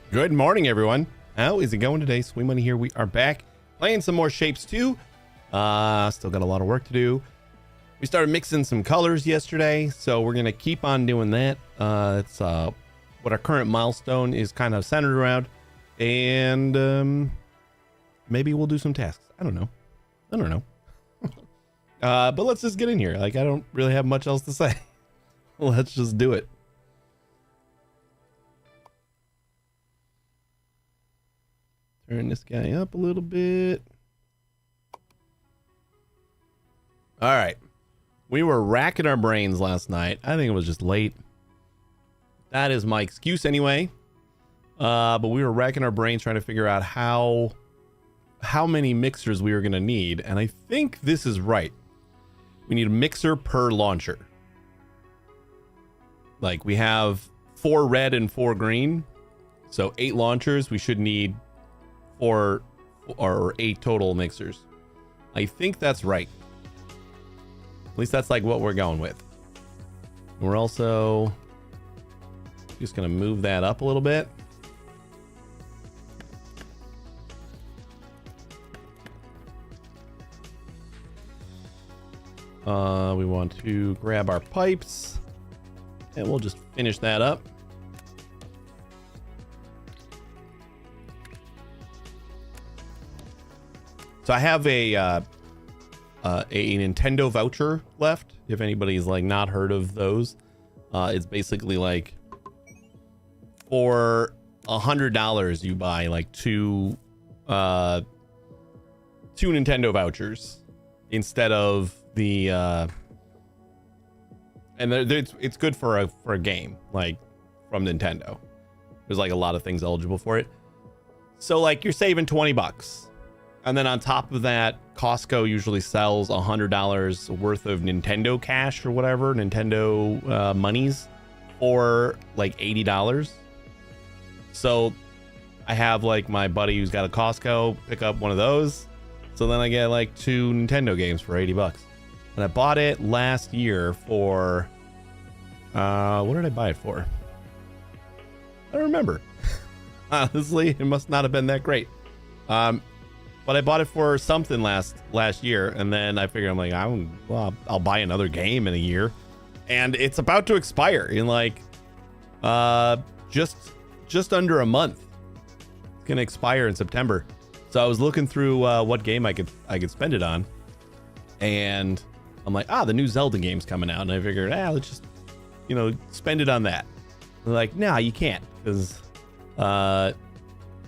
Good morning, everyone. How is it going today? Sweet Money here. We are back playing some more Shapes 2. Still got a lot of work to do. We started mixing some colors yesterday, so we're gonna keep on doing that. It's what our current milestone is kind of centered around, and maybe we'll do some tasks. I don't know. But let's just get in here. Like, I don't really have much else to say. Let's just do it. Turn this guy up a little bit. All right. We were racking our brains last night. I think it was just late. That is my excuse anyway. But we were racking our brains trying to figure out how many mixers we were going to need. And I think this is right. We need a mixer per launcher. Like, we have 4 red and 4 green. So 8 launchers. We should need 4 or 8 total mixers. I think that's right. At least that's like what we're going with. We're also just gonna move that up a little bit. We want to grab our pipes and we'll just finish that up. So I have a Nintendo voucher left. If anybody's like not heard of those, it's basically like for $100 you buy like two Nintendo vouchers instead of the and it's good for a game like from Nintendo. There's like a lot of things eligible for it. So like you're saving $20. And then on top of that, Costco usually sells $100 worth of Nintendo cash or whatever, Nintendo monies, for like $80. So I have like my buddy who's got a Costco pick up one of those. So then I get like 2 Nintendo games for $80. And I bought it last year for, what did I buy it for? I don't remember. Honestly, it must not have been that great. But I bought it for something last year, and then I figured I'm like, I'll buy another game in a year, and it's about to expire in like just under a month. It's gonna expire in September. So I was looking through what game I could spend it on, and I'm like, the new Zelda game's coming out, and I figured, let's just spend it on that. They're like, nah, you can't, because the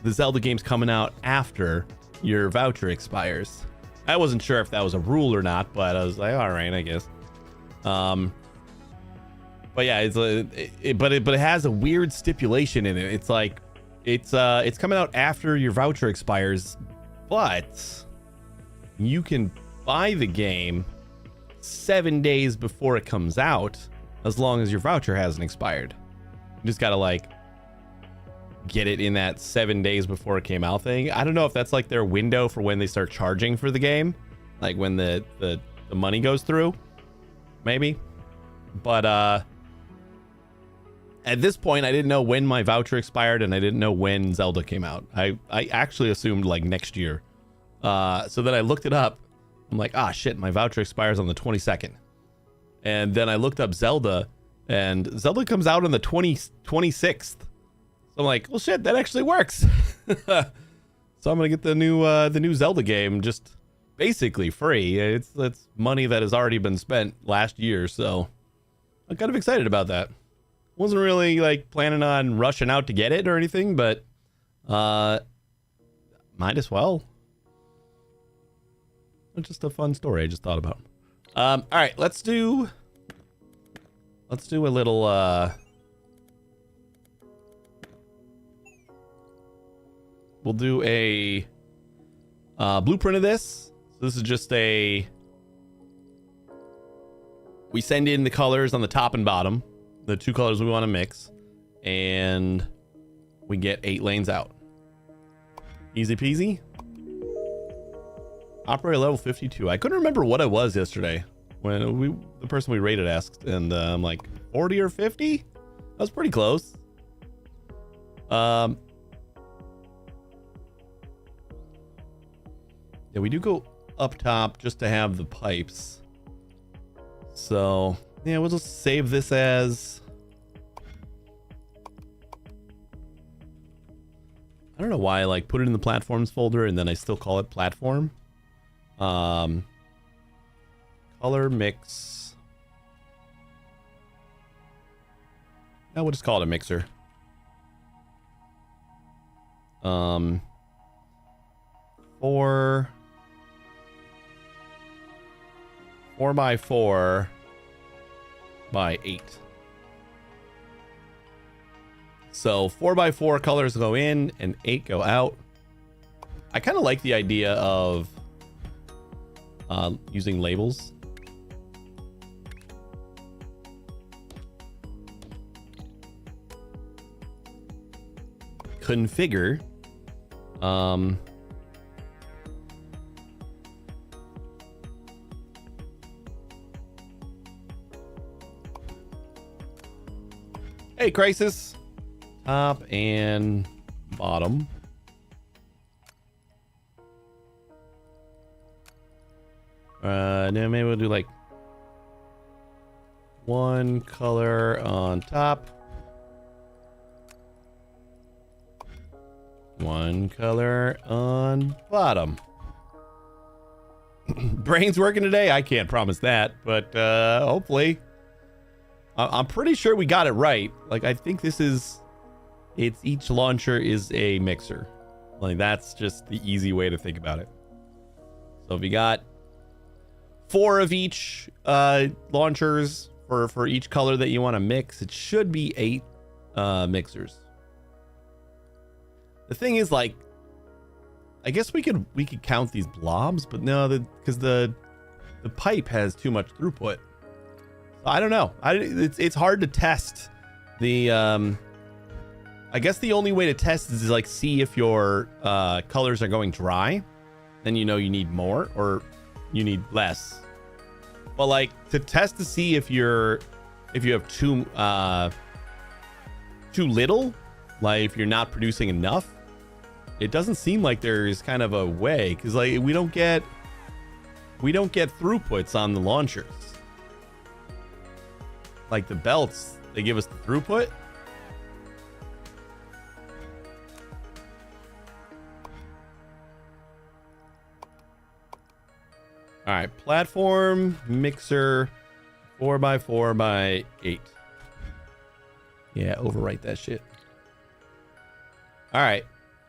Zelda game's coming out after your voucher expires. I wasn't sure if that was a rule or not, but I was like, all right, I guess. But yeah, but it has a weird stipulation in it. It's like it's coming out after your voucher expires, but you can buy the game 7 days before it comes out, as long as your voucher hasn't expired. You just gotta like get it in that 7 days before it came out thing. I don't know if that's like their window for when they start charging for the game, like when the money goes through, maybe. But at this point I didn't know when my voucher expired, and I didn't know when Zelda came out. I actually assumed like next year. So then I looked it up. I'm like, shit, my voucher expires on the 22nd. And then I looked up Zelda, and Zelda comes out on the 26th. I'm like, well, shit, that actually works. So I'm gonna get the new Zelda game just basically free. It's money that has already been spent last year, so I'm kind of excited about that. Wasn't really like planning on rushing out to get it or anything, but might as well. It's just a fun story I just thought about. All right, let's do a little we'll do a blueprint of this. So this is just we send in the colors on the top and bottom, the 2 colors we want to mix, and we get 8 lanes out. Easy peasy. Operator level 52. I couldn't remember what I was yesterday when the person we rated asked, and I'm like 40 or 50. That was pretty close. Yeah, we do go up top just to have the pipes. So, yeah, we'll just save this as... I don't know why I like put it in the platforms folder and then I still call it platform. Color mix. Now we'll just call it a mixer. 4x4 by 8. So 4x4 colors go in and 8 go out. I kind of like the idea of using labels. Configure. Hey, Crisis. Top and bottom. Now maybe we'll do like one color on top, one color on bottom. Brain's working today. I can't promise that, but hopefully. I'm pretty sure we got it right. Like, I think this is... It's each launcher is a mixer. Like, that's just the easy way to think about it. So if you got 4 of each launchers for each color that you want to mix, it should be 8 mixers. The thing is, like, I guess we could count these blobs, but no, because the pipe has too much throughput. So I don't know. It's hard to test the I guess the only way to test is like see if your colors are going dry, then you know you need more or you need less. But like to test to see if you have too little, like if you're not producing enough, it doesn't seem like there's kind of a way, because like we don't get throughputs on the launchers. Like the belts, they give us the throughput. All right, platform mixer 4x4 by 8. Yeah, overwrite that shit. All right,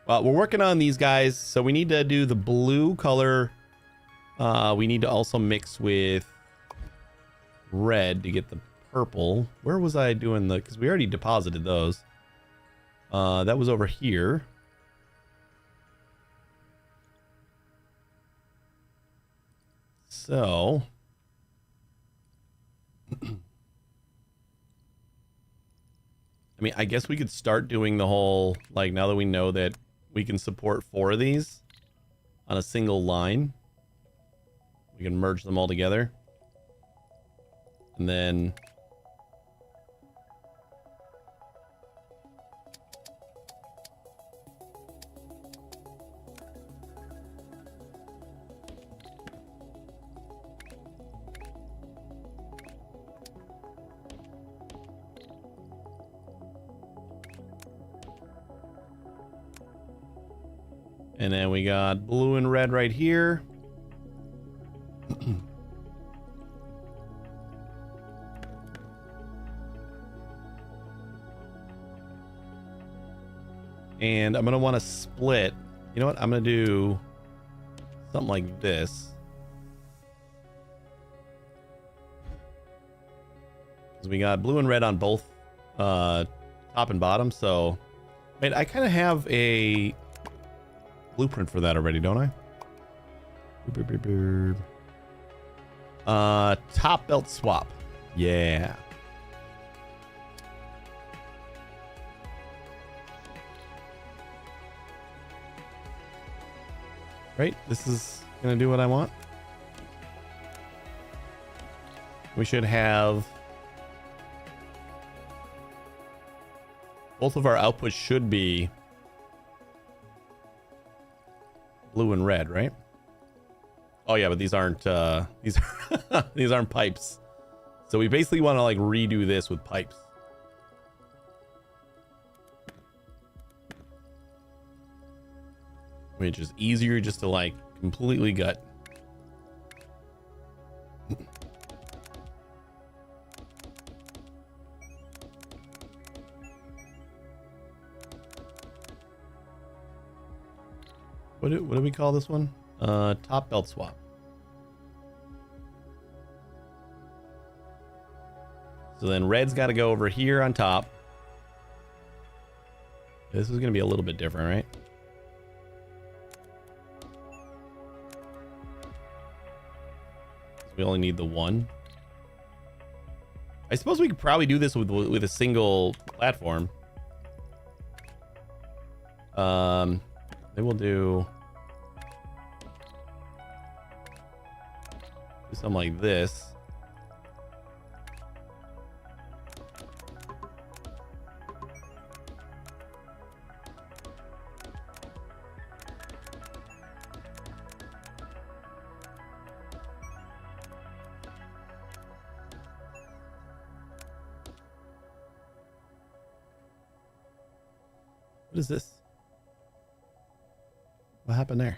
well, we're working on these guys, so we need to do the blue color. We need to also mix with red to get the purple. Where was I doing the... Because we already deposited those. That was over here. So... I mean, I guess we could start doing the whole... Like, now that we know that we can support 4 of these on a single line, we can merge them all together. And then... And then we got blue and red right here. And I'm going to want to split. You know what? I'm going to do something like this. Because we got blue and red on both top and bottom. So, wait, I kind of have a blueprint for that already, don't I? Top belt swap. Yeah. Right, this is gonna do what I want. We should have both of our outputs should be blue and red, right? Oh yeah, but these aren't these aren't pipes. So we basically want to like redo this with pipes. Which is easier just to like completely gut. What do we call this one? Top belt swap. So then red's got to go over here on top. This is going to be a little bit different, right? We only need the one. I suppose we could probably do this with a single platform. Then we'll do something like this. What is this? What happened there?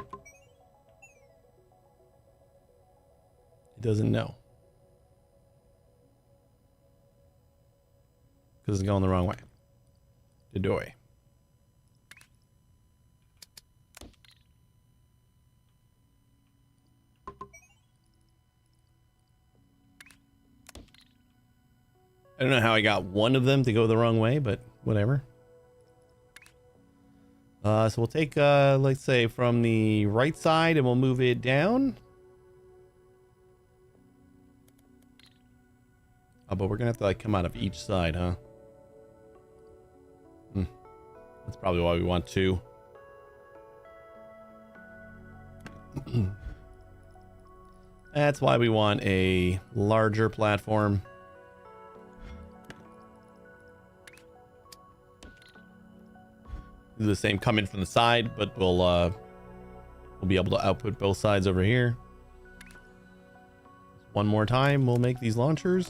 It doesn't know. Because it's going the wrong way. Dedoy. I don't know how I got one of them to go the wrong way, but whatever. So we'll take, let's say, from the right side and we'll move it down. Oh, but we're gonna have to like come out of each side, huh? That's probably why we want two. That's why we want a larger platform. Do the same coming from the side, but we'll be able to output both sides over here. One more time, we'll make these launchers.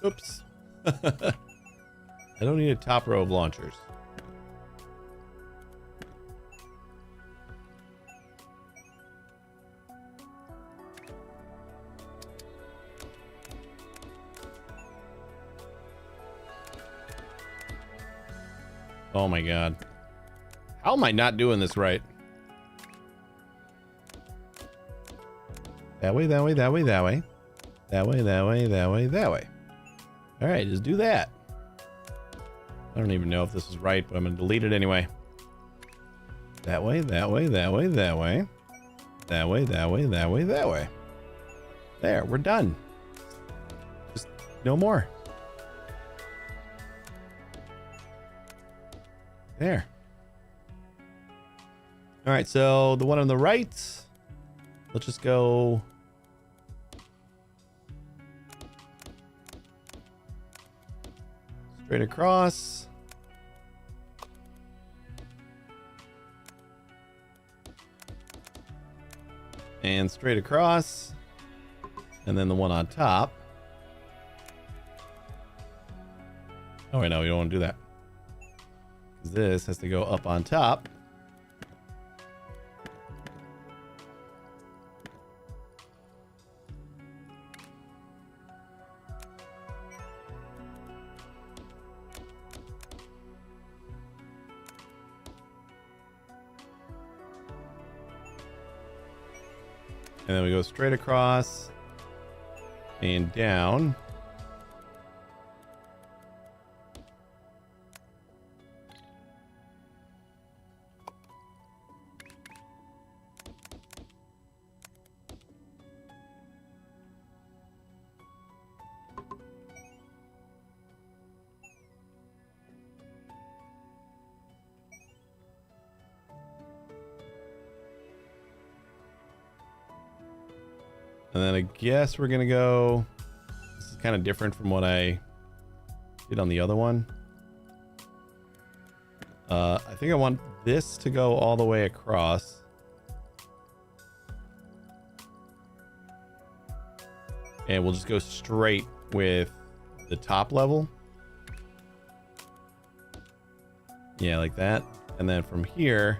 Oops. I don't need a top row of launchers. Oh my god. How am I not doing this right? That way, that way, that way, that way. That way, that way, that way, that way. Alright, just do that. I don't even know if this is right, but I'm going to delete it anyway. That way, that way, that way, that way. That way, that way, that way, that way. There, we're done. Just no more. There. All right, so the one on the right, let's just go. Straight across. And straight across. And then the one on top. Oh, wait, no, we don't want to do that. This has to go up on top. And then we go straight across and down. And then I guess we're gonna go, this is kind of different from what I did on the other one. I think I want this to go all the way across. And we'll just go straight with the top level. Yeah, like that. And then from here,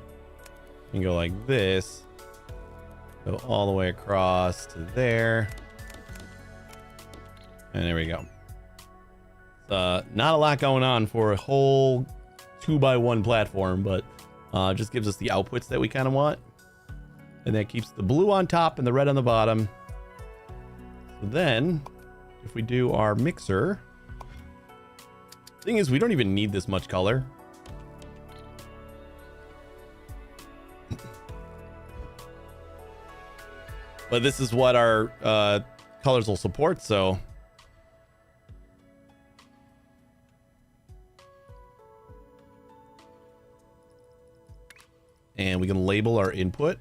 you can go like this. Go all the way across to there. And there we go. Not a lot going on for a whole 2x1 platform, but just gives us the outputs that we kind of want. And that keeps the blue on top and the red on the bottom. So then, if we do our mixer, thing is, we don't even need this much color. But this is what our colors will support, so. And we can label our input.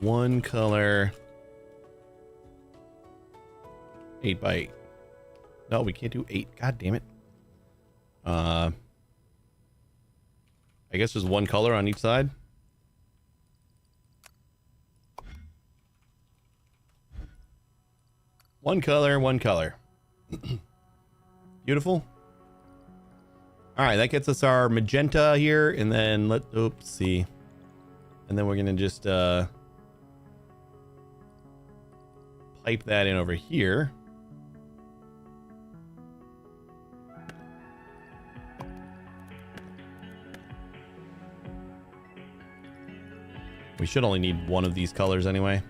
One color. 8x8. No, we can't do 8. God damn it. I guess there's one color on each side. One color, one color. Beautiful. All right, that gets us our magenta here, and then oops, see. And then we're gonna just pipe that in over here. We should only need one of these colors anyway.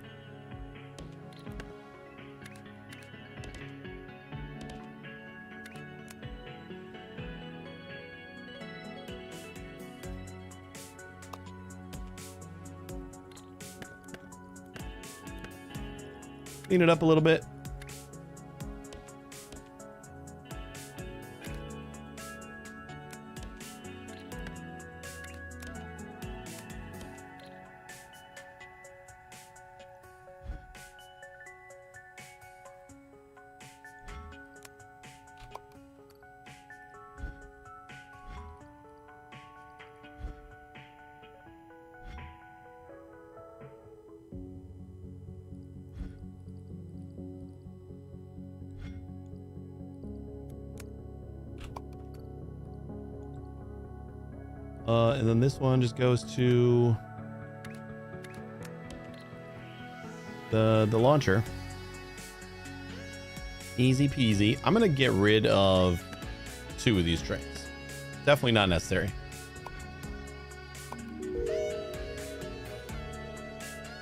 Clean it up a little bit. And then this one just goes to the launcher. Easy peasy. I'm gonna get rid of 2 of these trains. Definitely not necessary.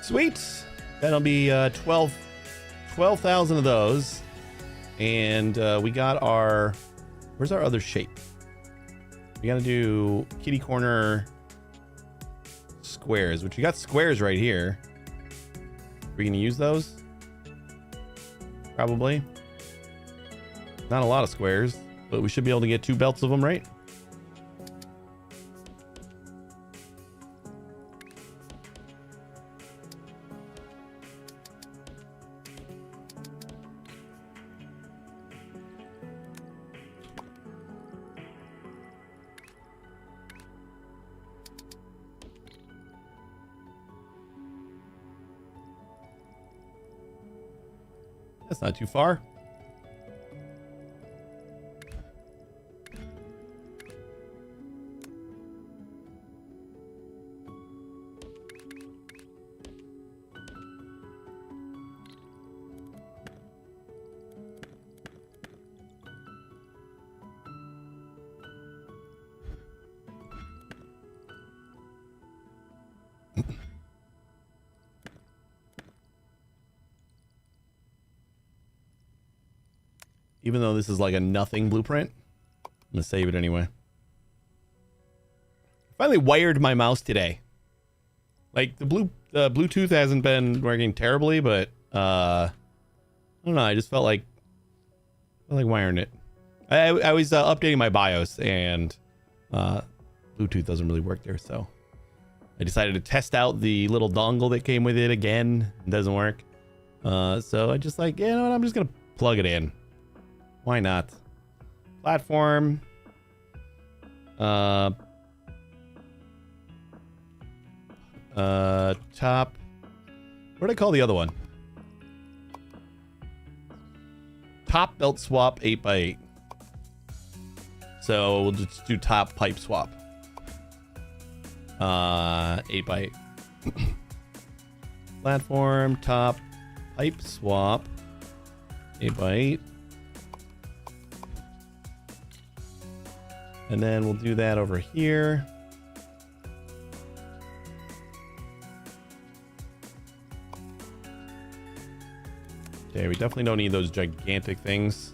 Sweet. That'll be 12,000 of those. And we got our, where's our other shape? We gotta do kitty corner squares, which we got squares right here. Are we gonna use those? Probably. Not a lot of squares, but we should be able to get 2 belts of them, right? That's not too far. Even though this is like a nothing blueprint, I'm gonna save it anyway. I finally wired my mouse today. Like the Bluetooth hasn't been working terribly, but I don't know. I just felt like wiring it. I was updating my BIOS, and Bluetooth doesn't really work there, so I decided to test out the little dongle that came with it again. It doesn't work. So I just like, you know what, I'm just gonna plug it in. Why not? Platform. Top. What did I call the other one? Top belt swap 8x8. So we'll just do top pipe swap. 8x8. Platform, top, pipe swap. 8x8. And then we'll do that over here. Okay, we definitely don't need those gigantic things.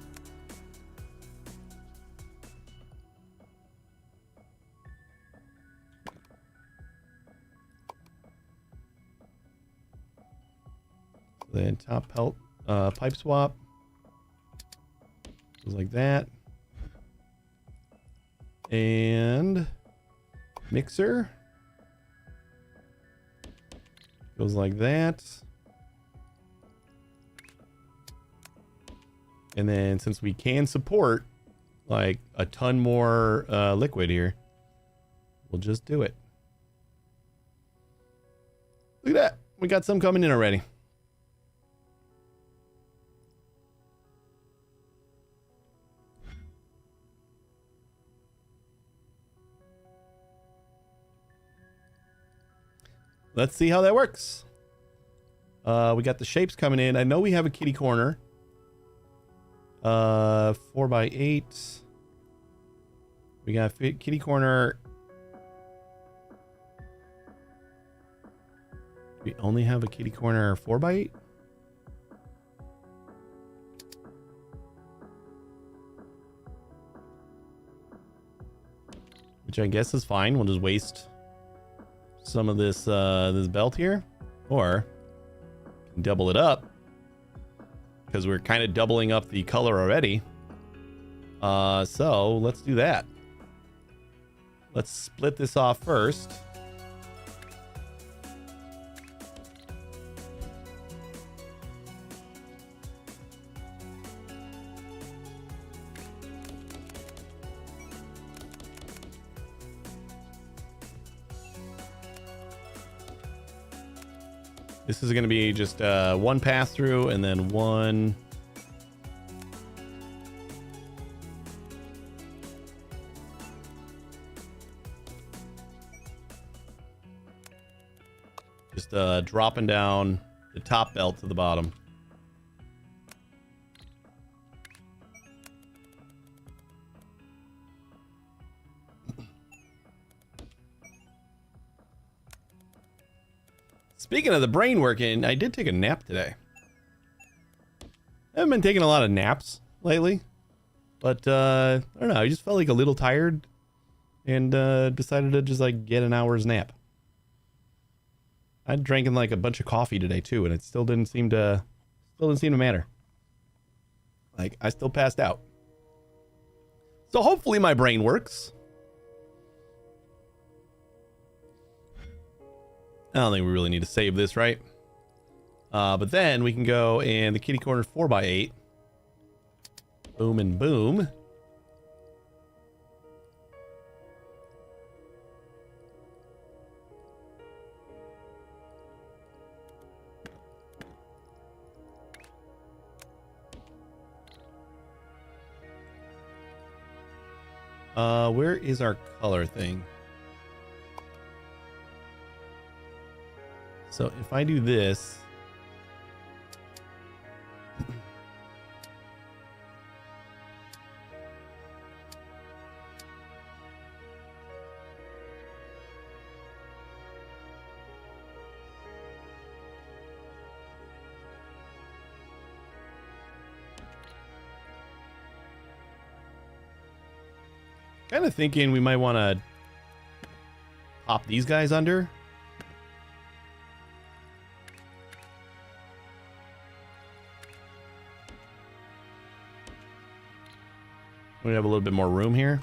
Then top pelt pipe swap goes like that, and mixer goes like that. And then since we can support like a ton more liquid here, we'll just do it. Look at that, we got some coming in already. Let's see how that works. We got the shapes coming in. I know we have a kitty corner. 4x8. We got kitty corner. We only have a kitty corner 4x8. Which I guess is fine. We'll just waste some of this this belt here, or double it up because we're kind of doubling up the color already. So let's do that. Let's split this off first. This is going to be just one pass through and then one. Just dropping down the top belt to the bottom. Speaking of the brain working, I did take a nap today. I haven't been taking a lot of naps lately, but I don't know. I just felt like a little tired and decided to just like get an hour's nap. I drank like a bunch of coffee today too, and it still didn't seem to matter. Like I still passed out. So hopefully my brain works. I don't think we really need to save this, right? But then we can go and the kitty corner 4x8. Boom and boom. Where is our color thing? So if I do this, kind of thinking we might want to pop these guys under. We have a little bit more room here.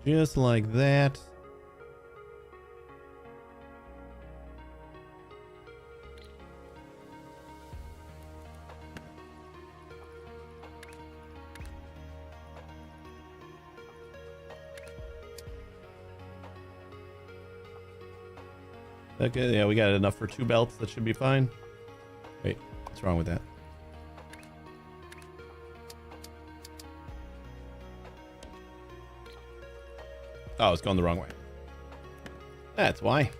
Just like that. Okay, yeah, we got enough for 2 belts. That should be fine. Wait, what's wrong with that? Oh, it's going the wrong way. That's why.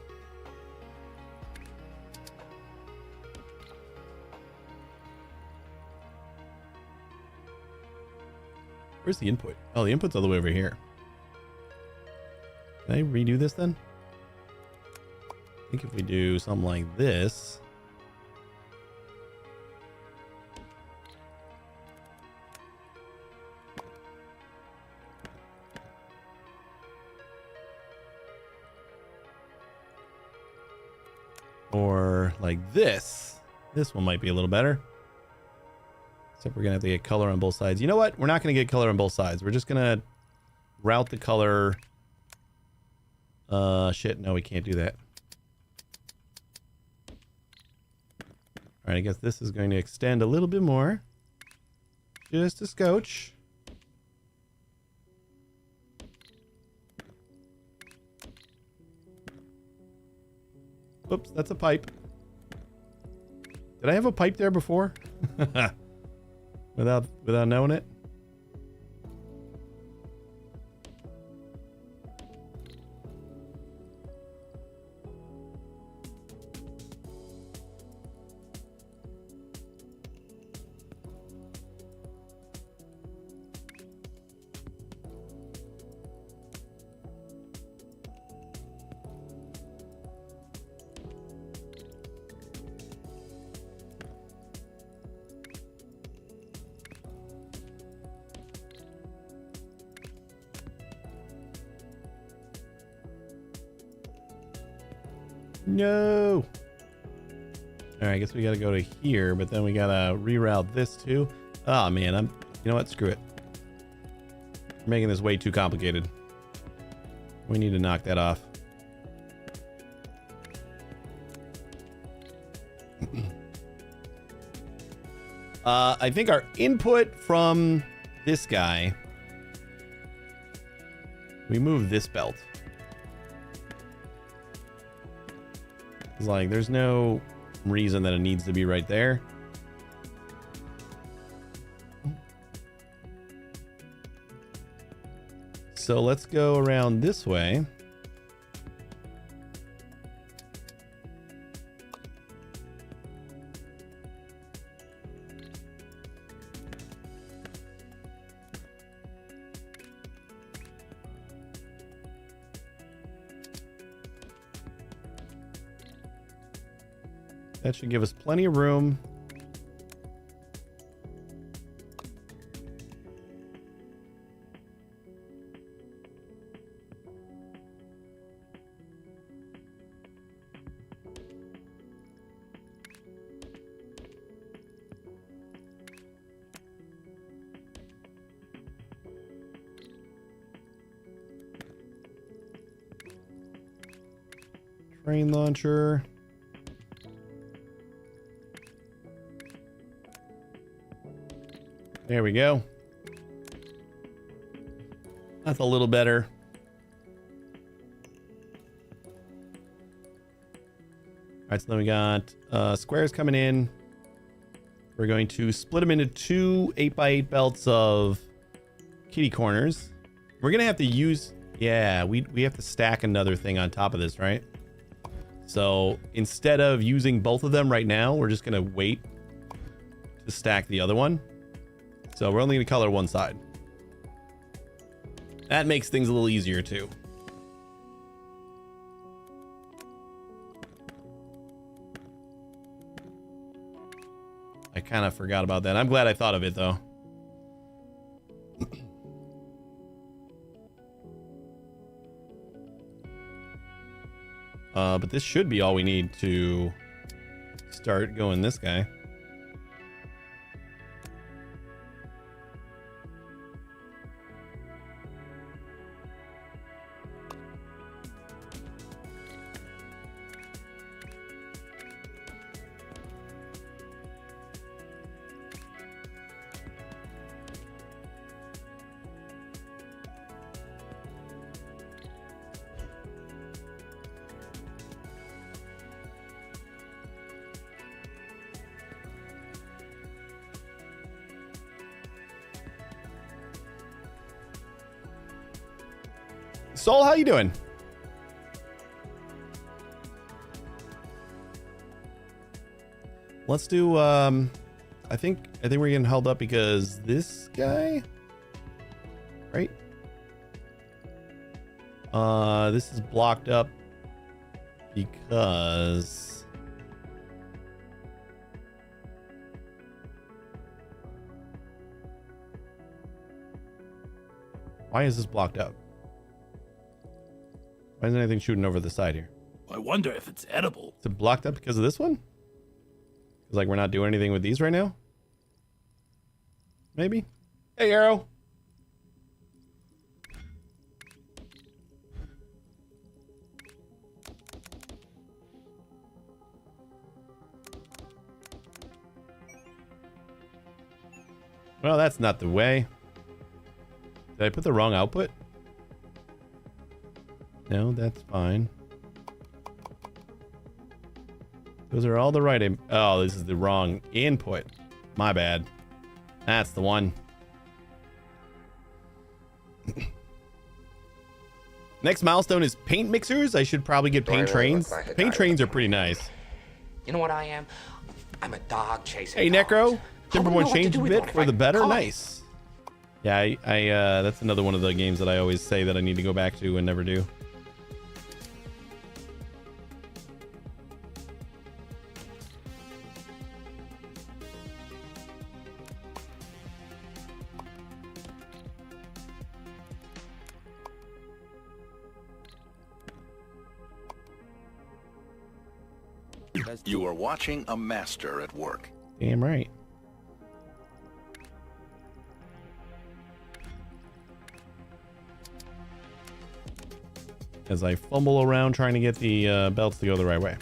Where's the input? Oh, the input's all the way over here. Can I redo this then? I think if we do something like this. Or like this. This one might be a little better. Except we're going to have to get color on both sides. You know what? We're not going to get color on both sides. We're just going to route the color. Shit. No, we can't do that. All right. I guess this is going to extend a little bit more. Just a scotch. Whoops, that's a pipe. Did I have a pipe there before? without knowing it? No. All right, I guess we got to go to here, but then we got to reroute this too. Oh man, you know what? Screw it. We're making this way too complicated. We need to knock that off. I think our input from this guy, we move this belt. It's like there's no reason that it needs to be right there. So let's go around this way. That should give us plenty of room. Train launcher. There we go. That's a little better. All right, so then we got squares coming in. We're going to split them into 2 8x8 belts of kitty corners. We're gonna have to use, yeah, we have to stack another thing on top of this, right? So instead of using both of them right now, we're just going to wait to stack the other one. So we're only going to color one side. That makes things a little easier too. I kind of forgot about that. I'm glad I thought of it though. But this should be all we need to start going this guy. Soul, how you doing? Let's do I think we're getting held up because this guy, right? This is blocked up because why is this blocked up? Why isn't anything shooting over the side here? I wonder if it's edible. Is it blocked up because of this one? It's like we're not doing anything with these right now? Maybe? Hey, Arrow. Well, that's not the way. Did I put the wrong output? No, that's fine. Those are all the right. Oh, this is the wrong input. My bad. That's the one. Next milestone is paint mixers. I should probably get paint trains. Paint trains are pretty nice. You know what I am? I'm a dog chasing. Hey, Necro. Timberborn changed a bit for the better. Nice. Yeah, I that's another one of the games that I always say that I need to go back to and never do. You are watching a master at work. Damn right. As I fumble around trying to get the belts to go the right way.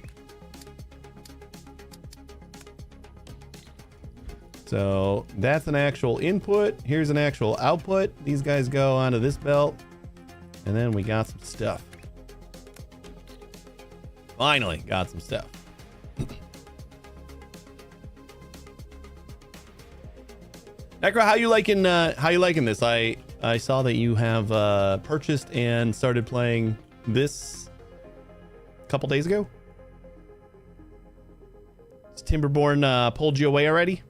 So that's an actual input. Here's an actual output. These guys go onto this belt. And then we got some stuff. Finally got some stuff. Necro, how you liking this? I saw that you have purchased and started playing this a couple days ago. Has Timberborn pulled you away already?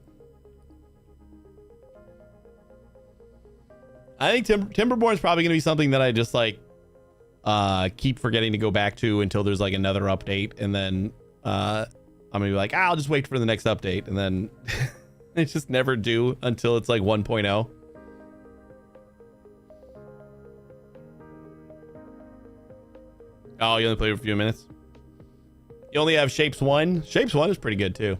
I think Timberborn is probably going to be something that I just like keep forgetting to go back to until there's like another update, and then I'm gonna be like, I'll just wait for the next update, and then I just never do until it's like 1.0. Oh, you only played for a few minutes? You only have Shapes 1? Shapes 1 is pretty good too.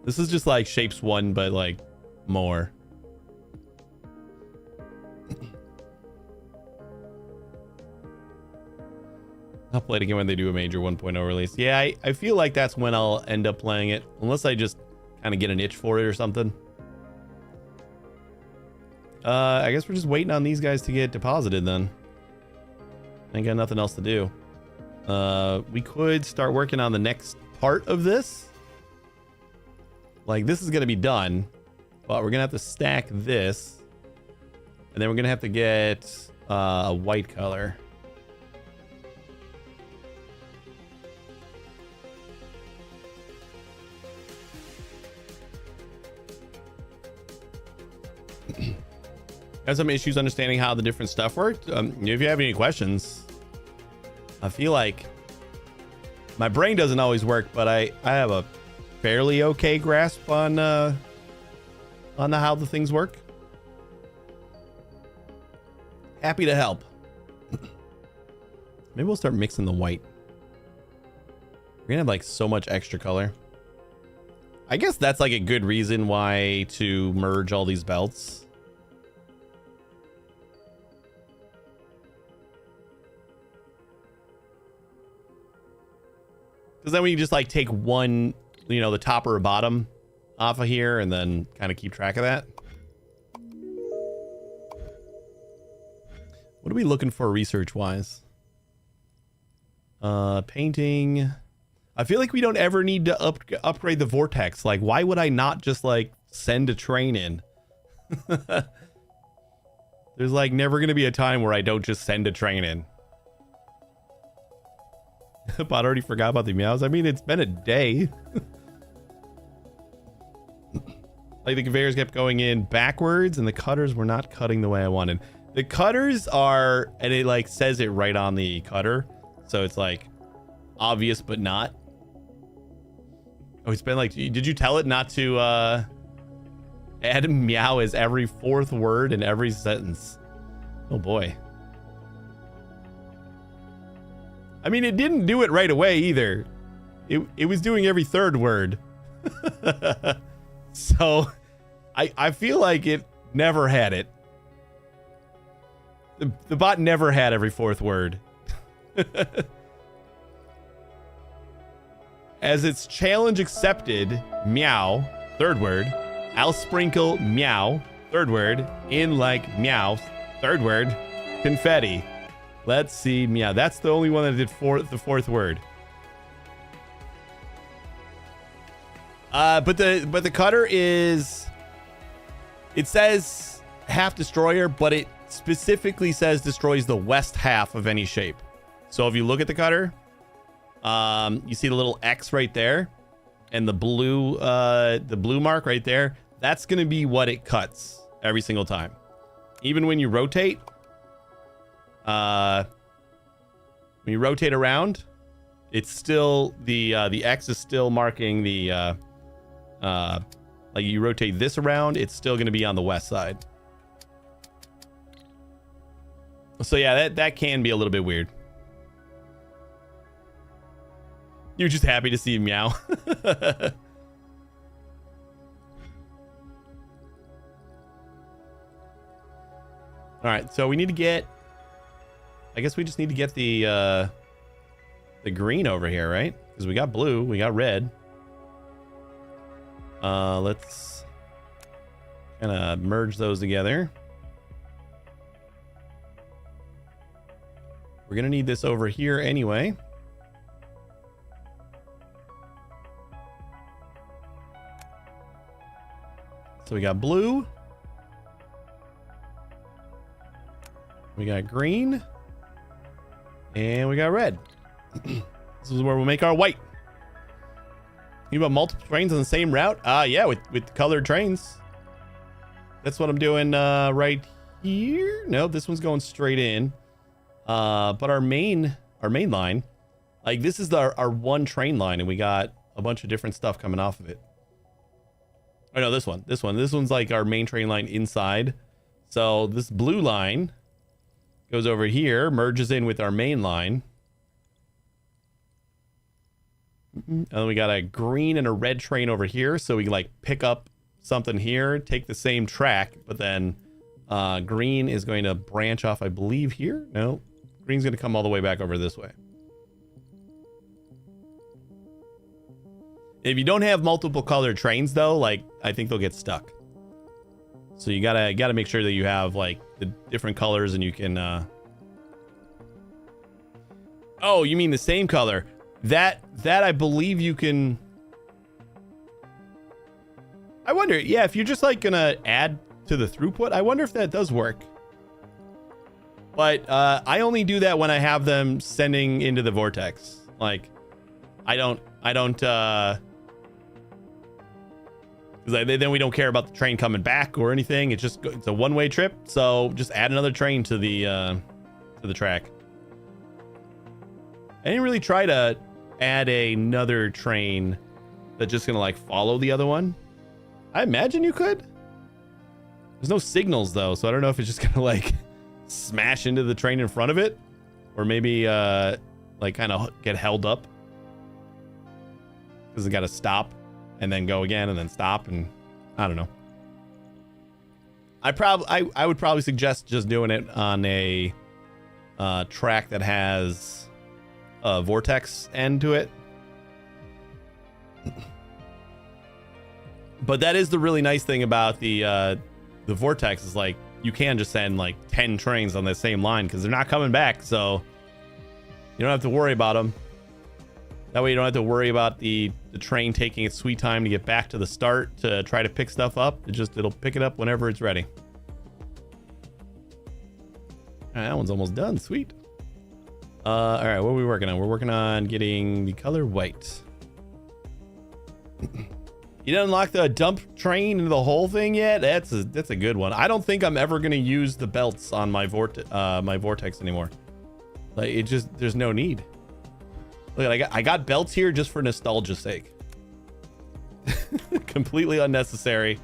This is just like Shapes 1, but like more. I'll play it again when they do a major 1.0 release. Yeah, I feel like that's when I'll end up playing it. Unless I just kind of get an itch for it or something. I guess we're just waiting on these guys to get deposited then. Ain't got nothing else to do. We could start working on the next part of this. Like, this is going to be done. But we're going to have to stack this. And then we're going to have to get a white color. have some issues understanding how the different stuff worked. If you have any questions, I feel like my brain doesn't always work, but I have a fairly okay grasp on how the things work. Happy to help. Maybe we'll start mixing the white. We're gonna have like so much extra color. I guess that's like a good reason why to merge all these belts. Because then we can just like take one, the top or bottom off of here and then kind of keep track of that. What are we looking for research wise? Painting. I feel like we don't ever need to upgrade the vortex. Like, why would I not just like send a train in? There's like never going to be a time where I don't just send a train in. But I already forgot about the meows. I mean, it's been a day. Like the conveyors kept going in backwards and the cutters were not cutting the way I wanted. The cutters are, and it like says it right on the cutter. So it's like obvious, but not. Oh, it's been like, did you tell it not to add meow as every fourth word in every sentence? Oh boy. I mean, it didn't do it right away either. It was doing every third word. So I feel like it never had it. The bot never had every fourth word. As its challenge accepted, meow, third word. I'll sprinkle meow, third word. In like meow, third word. Confetti. Let's see, meow. That's the only one that did the fourth word. But the cutter is, it says half destroyer, but it specifically says destroys the west half of any shape. So if you look at the cutter, you see the little X right there and the blue mark right there. That's going to be what it cuts every single time. Even when you rotate, when you rotate around, it's still the X is still marking the like you rotate this around, it's still going to be on the west side. So yeah, that can be a little bit weird. You're just happy to see meow. All right, so we need to get, I guess we just need to get the green over here, right? Because we got blue, we got red. Let's kind of merge those together. We're gonna need this over here anyway. So we got blue. We got green. And we got red. This is where we'll make our white. You want multiple trains on the same route? Yeah, with colored trains. That's what I'm doing right here. No, this one's going straight in. But our main line, like this is our one train line, and we got a bunch of different stuff coming off of it. Oh no, this one's like our main train line inside. So this blue line goes over here, merges in with our main line. And then we got a green and a red train over here, so we can like pick up something here, take the same track, but then green is going to branch off, I believe, here. No, green's going to come all the way back over this way. If you don't have multiple colored trains though, like I think they'll get stuck. So you gotta make sure that you have like the different colors, and you can oh, you mean the same color? That I believe you can. I wonder, yeah, if you're just like gonna add to the throughput, I wonder if that does work. But I only do that when I have them sending into the vortex. Like I don't Because then we don't care about the train coming back or anything. It's a one-way trip. So just add another train to the track. I didn't really try to add another train that's just gonna like follow the other one. I imagine you could. There's no signals though, so I don't know if it's just gonna like smash into the train in front of it, or maybe like kind of get held up because it got to stop and then go again and then stop, and I don't know. I would probably suggest just doing it on a track that has a vortex end to it. But that is the really nice thing about the vortex, is like you can just send like 10 trains on the same line because they're not coming back, so you don't have to worry about them. That way you don't have to worry about the train taking its sweet time to get back to the start to try to pick stuff up. It'll pick it up whenever it's ready. All right, that one's almost done. Sweet. All right, what are we working on? We're working on getting the color white. You didn't unlock the dump train into the whole thing yet? That's a good one. I don't think I'm ever gonna use the belts on my vortex anymore. Like there's no need. Look, I got belts here just for nostalgia's sake. Completely unnecessary.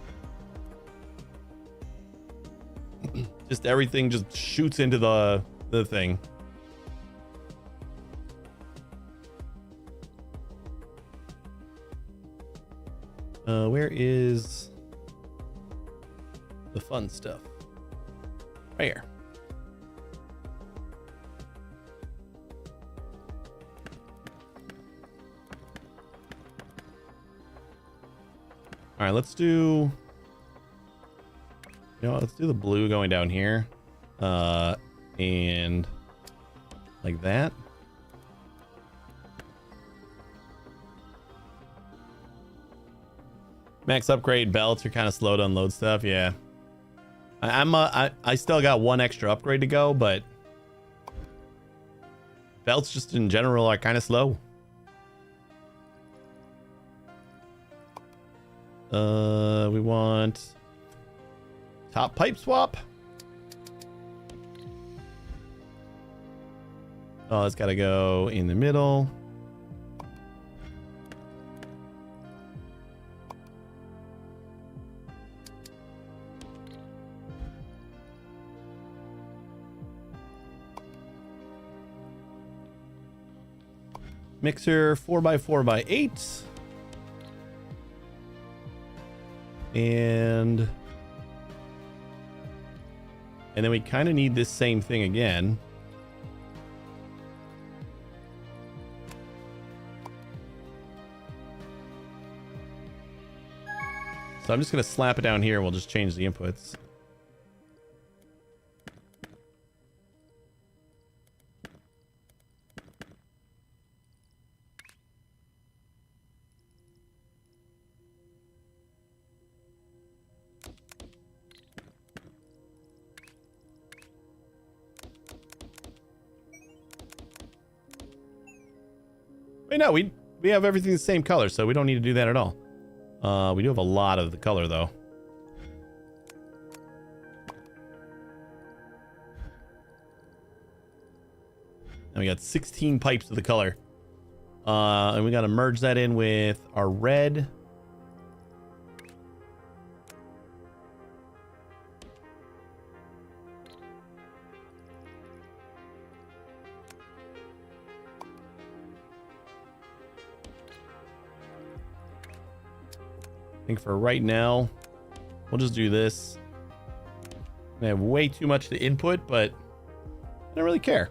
Just everything just shoots into the thing. Where is the fun stuff? Right here. All right, let's do, let's do the blue going down here. And like that. Max upgrade belts. You're kind of slow to unload stuff. Yeah. I still got one extra upgrade to go, but belts just in general are kind of slow. We want top pipe swap. Oh, it's got to go in the middle. Mixer 4x4x8. And then we kind of need this same thing again. So I'm just going to slap it down here. We'll just change the inputs. Wait, no, we have everything the same color, so we don't need to do that at all. We do have a lot of the color, though. And we got 16 pipes of the color. And we got to merge that in with our red. I think for right now, we'll just do this. I have way too much to input, but I don't really care.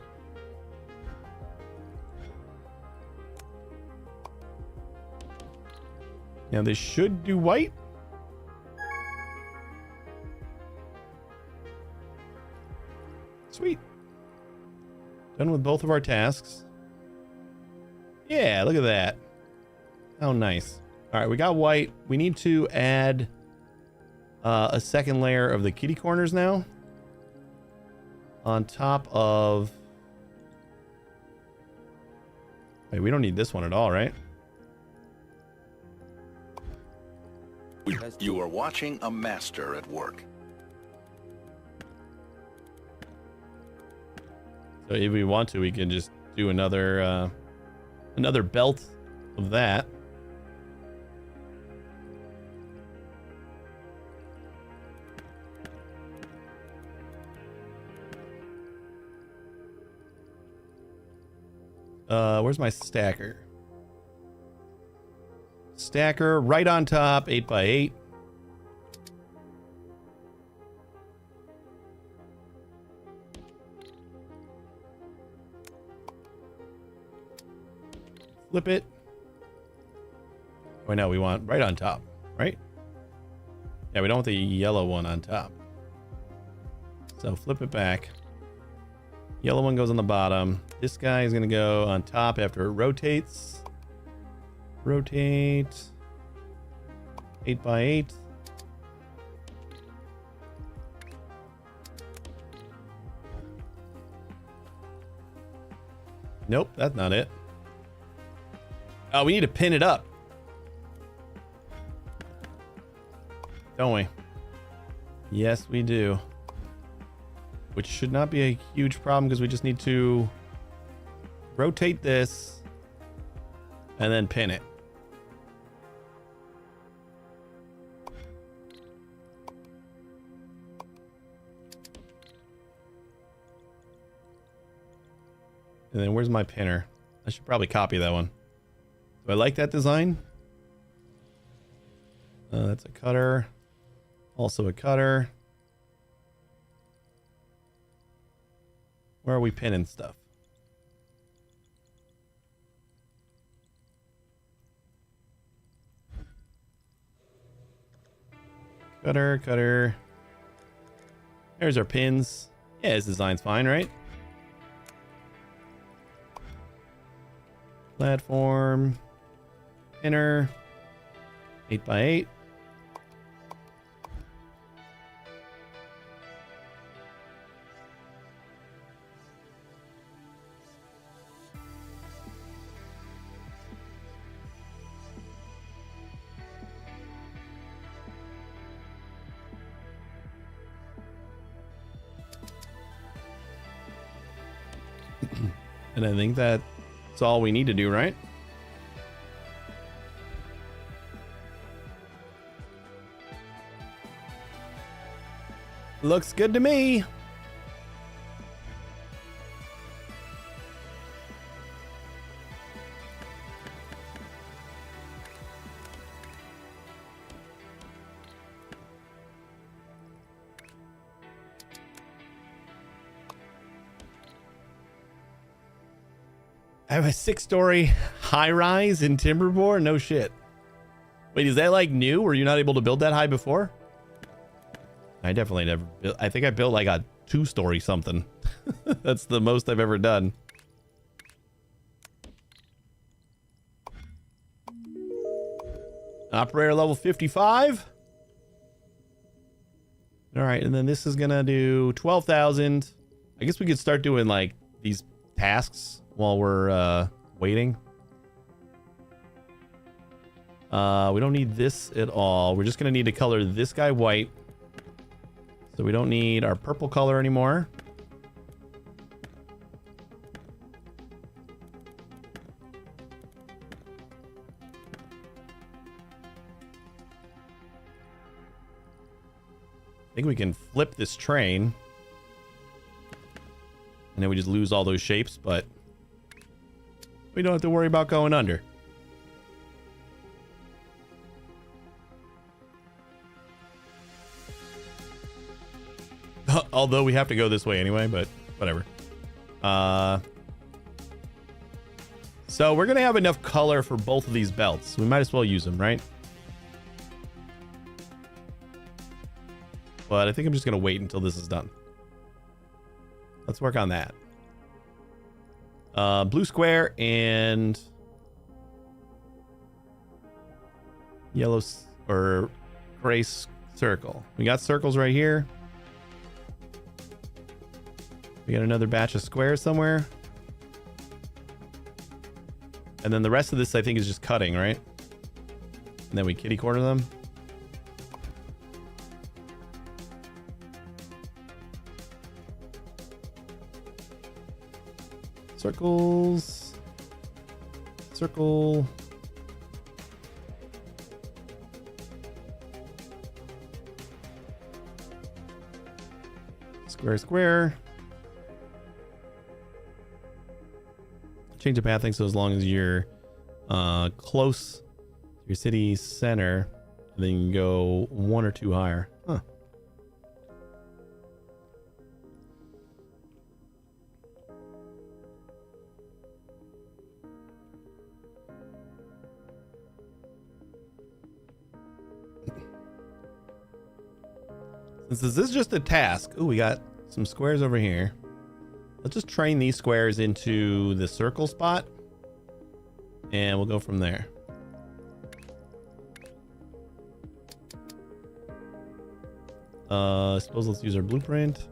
Now this should do white. Sweet. Done with both of our tasks. Yeah, look at that. How nice. All right, we got white. We need to add a second layer of the kitty corners now on top of... Wait, we don't need this one at all, right? You are watching a master at work. So if we want to, we can just do another belt of that. Where's my stacker? Stacker right on top, 8x8. Flip it. Oh, no, we want right on top, right? Yeah, we don't want the yellow one on top. So flip it back. Yellow one goes on the bottom. This guy is going to go on top after it rotates. Rotate. 8x8. Nope, that's not it. Oh, we need to pin it up. Don't we? Yes, we do. Which should not be a huge problem because we just need to rotate this and then pin it. And then where's my pinner? I should probably copy that one. Do I like that design? That's a cutter. Also a cutter. Where are we pinning stuff? Cutter, cutter. There's our pins. Yeah, this design's fine, right? Platform. Pinner. 8x8. And I think that's all we need to do, right? Looks good to me. I have a 6-story high-rise in Timbermore? No shit. Wait, is that like new? Were you not able to build that high before? I definitely never built. I think I built like a 2-story something. That's the most I've ever done. Operator level 55. All right, and then this is gonna do 12,000. I guess we could start doing like these tasks while we're waiting. We don't need this at all. We're just gonna need to color this guy white. So we don't need our purple color anymore. I think we can flip this train. And then we just lose all those shapes, but we don't have to worry about going under. Although we have to go this way anyway, but whatever. So we're going to have enough color for both of these belts. We might as well use them, right? But I think I'm just going to wait until this is done. Let's work on that. Blue square and yellow or gray circle. We got circles right here. We got another batch of squares somewhere. And then the rest of this, I think, is just cutting, right? And then we kitty corner them. Circles. Circle. Square, square. Change the pathing so as long as you're close to your city center, and then you can go 1 or 2 higher. Huh. Since this is just a task, ooh, we got some squares over here. Let's just train these squares into the circle spot, and we'll go from there. I suppose let's use our blueprint.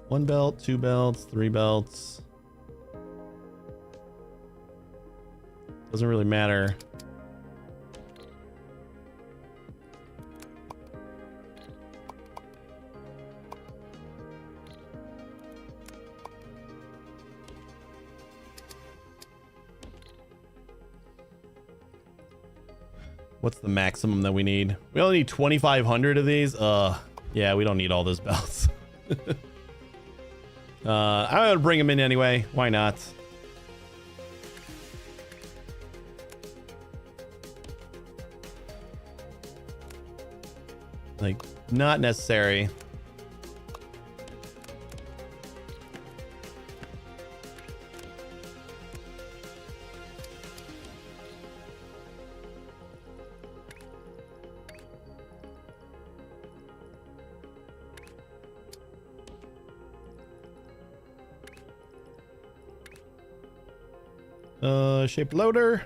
1 belt, 2 belts, 3 belts. Doesn't really matter. What's the maximum that we need? We only need 2,500 of these. Yeah, we don't need all those belts. I'm gonna bring them in anyway. Why not? Like, not necessary. Shape loader.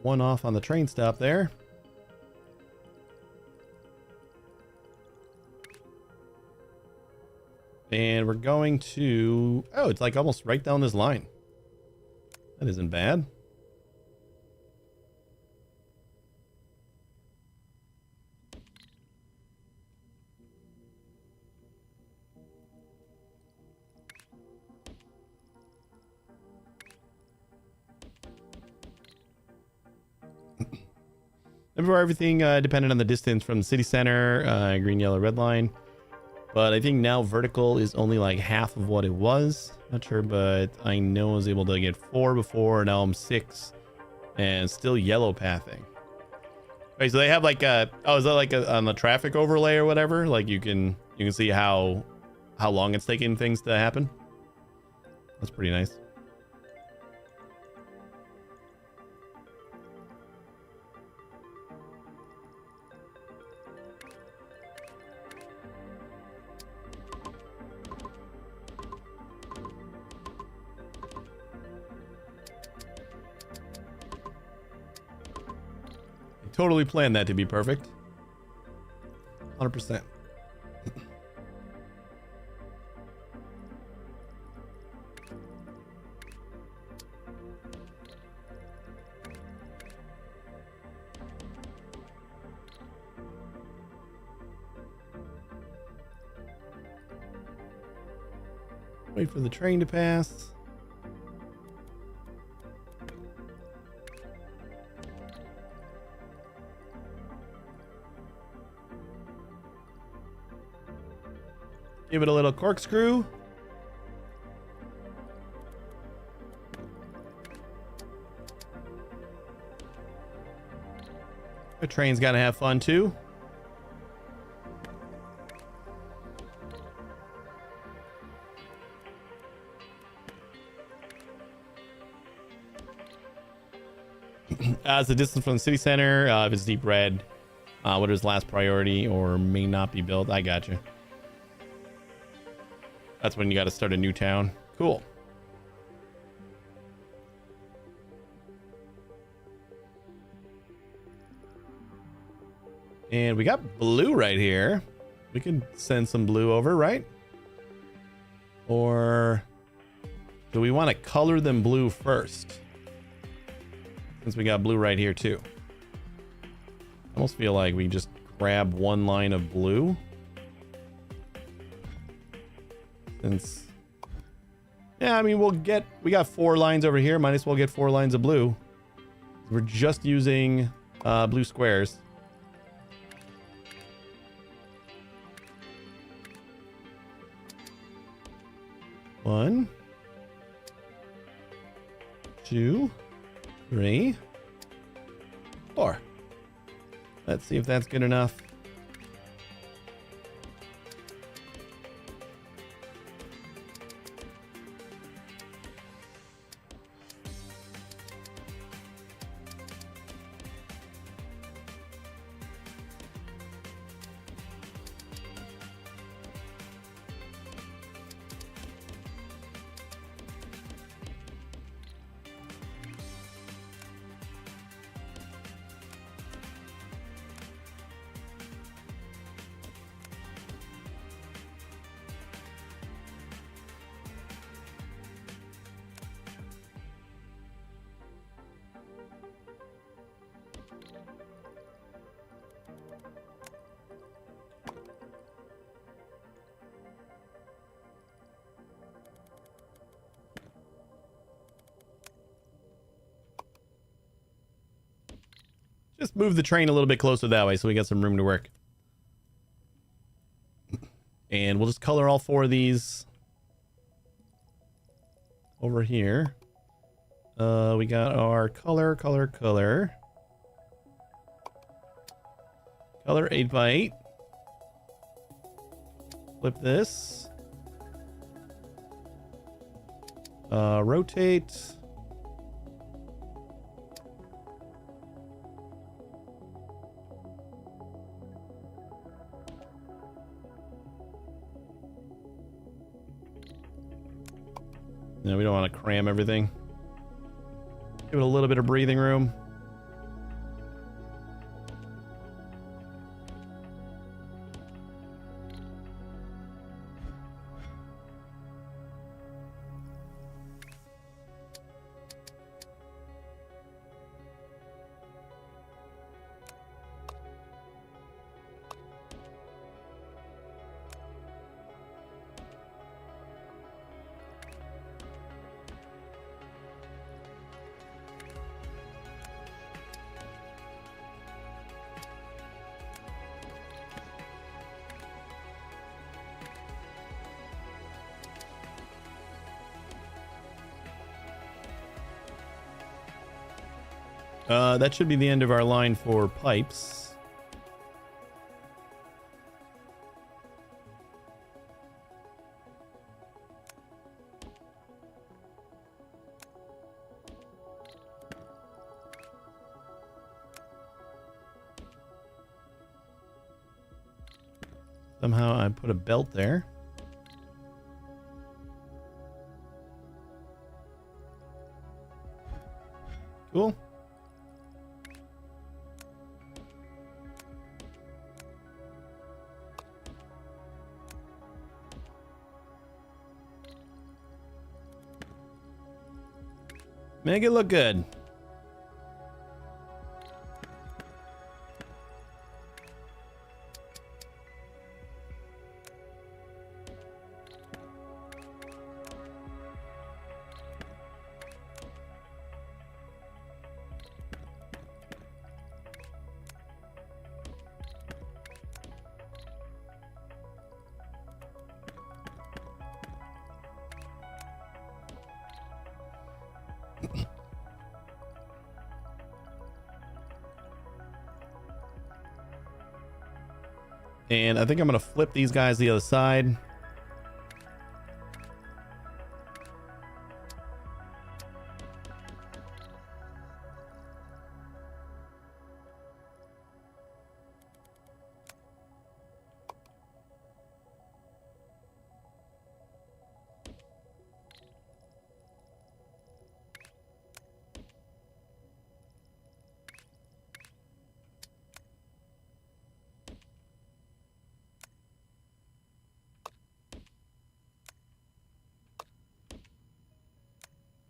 1 off on the train stop there. And we're going to... Oh, it's like almost right down this line. That isn't bad. Before everything depended on the distance from the city center, green, yellow, red line. But I think now vertical is only like half of what it was. Not sure, but I know I was able to get 4 before. Now I'm 6, and still yellow pathing. Okay, so they have like a, oh, is that like on the traffic overlay or whatever? Like you can see how long it's taking things to happen. That's pretty nice. Totally planned that to be perfect. 100%. Wait for the train to pass. Give it a little corkscrew. The train's gotta have fun too. As the distance from the city center, if it's deep red, what is last priority or may not be built. I got you. That's when you got to start a new town. Cool. And we got blue right here. We can send some blue over, right? Or do we want to color them blue first? Since we got blue right here too. I almost feel like we just grab 1 line of blue. Since, yeah, I mean, we got 4 lines over here. Might as well get 4 lines of blue. We're just using blue squares. One, 2, 3, 4. Let's see if that's good enough. Just move the train a little bit closer that way so we got some room to work. And we'll just color all 4 of these over here. We got our color 8x8. Flip this. Rotate. No, we don't want to cram everything. Give it a little bit of breathing room. That should be the end of our line for pipes. Somehow I put a belt there. Cool. Make it look good. And I think I'm going to flip these guys the other side.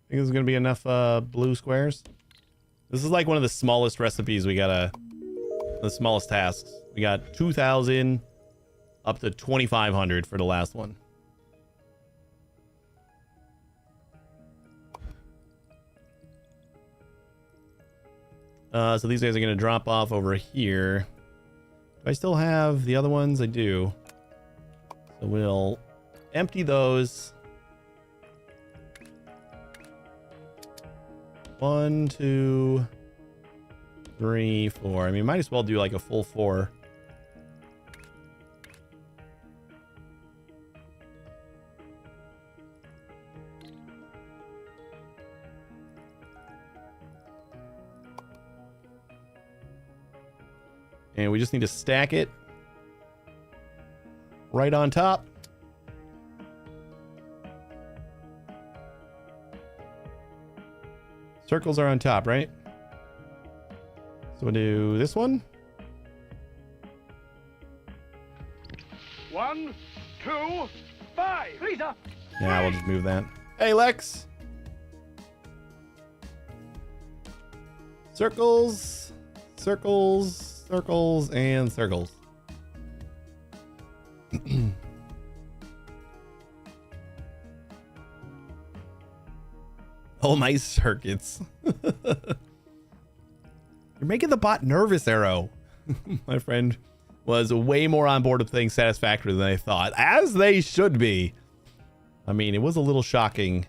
Think this is gonna be enough blue squares. This is like one of the smallest recipes we got the smallest tasks. We got 2,000 up to 2,500 for the last one. So these guys are going to drop off over here. Do I still have the other ones? I do. So we'll empty those. 1, 2, 3, 4. I mean, might as well do like a full 4. And we just need to stack it right on top. Circles are on top, right? So we'll do this one. 1, 2, 5. Lisa. Yeah, we'll just move that. Hey, Lex. Circles, circles, circles, and circles. Oh, my circuits. You're making the bot nervous, Arrow. My friend was way more on board with things satisfactory than I thought, as they should be. I mean, it was a little shocking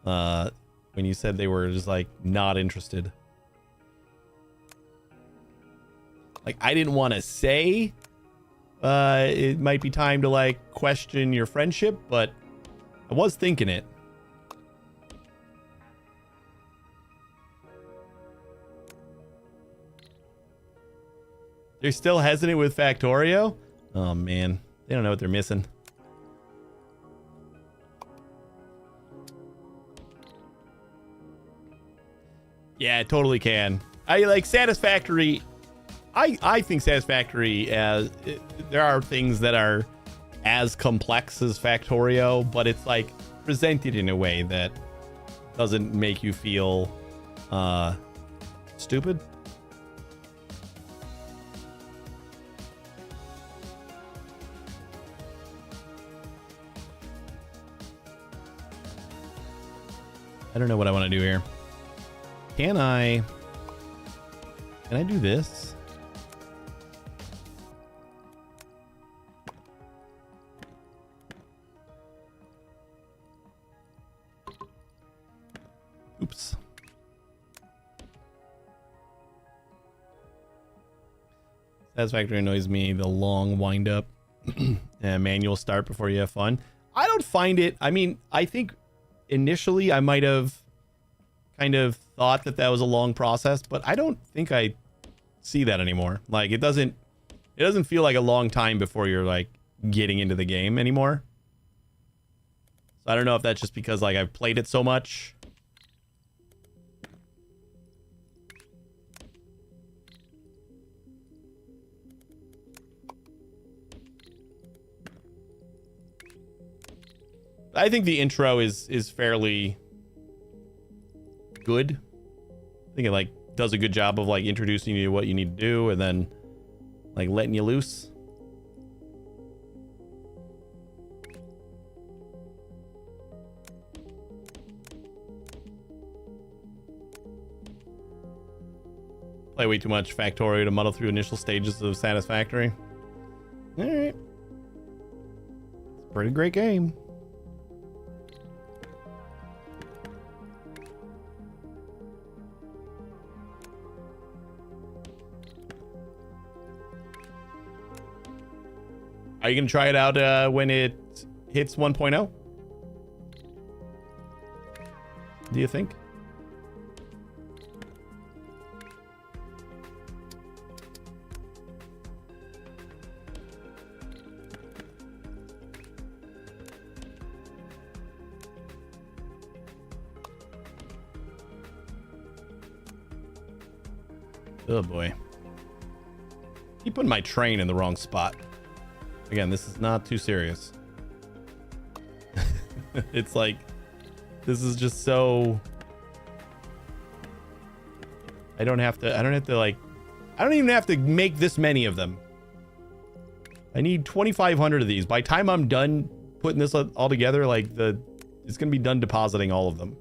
when you said they were just like not interested. Like, I didn't want to say it might be time to like question your friendship, but I was thinking it. They're still hesitant with Factorio? Oh man, they don't know what they're missing. Yeah, it totally can. I like Satisfactory. I think Satisfactory as there are things that are as complex as Factorio, but it's like presented in a way that doesn't make you feel stupid. I don't know what I want to do here. Can I do this? Oops. Satisfactory annoys me. The long wind up and manual start before you have fun. I don't find it. I mean, I think initially I might have kind of thought that was a long process, but I don't think I see that anymore. Like it doesn't feel like a long time before you're like getting into the game anymore. So I don't know if that's just because like I've played it so much. I think the intro is fairly good. I think it like does a good job of like introducing you to what you need to do and then like letting you loose. Play way too much Factorio to muddle through initial stages of Satisfactory. All right. It's a pretty great game. Are you going to try it out when it hits 1.0? Do you think? Oh boy. Keep putting my train in the wrong spot. Again, this is not too serious. It's like, this is just so... I don't have to like... I don't even have to make this many of them. I need 2,500 of these. By the time I'm done putting this all together, like it's going to be done depositing all of them.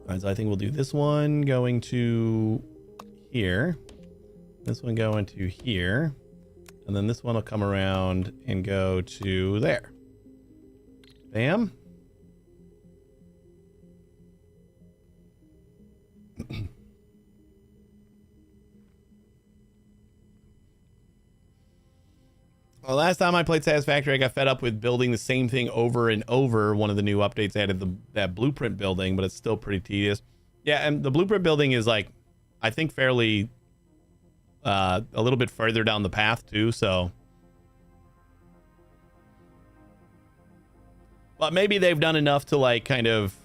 All right, so I think we'll do this one going to here. This one going to here. And then this one will come around and go to there. Bam. Well, last time I played Satisfactory, I got fed up with building the same thing over and over. One of the new updates added that blueprint building, but it's still pretty tedious. Yeah, and the blueprint building is like, I think fairly a little bit further down the path too, so. But maybe they've done enough to like kind of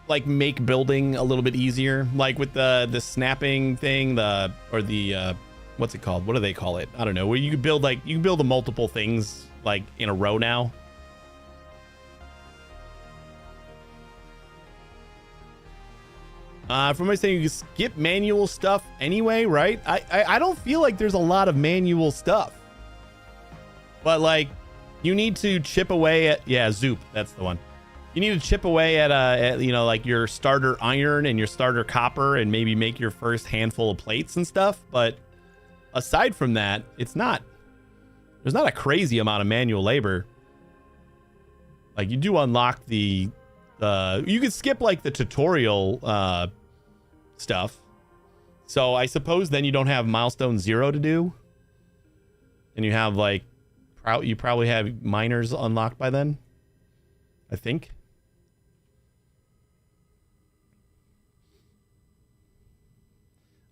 like make building a little bit easier, like with the snapping thing, what's it called? What do they call it? I don't know. Where you can build the multiple things like in a row now. From my saying, you can skip manual stuff anyway, right? I don't feel like there's a lot of manual stuff, but like you need to chip away at Zoop. That's the one. You need to chip away at you know, like your starter iron and your starter copper and maybe make your first handful of plates and stuff. But aside from that, there's not a crazy amount of manual labor. Like you do unlock you can skip like the tutorial stuff. So I suppose then you don't have milestone 0 to do. And you have like, you probably have miners unlocked by then, I think.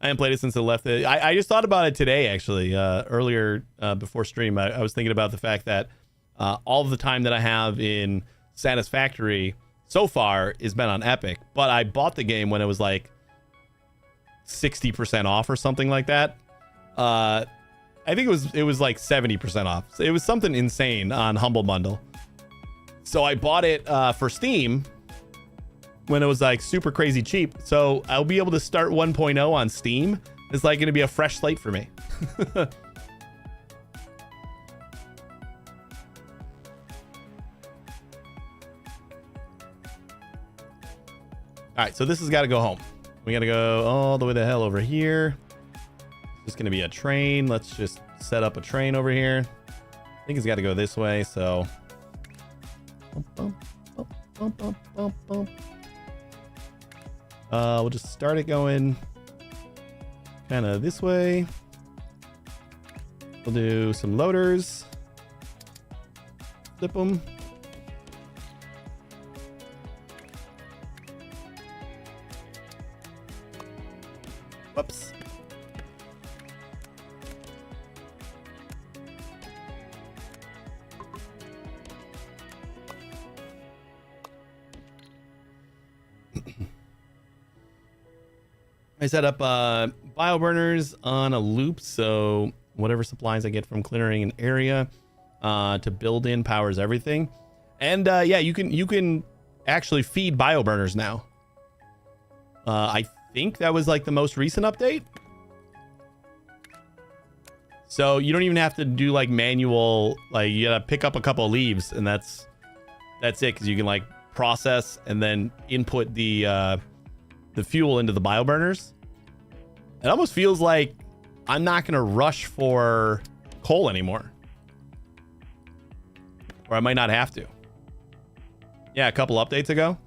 I haven't played it since I left it. I just thought about it today, actually, earlier before stream. I was thinking about the fact that all of the time that I have in Satisfactory so far has been on Epic, but I bought the game when it was like 60% off or something like that. I think it was like 70% off. So it was something insane on Humble Bundle. So I bought it for Steam when it was like super crazy cheap. So I'll be able to start 1.0 on Steam. It's like going to be a fresh slate for me. All right, so this has got to go home. We got to go all the way the hell over here. It's just going to be a train. Let's just set up a train over here. I think it's got to go this way, so. We'll just start it going kind of this way. We'll do some loaders. Flip them. Whoops. I set up bio burners on a loop, so whatever supplies I get from clearing an area to build in powers everything. And yeah, you can actually feed bio burners now. I think that was like the most recent update. So you don't even have to do like manual, like you gotta pick up a couple of leaves and that's it, because you can like process and then input the fuel into the bio burners. It almost feels like I'm not gonna rush for coal anymore, or I might not have to. Yeah, a couple updates ago.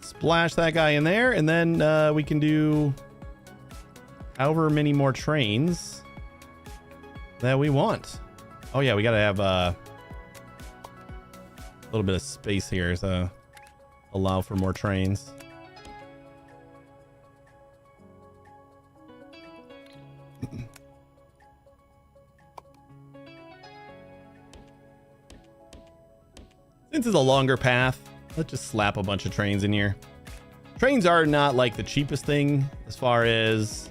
Splash that guy in there, and then we can do however many more trains that we want. Oh yeah, we gotta have a little bit of space here, so allow for more trains. Since it's a longer path, let's just slap a bunch of trains in here. Trains are not like the cheapest thing as far as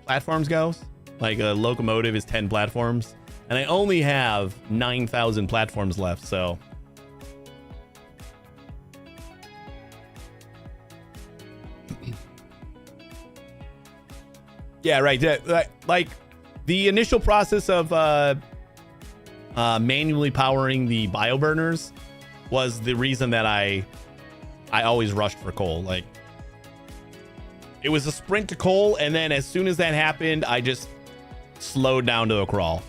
platforms goes. Like a locomotive is 10 platforms, and I only have 9,000 platforms left, so yeah, right. Like the initial process of manually powering the bioburners was the reason that I always rushed for coal. Like, it was a sprint to coal, and then as soon as that happened, I just slowed down to a crawl.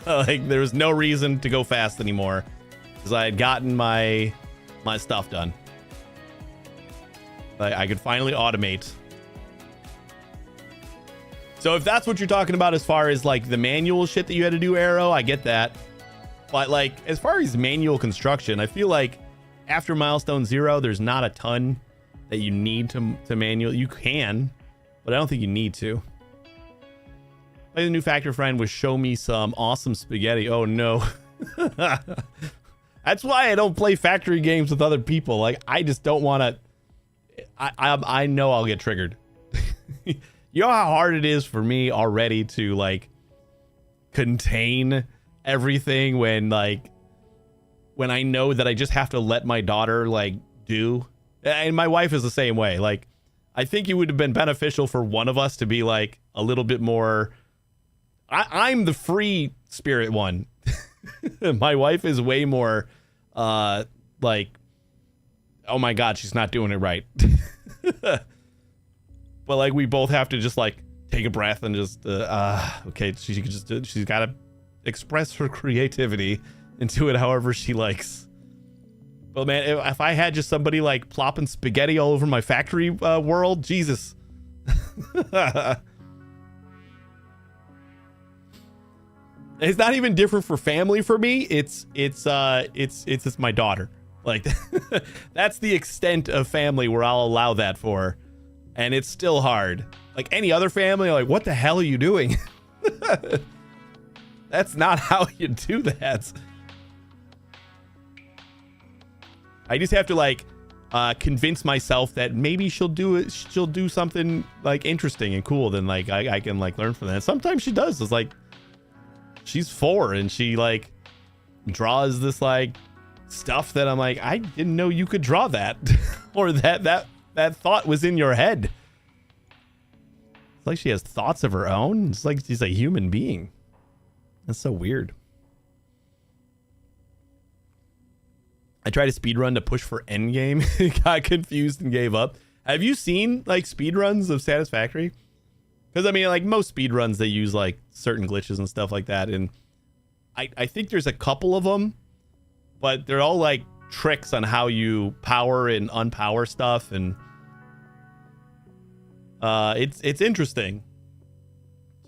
Like, there was no reason to go fast anymore because I had gotten my stuff done. Like, I could finally automate. So if that's what you're talking about as far as like the manual shit that you had to do, Arrow, I get that. But like as far as manual construction, I feel like after Milestone 0, there's not a ton that you need to manual. You can, but I don't think you need to. Play the new Factor Friend was show me some awesome spaghetti. Oh no. That's why I don't play factory games with other people. Like I just don't want to. I know I'll get triggered. You know how hard it is for me already to like contain everything when I know that I just have to let my daughter like do. And my wife is the same way. Like, I think it would have been beneficial for one of us to be like a little bit more. I'm the free spirit one. My wife is way more like, oh my God, she's not doing it right. But like we both have to just like take a breath and just okay, she can just she's got to express her creativity and do it however she likes. But man, if I had just somebody like plopping spaghetti all over my factory world, Jesus. It's not even different for family for me. It's my daughter. Like that's the extent of family where I'll allow that for. And it's still hard. Like any other family, like, what the hell are you doing? That's not how you do that. I just have to like convince myself that maybe she'll do it. She'll do something like interesting and cool. Then like I can like learn from that. Sometimes she does. It's like she's 4 and she like draws this like stuff that I'm like, I didn't know you could draw that. Or that thought was in your head. It's like she has thoughts of her own. It's like she's a human being. That's so weird. I tried a speedrun to push for endgame. Got confused and gave up. Have you seen like speedruns of Satisfactory? Because I mean, like most speedruns, they use like certain glitches and stuff like that. And I think there's a couple of them, but they're all like tricks on how you power and unpower stuff, and it's interesting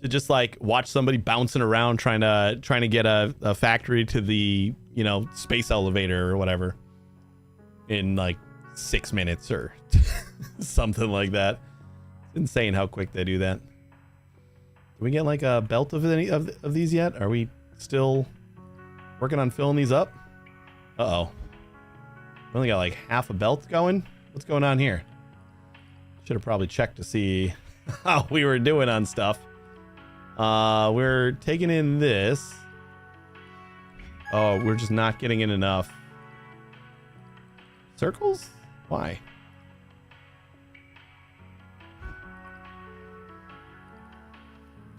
to just like watch somebody bouncing around trying to get a factory to the, you know, space elevator or whatever in like 6 minutes or something like that. It's insane how quick they do that. Can we get like a belt of any of these yet? Are we still working on filling these up? Uh-oh. We only got like half a belt going. What's going on here? Should have probably checked to see how we were doing on stuff. We're taking in this. Oh, we're just not getting in enough. Circles? Why?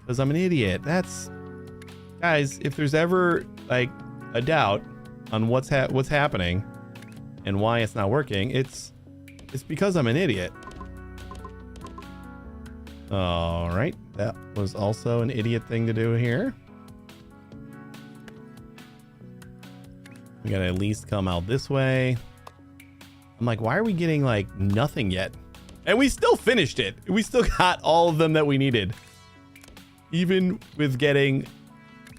Because I'm an idiot. That's... Guys, if there's ever like a doubt on what's happening and why it's not working, it's because I'm an idiot. All right, that was also an idiot thing to do here. We gotta at least come out this way. I'm like, why are we getting like nothing yet? And we still finished it. We still got all of them that we needed, even with getting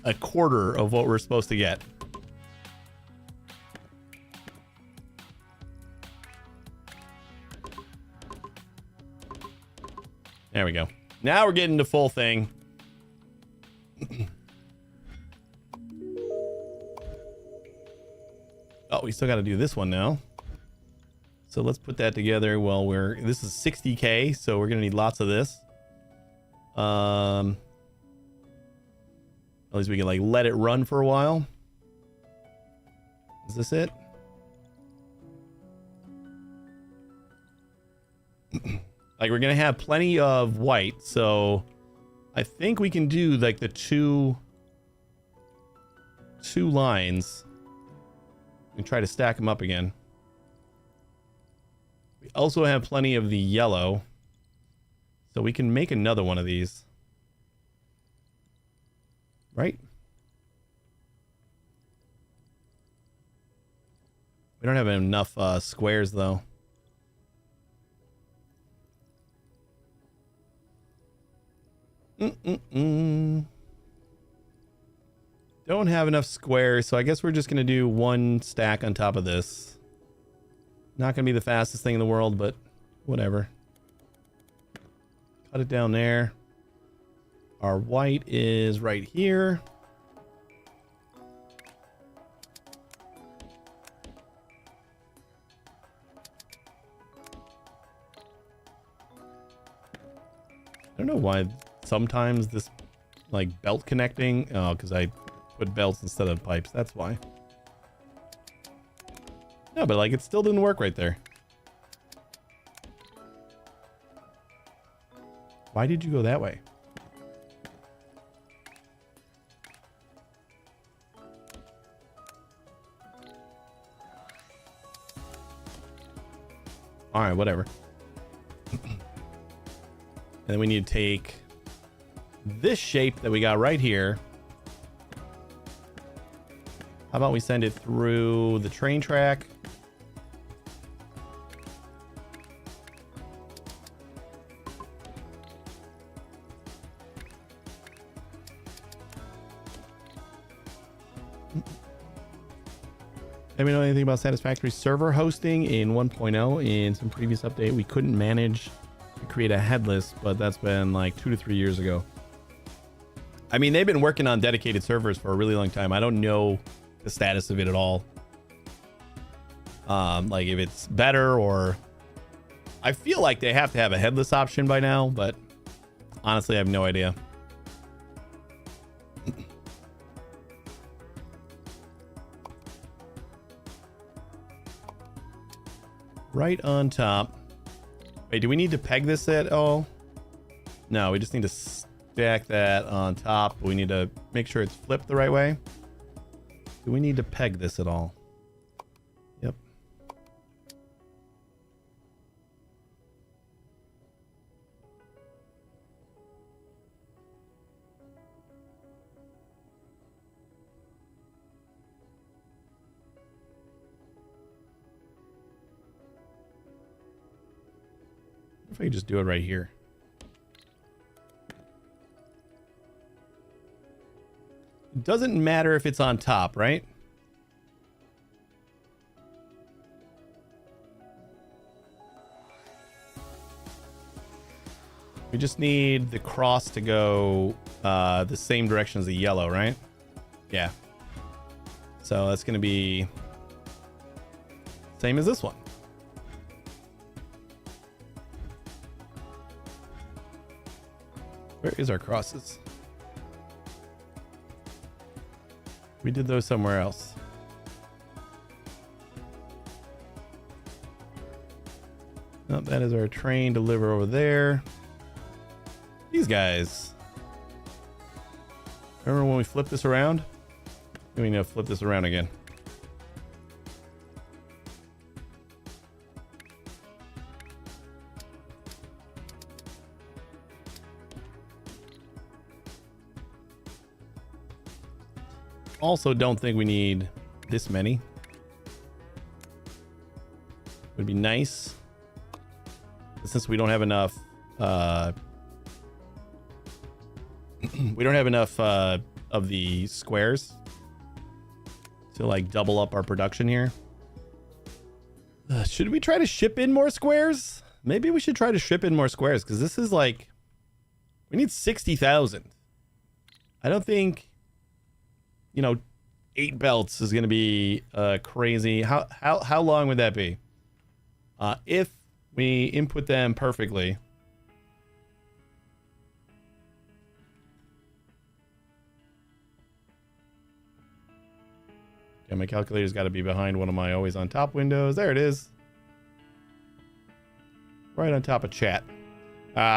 a quarter of what we're supposed to get. There we go. Now we're getting the full thing. Oh, we still got to do this one now. So let's put that together. Well, this is 60K, so we're gonna need lots of this. At least we can like let it run for a while. Is this it? Like we're gonna have plenty of white, so I think we can do like the two lines and try to stack them up again. We also have plenty of the yellow, so we can make another one of these. Right? We don't have enough squares though. Don't have enough squares, so I guess we're just gonna do one stack on top of this. Not gonna be the fastest thing in the world, but whatever. Cut it down there. Our white is right here. I don't know why sometimes this like belt connecting. Oh, because I put belts instead of pipes. That's why. No, but like it still didn't work right there. Why did you go that way? All right, whatever. And then we need to take this shape that we got right here. How about we send it through the train track? Let me know anything about satisfactory server hosting in 1.0. In some previous update, we couldn't manage to create a headless, but that's been like 2 to 3 years ago. I mean, they've been working on dedicated servers for a really long time. I don't know the status of it at all. Like if it's better, or I feel like they have to have a headless option by now, but honestly, I have no idea. Right on top. Wait, do we need to peg this at all? No, we just need to stack that on top. We need to make sure it's flipped the right way. Do we need to peg this at all? Yep. If I could just do it right here. It doesn't matter if it's on top, right? We just need the cross to go the same direction as the yellow, right? Yeah. So that's going to be same as this one. Where is our crosses? We did those somewhere else. Oh, that is our train deliver over there. These guys. Remember when we flipped this around? We need to flip this around again. Also, don't think we need this many. Would be nice. Since we don't have enough, we don't have enough of the squares to like double up our production here. Should we try to ship in more squares? Maybe we should try to ship in more squares, because this is like We need 60,000. I don't think, 8 belts is going to be crazy. How long would that be? If we input them perfectly. Okay, my calculator's got to be behind one of my always on top windows. There it is. Right on top of chat.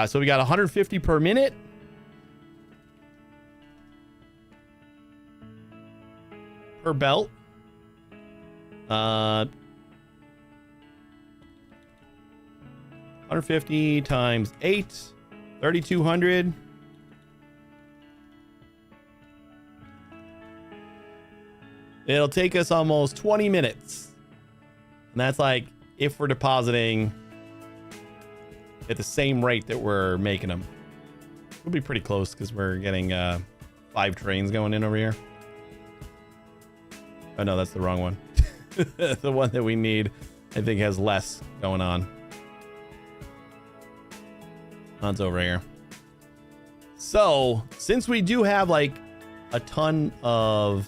So we got 150 per minute. Per belt. 150 times 8. 3,200. It'll take us almost 20 minutes. And that's like if we're depositing at the same rate that we're making them. We'll be pretty close because we're getting 5 trains going in over here. Oh no, that's the wrong one. The one that we need, I think, has less going on. That's over here. So, since we do have like a ton of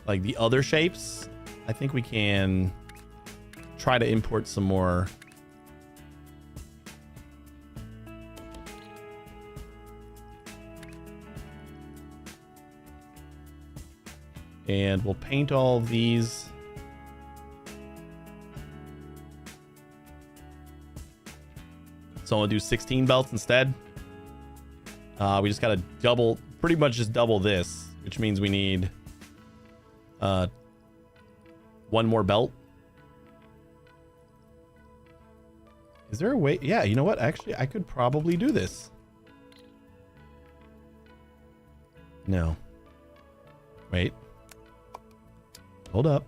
like the other shapes, I think we can try to import some more. And we'll paint all of these. So I'll do 16 belts instead. We just gotta pretty much just double this, which means we need 1 more belt. Is there a way? Yeah, you know what? Actually, I could probably do this. No. Wait. Hold up.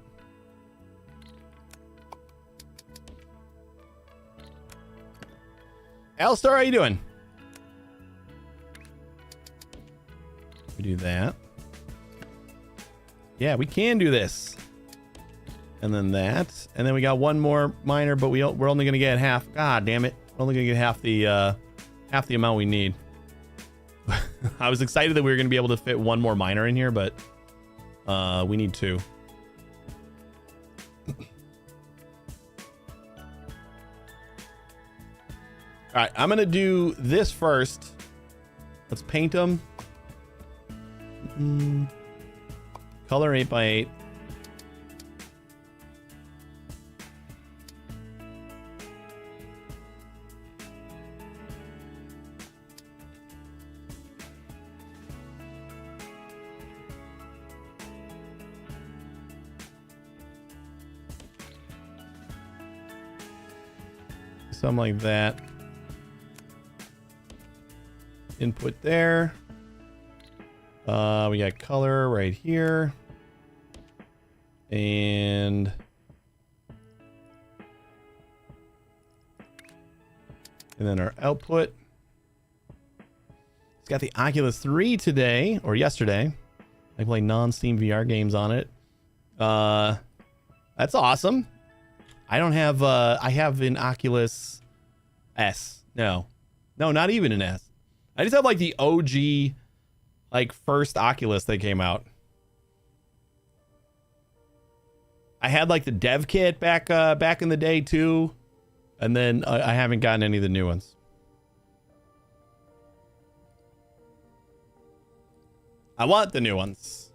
Alistar, how you doing? We do that. Yeah, we can do this. And then that. And then we got 1 more miner, but we're only going to get half. God damn it. We're only going to get half the amount we need. I was excited that we were going to be able to fit 1 more miner in here, but we need 2. All right, I'm going to do this first. Let's paint them. Color 8x8. Something like that. Input there. We got color right here. And then our output. It's got the Oculus 3 today, or yesterday. I play non-Steam VR games on it. That's awesome. I don't have I have an Oculus S. No, not even an S. I just have like the OG, like first Oculus that came out. I had like the dev kit back in the day too, and then I haven't gotten any of the new ones. I want the new ones.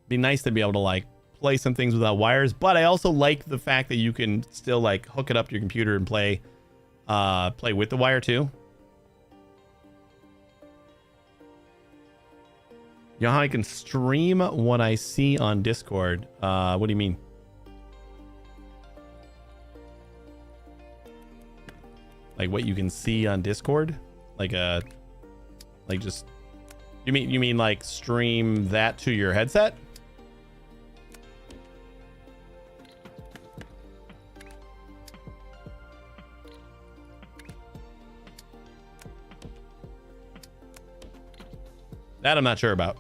Be nice to be able to like play some things without wires, but I also like the fact that you can still like hook it up to your computer and play with the wire too. You know how I can stream what I see on Discord? What do you mean? Like what you can see on Discord? Like just you mean like stream that to your headset? That I'm not sure about.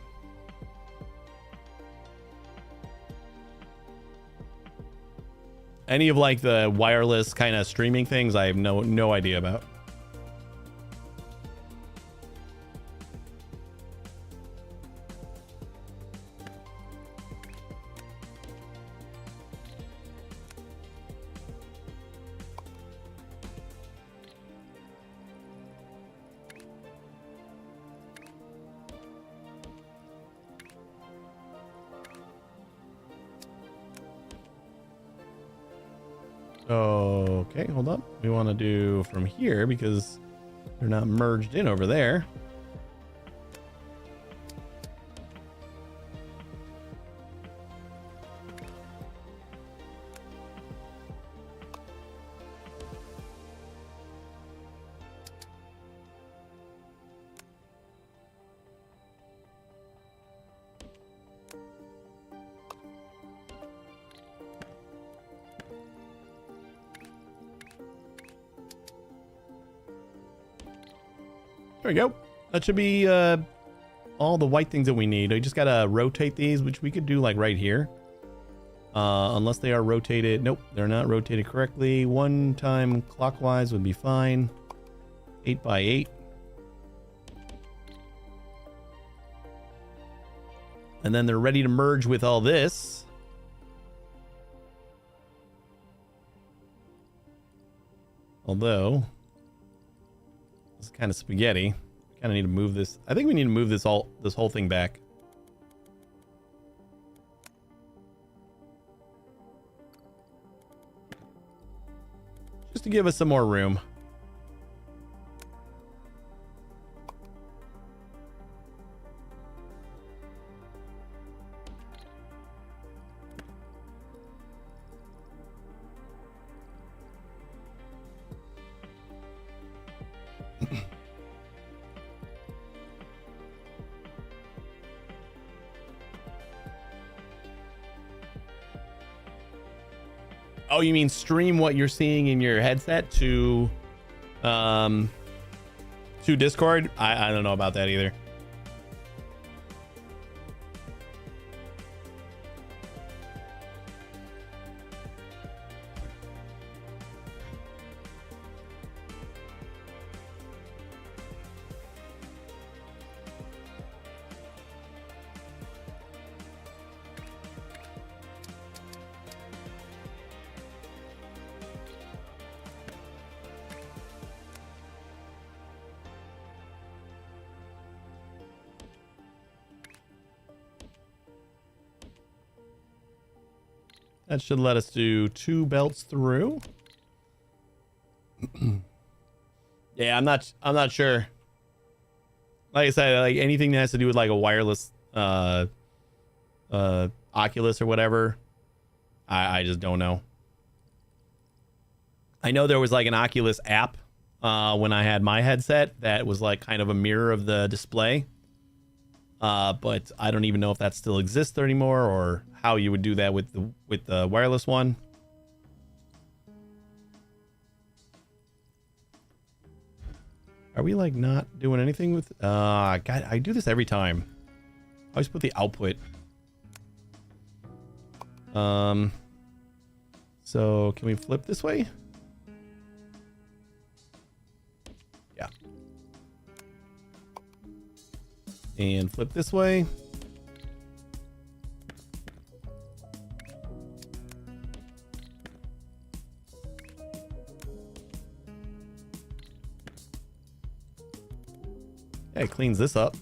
Any of like the wireless kind of streaming things, I have no idea about. Okay, hold up. We want to do from here because they're not merged in over there. There we go. That should be all the white things that we need. We just gotta rotate these, which we could do like right here. Unless they are rotated. Nope, they're not rotated correctly. One time clockwise would be fine. 8 by 8. And then they're ready to merge with all this. Although it's kind of spaghetti. Kind of need to move this. I think we need to move this whole thing back. Just to give us some more room. Oh, you mean stream what you're seeing in your headset to Discord? I don't know about that either. That should let us do 2 belts through. Yeah, I'm not sure. Like I said, like anything that has to do with like a wireless Oculus or whatever, I just don't know. I know there was like an Oculus app when I had my headset that was like kind of a mirror of the display. But I don't even know if that still exists anymore or how you would do that with the wireless one. Are we like not doing anything with God, I do this every time. I always put the output. So can we flip this way? Yeah. And flip this way. Yeah, it cleans this up.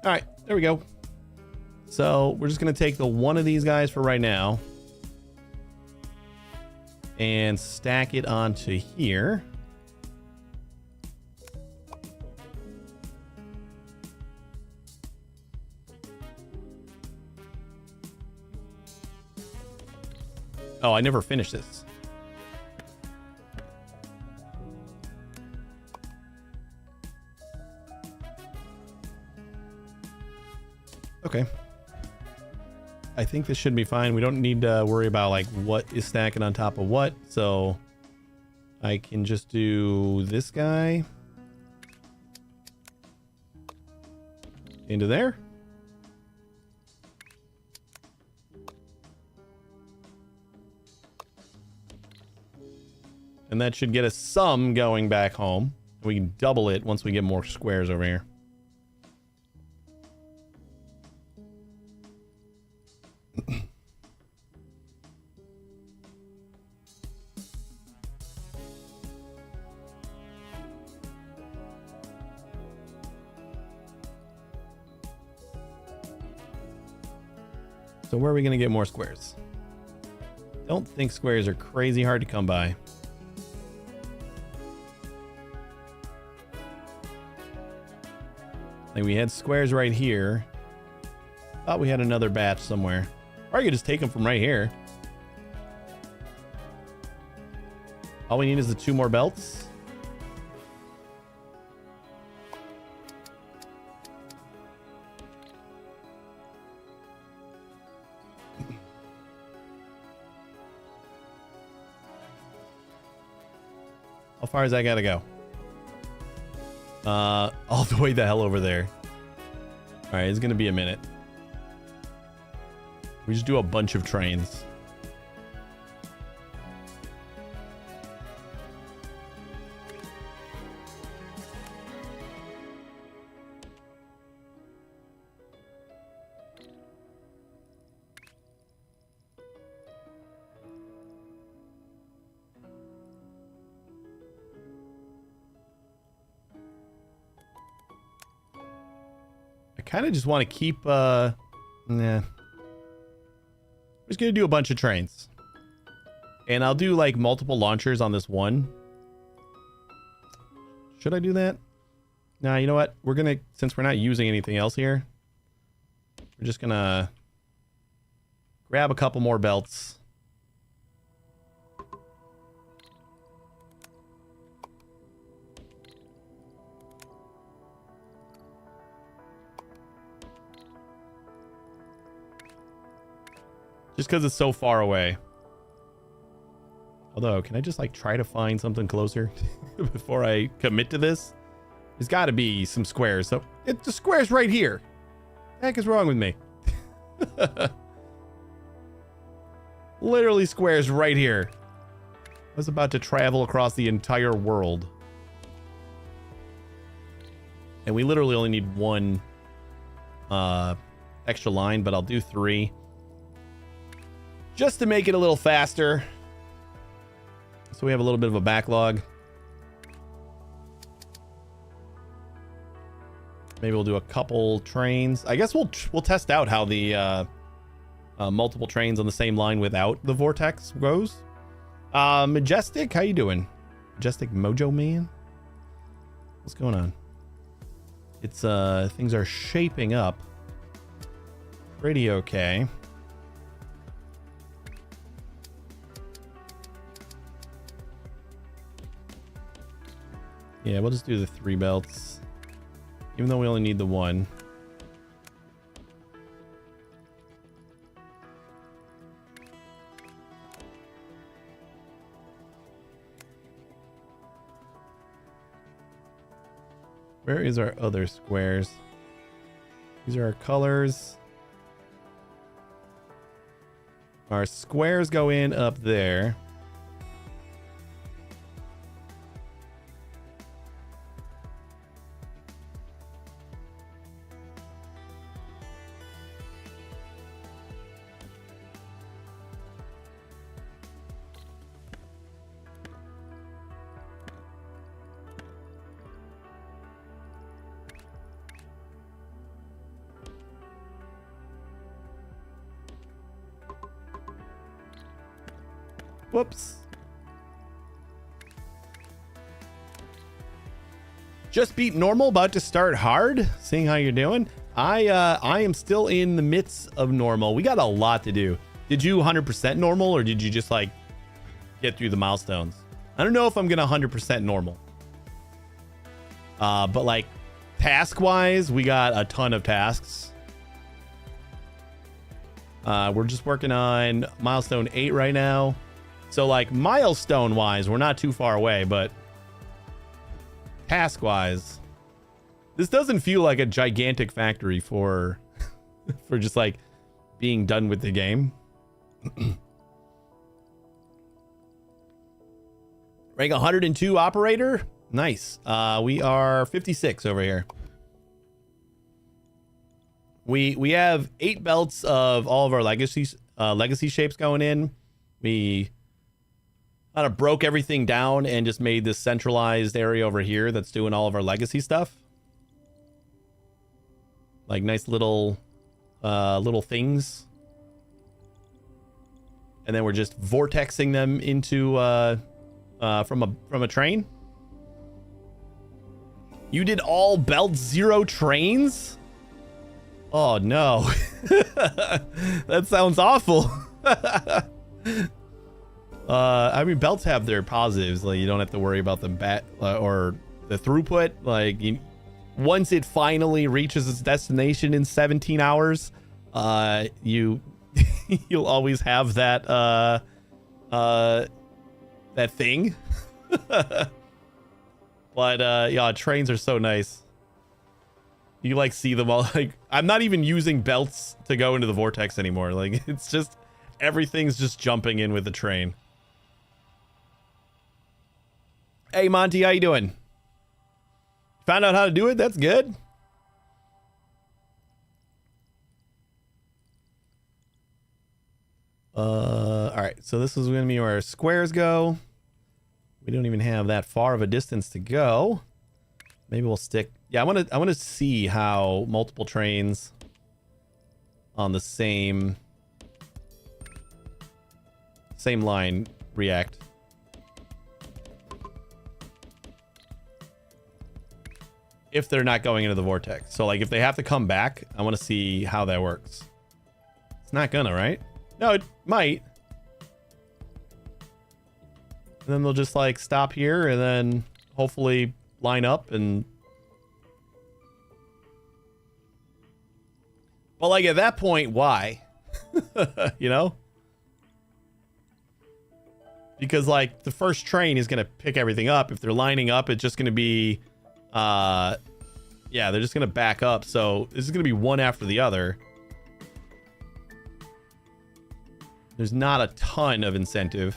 All right, there we go. So we're just going to take the one of these guys for right now and stack it onto here. Oh, I never finished this. Okay. I think this should be fine. We don't need to worry about like what is stacking on top of what. So I can just do this guy into there. And that should get us some going back home. We can double it once we get more squares over here. So where are we going to get more squares? Don't think squares are crazy hard to come by. Like we had squares right here. Thought we had another batch somewhere. Or I could just take them from right here. All we need is the 2 more belts. How far is that gotta go? All the way the hell over there. All right, it's gonna be a minute. We just do a bunch of trains. Kind of just want to keep nah. I'm just gonna do a bunch of trains, and I'll do like multiple launchers on this one. Should I do that? Nah, you know what, we're gonna, since we're not using anything else here, we're just gonna grab a couple more belts. Just because it's so far away. Although, can I just like try to find something closer before I commit to this? There's got to be some squares. So the square's right here. What the heck is wrong with me? Literally squares right here. I was about to travel across the entire world. And we literally only need 1 extra line, but I'll do 3. Just to make it a little faster. So we have a little bit of a backlog. Maybe we'll do a couple trains. I guess we'll test out how the multiple trains on the same line without the vortex goes. Majestic, how you doing? Majestic Mojo Man? What's going on? It's things are shaping up pretty okay. Yeah, we'll just do the 3 belts, even though we only need the 1. Where is our other squares? These are our colors. Our squares go in up there. Whoops. Just beat normal, about to start hard. Seeing how you're doing. I am still in the midst of normal. We got a lot to do. Did you 100% normal, or did you just like get through the milestones? I don't know if I'm gonna 100% normal. But like task wise, we got a ton of tasks. We're just working on milestone 8 right now. So like milestone wise, we're not too far away, but task wise, this doesn't feel like a gigantic factory for for just like being done with the game. Rank 102 operator. Nice. We are 56 over here. We have 8 belts of all of our legacy shapes going in. We kind of broke everything down and just made this centralized area over here that's doing all of our legacy stuff. Like nice little things. And then we're just vortexing them into from a train. You did all belt 0 trains? Oh no. That sounds awful. I mean, belts have their positives. Like you don't have to worry about the or the throughput. Like once it finally reaches its destination in 17 hours, you'll always have that that thing. But yeah, trains are so nice. You like see them all. Like I'm not even using belts to go into the vortex anymore. Like it's just everything's just jumping in with the train. Hey Monty, how you doing? Found out how to do it? That's good. All right, so this is gonna be where squares go. We don't even have that far of a distance to go. Maybe we'll stick. Yeah, I want to see how multiple trains on the same line react. If they're not going into the vortex. So like if they have to come back, I want to see how that works. It's not gonna, right? No, it might. And then they'll just like stop here and then hopefully line up and... But like at that point, why? You know? Because like the first train is going to pick everything up. If they're lining up, it's just going to be... yeah, they're just going to back up. So this is going to be one after the other. There's not a ton of incentive.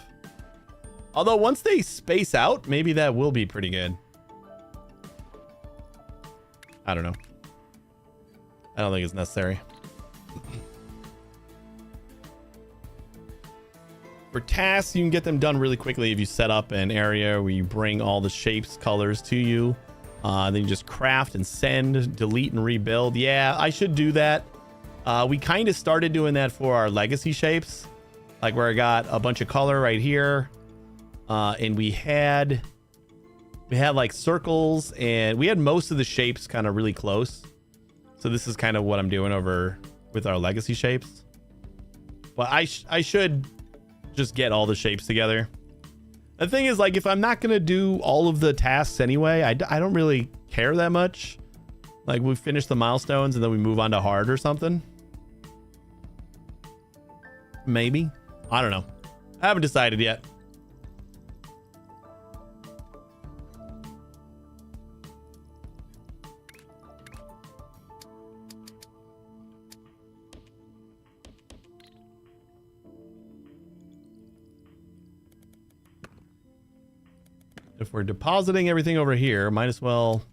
Although once they space out, maybe that will be pretty good. I don't know. I don't think it's necessary. For tasks, you can get them done really quickly if you set up an area where you bring all the shapes, colors to you. Then you just craft and send, delete and rebuild. Yeah, I should do that. We kind of started doing that for our legacy shapes. Like where I got a bunch of color right here. And we had like circles and we had most of the shapes kind of really close. So this is kind of what I'm doing over with our legacy shapes. But I should just get all the shapes together. The thing is, like, if I'm not going to do all of the tasks anyway, I don't really care that much. Like we finish the milestones and then we move on to hard or something. Maybe. I don't know. I haven't decided yet. If we're depositing everything over here, might as well...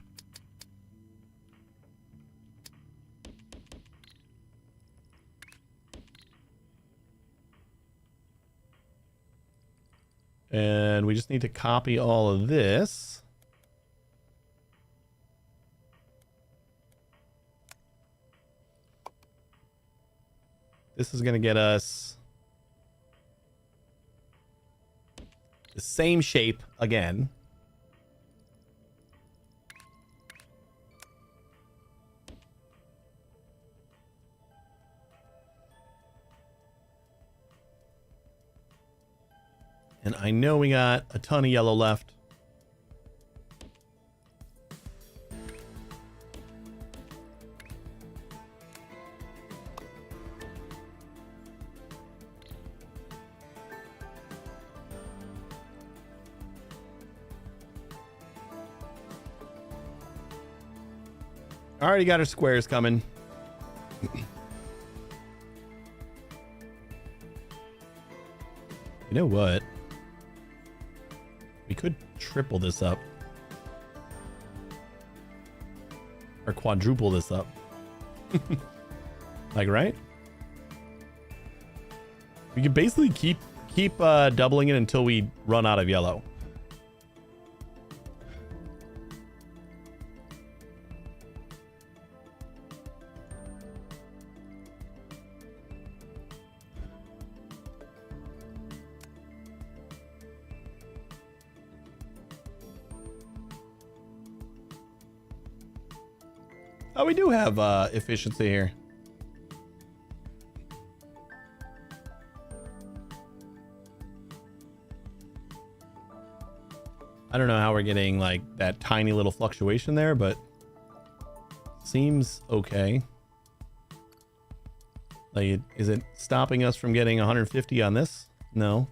And we just need to copy all of this. This is going to get us the same shape again. And I know we got a ton of yellow left. Already got our squares coming. You know what? We could triple this up. Or quadruple this up. Like, right? We can basically keep doubling it until we run out of yellow. Oh, we do have efficiency here. I don't know how we're getting like that tiny little fluctuation there, but seems okay. Like, is it stopping us from getting 150 on this? No.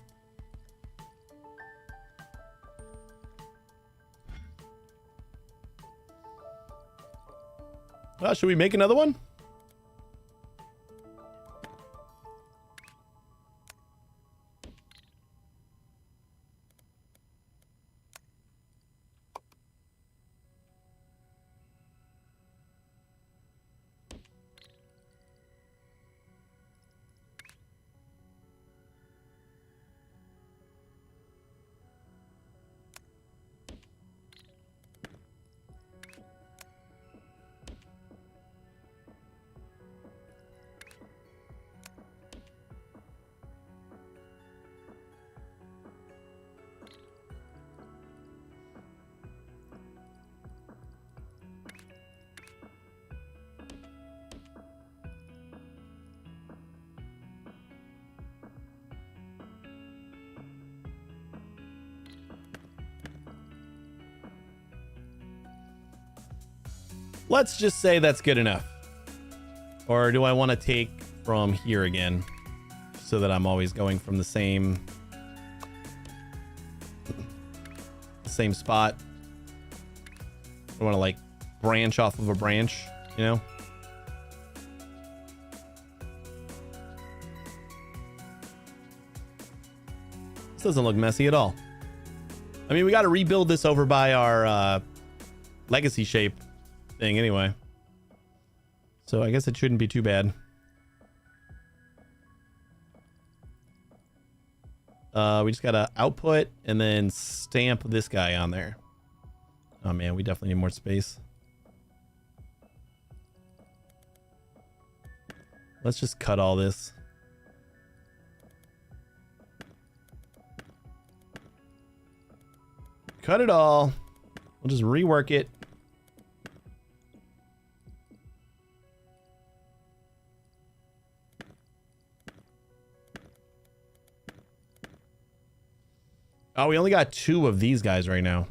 Should we make another one? Let's just say that's good enough. Or do I want to take from here again so that I'm always going from the same spot? I want to like branch off of a branch, you know? This doesn't look messy at all. I mean, we got to rebuild this over by our legacy shape thing anyway. So I guess it shouldn't be too bad. We just gotta output and then stamp this guy on there. Oh man, we definitely need more space. Let's just cut all this. Cut it all. We'll just rework it. Oh, we only got 2 of these guys right now.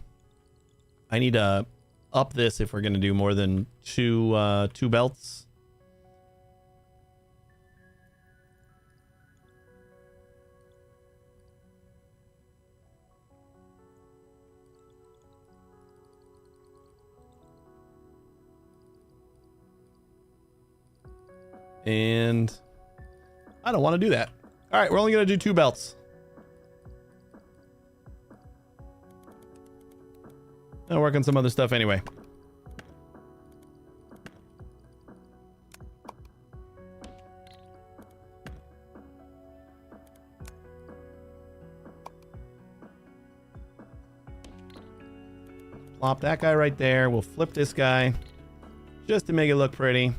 I need to up this if we're going to do more than two belts. And I don't want to do that. All right, we're only going to do 2 belts. I'll work on some other stuff anyway. Plop that guy right there. We'll flip this guy just to make it look pretty.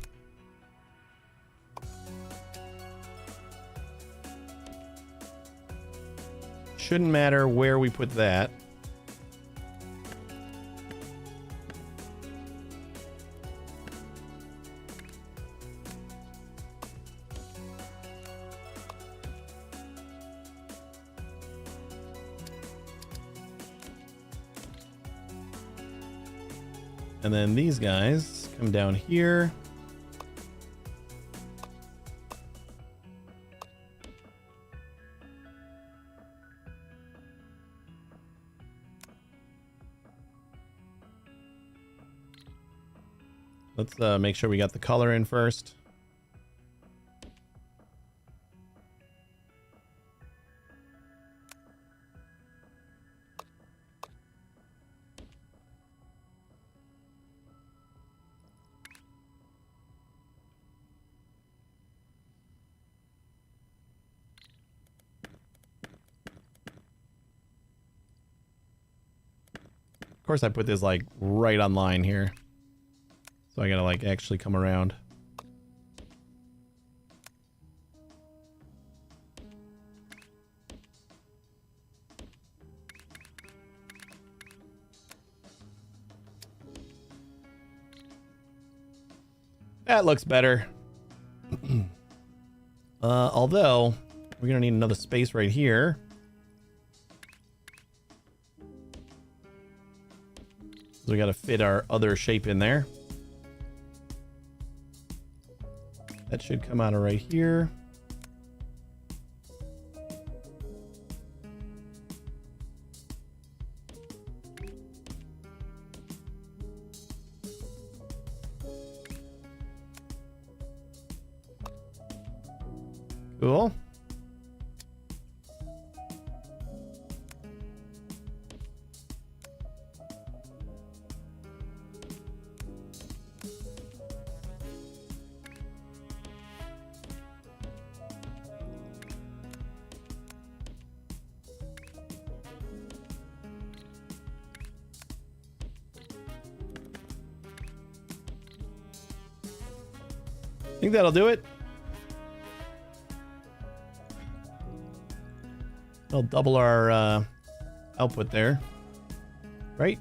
Shouldn't matter where we put that. And then these guys come down here. Let's make sure we got the color in first. Of course, I put this like right on line here. So I gotta like actually come around. That looks better. Although we're gonna need another space right here. So we gotta fit our other shape in there. That should come out of right here. Cool. I think that'll do it. I'll double our output there. Right?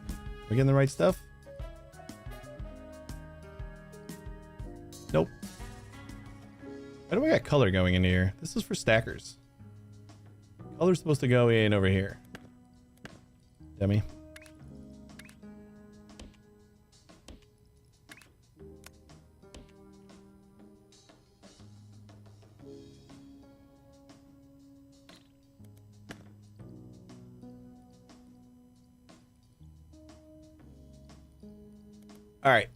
We getting the right stuff? Nope. Why do we got color going in here? This is for stackers. Color's supposed to go in over here. Dummy. All right,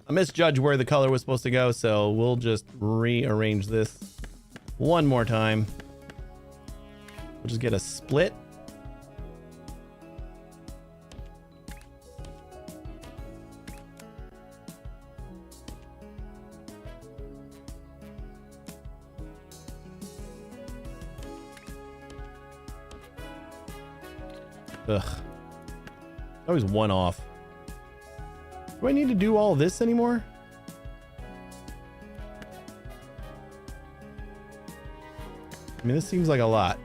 I misjudged where the color was supposed to go, so we'll just rearrange this one more time. We'll just get a split. Ugh, always one off. Do I need to do all this anymore? I mean, this seems like a lot.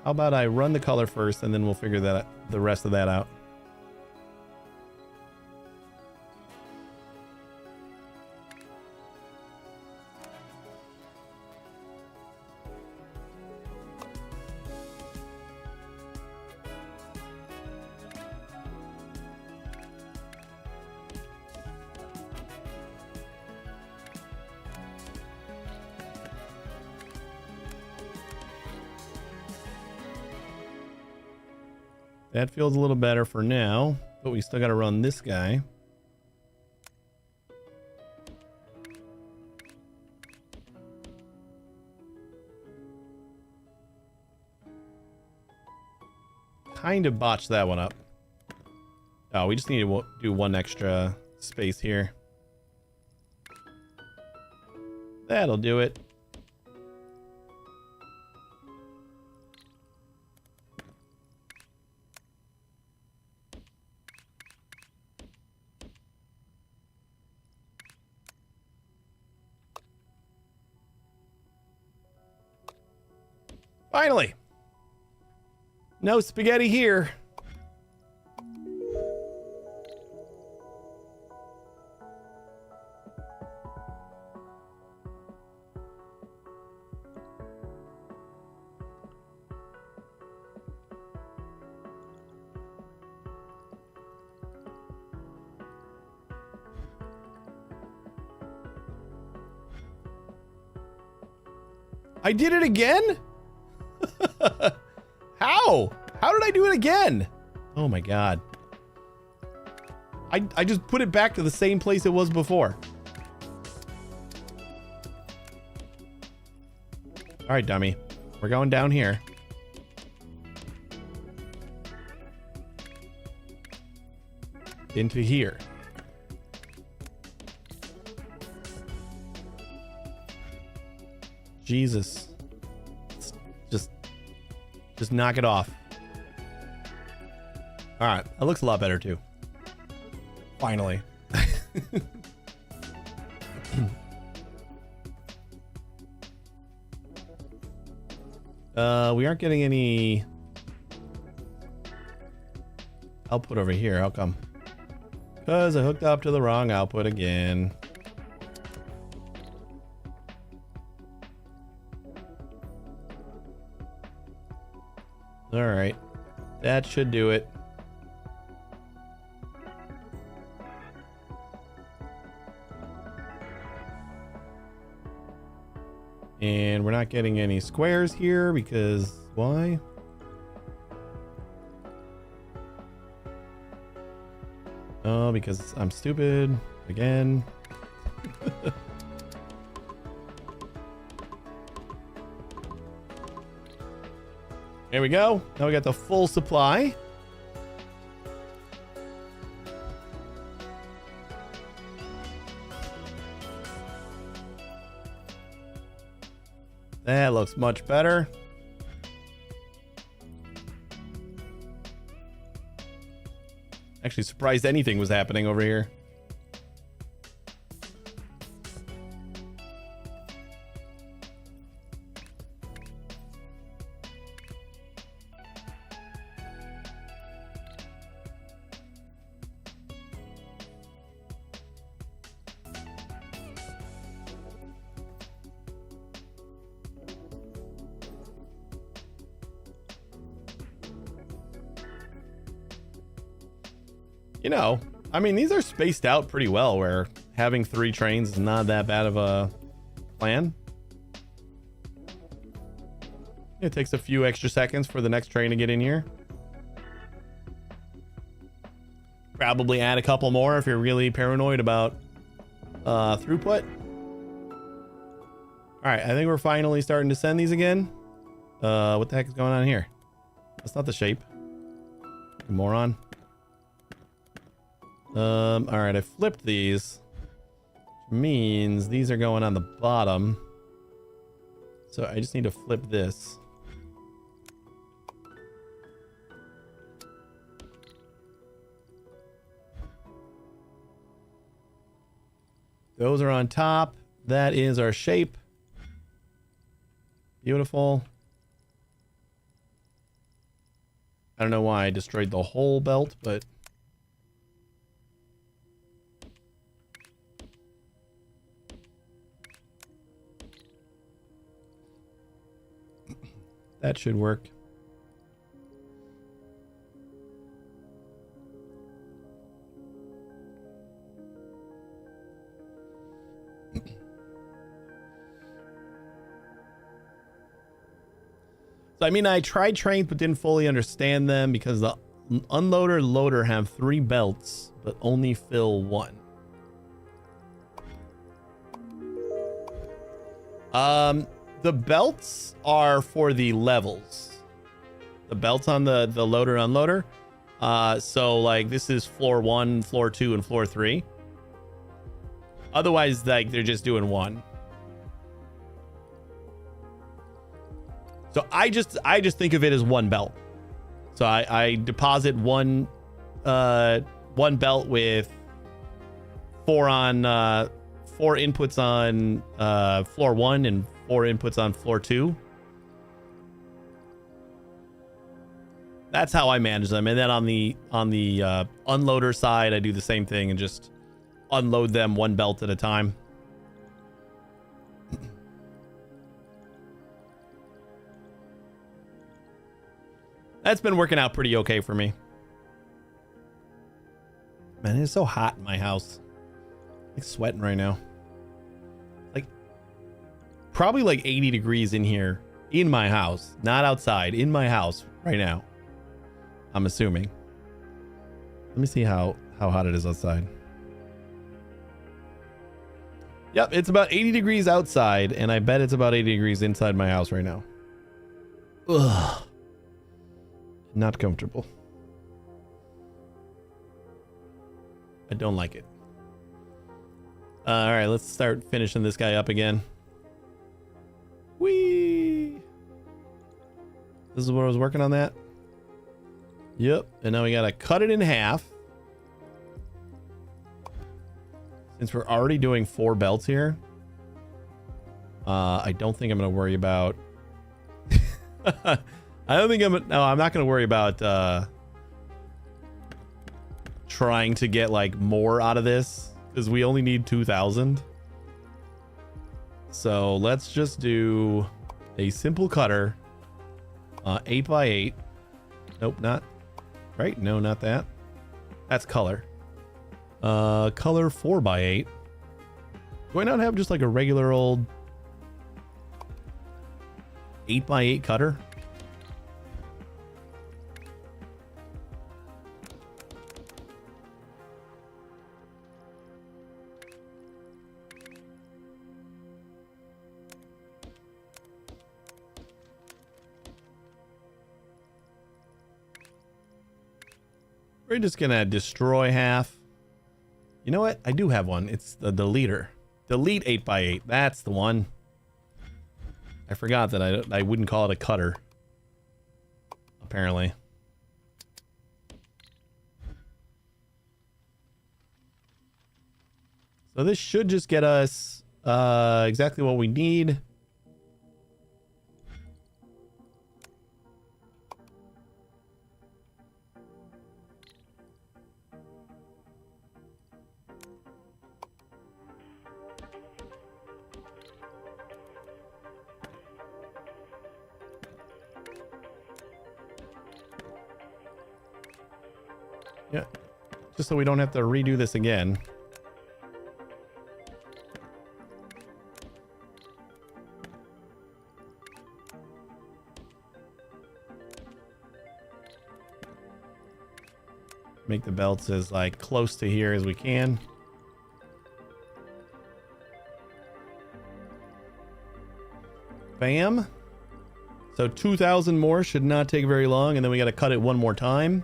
How about I run the color first and then we'll figure that the rest of that out. That feels a little better for now, but we still got to run this guy. Kind of botched that one up. Oh, we just need to do one extra space here. That'll do it. Finally! No spaghetti here. I did it again? How? How did I do it again? Oh my god. I just put it back to the same place it was before. All right, dummy. We're going down here. Into here. Jesus. Just knock it off. All right. That looks a lot better too. Finally. We aren't getting any output over here. How come? Because I hooked up to the wrong output again. All right. That should do it. And we're not getting any squares here because why? Oh, because I'm stupid again. There we go. Now we got the full supply. That looks much better. Actually surprised anything was happening over here. You know, I mean, these are spaced out pretty well where having 3 trains is not that bad of a plan. It takes a few extra seconds for the next train to get in here. Probably add a couple more if you're really paranoid about throughput. All right, I think we're finally starting to send these again. What the heck is going on here? That's not the shape. You moron. All right, I flipped these, which means these are going on the bottom. So I just need to flip this. Those are on top. That is our shape. Beautiful. I don't know why I destroyed the whole belt, but that should work. So, I mean, I tried trains but didn't fully understand them because the unloader and loader have 3 belts but only fill 1. The belts are for the levels. The belts on the loader unloader. So like this is floor 1, floor 2, and floor 3. Otherwise, like they're just doing 1. So I just think of it as 1 belt. So I deposit one belt with 4 inputs on floor 1 and 4 inputs on floor 2. That's how I manage them. And then on the unloader side, I do the same thing and just unload them 1 belt at a time. That's been working out pretty okay for me. Man, it's so hot in my house. I'm like sweating right now. Like probably like 80 degrees in here in my house, not outside, in my house right now. I'm assuming. Let me see how how hot it is outside. Yep, it's about 80 degrees outside, and I bet it's about 80 degrees inside my house right now. Ugh. Not comfortable. I don't like it. All right, let's start finishing this guy up again. Whee! This is what I was working on that. Yep, and now we gotta cut it in half. Since we're already doing 4 belts here, I don't think I'm gonna worry about. I don't think I'm. No, I'm not gonna worry about trying to get like more out of this because we only need 2,000. So let's just do a simple cutter, 8x8. Nope, not right. No, not that. That's color. Color 4x8. Do I not have just like a regular old 8x8 cutter? We're just gonna destroy half. You know what? I do have one. It's the deleter. Delete 8x8. That's the one. I forgot that I wouldn't call it a cutter. Apparently. So this should just get us exactly what we need. Yeah, just so we don't have to redo this again. Make the belts as like close to here as we can. Bam. So 2,000 more should not take very long, and then we got to cut it one more time.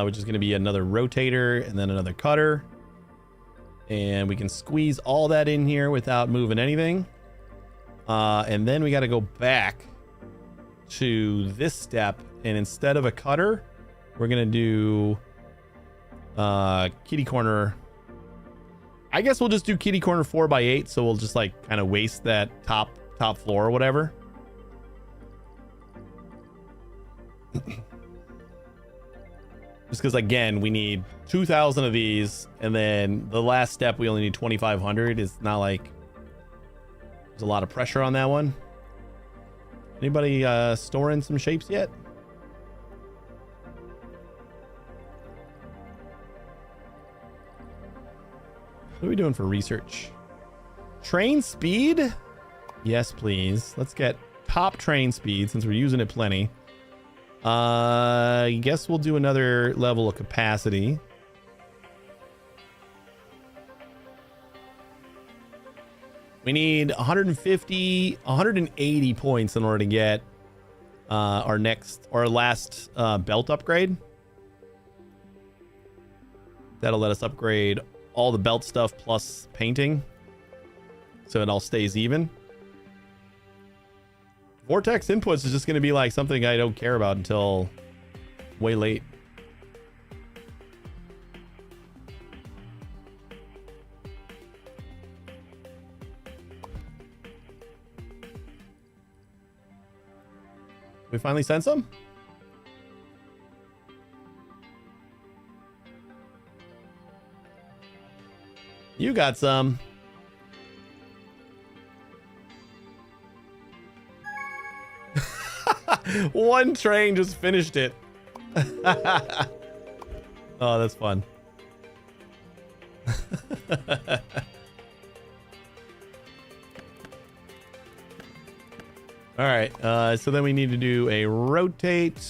Which is going to be another rotator and then another cutter. And we can squeeze all that in here without moving anything. And then we got to go back to this step. And instead of a cutter, we're going to do kitty corner. I guess we'll just do kitty corner 4x8. So we'll just like kind of waste that top floor or whatever. Just because, again, we need 2,000 of these, and then the last step, we only need 2,500. It's not like there's a lot of pressure on that one. Anybody storing some shapes yet? What are we doing for research? Train speed? Yes, please. Let's get top train speed since we're using it plenty. I guess we'll do another level of capacity. We need 150, 180 points in order to get our last belt upgrade. That'll let us upgrade all the belt stuff plus painting, so it all stays even. Vortex inputs is just going to be like something I don't care about until way late. We finally sent some? You got some. One train just finished it. Oh, that's fun. All right, so then we need to do a rotate.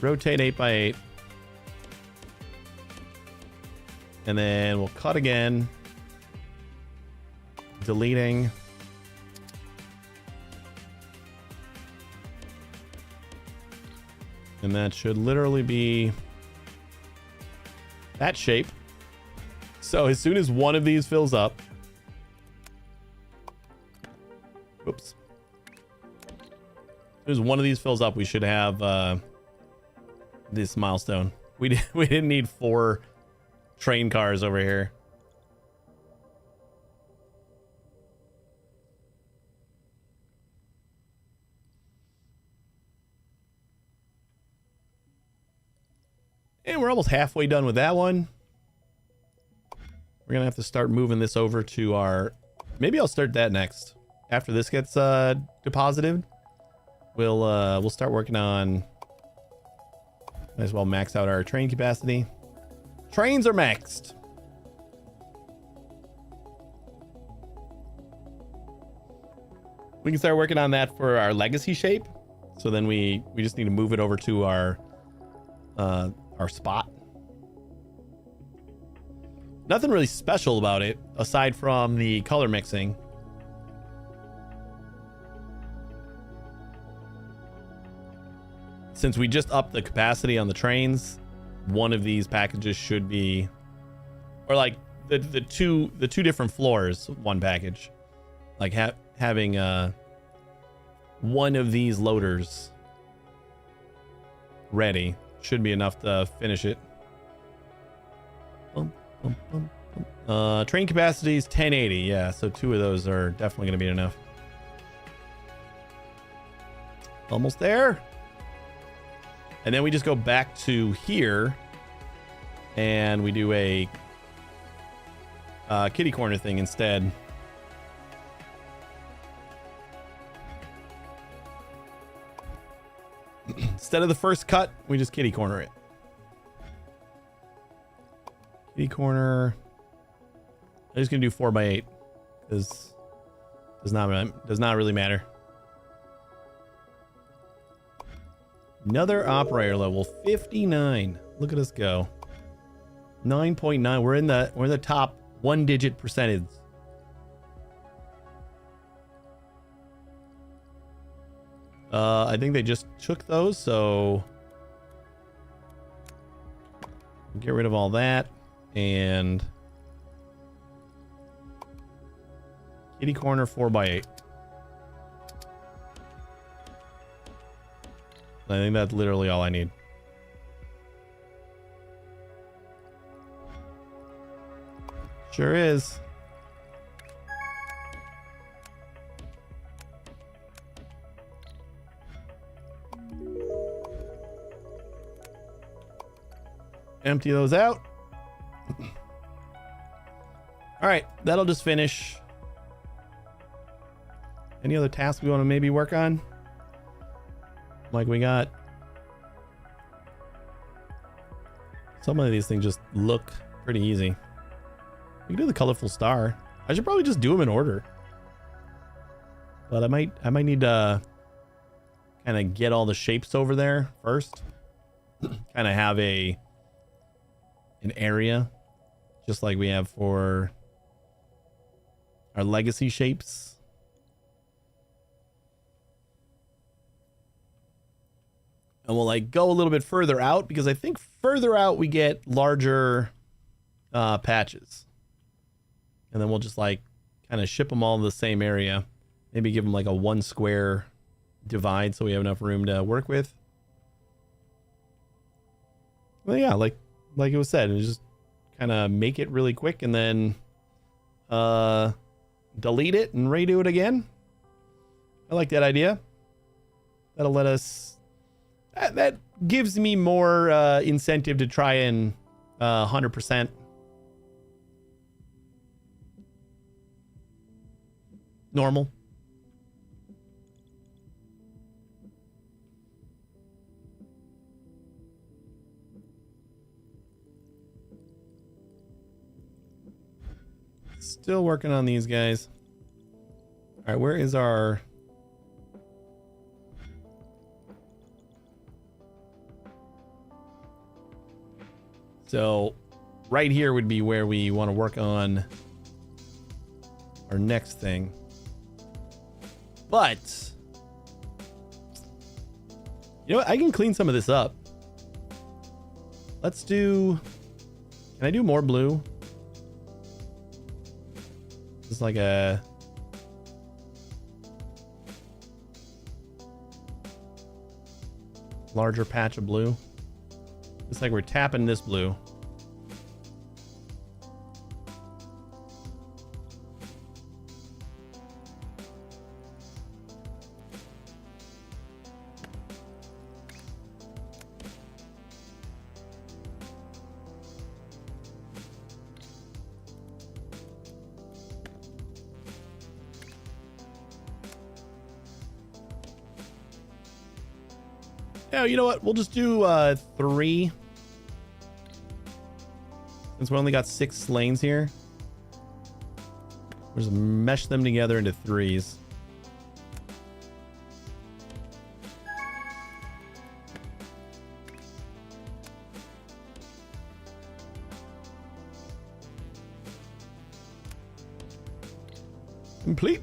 rotate 8 by 8. And then we'll cut again. Deleting. And that should literally be that shape. So as soon as one of these fills up, oops. As soon as one of these fills up, we should have this milestone. We didn't need 4 train cars over here. And we're almost halfway done with that one. We're gonna have to start moving this over to our, maybe I'll start that next. After this gets deposited, we'll start working on, might as well max out our train capacity. Trains are maxed. We can start working on that for our legacy shape. So then we just need to move it over to our spot. Nothing really special about it aside from the color mixing. Since we just upped the capacity on the trains, one of these packages should be, or like the two different floors, one package, like having one of these loaders ready should be enough to finish it. Train capacity is 1080. Yeah, so 2 of those are definitely going to be enough. Almost there. And then we just go back to here and we do a kitty corner thing instead. Instead of the first cut, we just kitty corner it. Kitty corner. I'm just gonna do 4 by 8 because does not really matter. Another operator level 59. Look at us go. 9.9. We're in the top 1-digit percentage. I think they just took those, so get rid of all that and kitty corner 4 by 8. I think that's literally all I need. Sure is. Empty those out. All right, that'll just finish. Any other tasks we want to maybe work on? Like we got some of these things just look pretty easy. We can do the colorful star. I should probably just do them in order. But I might need to kind of get all the shapes over there first. Kind of have an area just like we have for our legacy shapes. And we'll like go a little bit further out because I think further out we get larger patches. And then we'll just like kind of ship them all in the same area. Maybe give them like a 1 square divide so we have enough room to work with. Well, yeah, like it was said, just kind of make it really quick and then delete it and redo it again. I like that idea. That'll let us. That gives me more incentive to try and 100% normal. Still working on these guys. All right, where is our... So right here would be where we want to work on our next thing. But you know what? I can clean some of this up. Let's do... Can I do more blue? Just like a... larger patch of blue. It's like we're tapping this blue. Yeah, you know what? We'll just do 3. Since we only got 6 lanes here. We'll just mesh them together into 3s. Complete.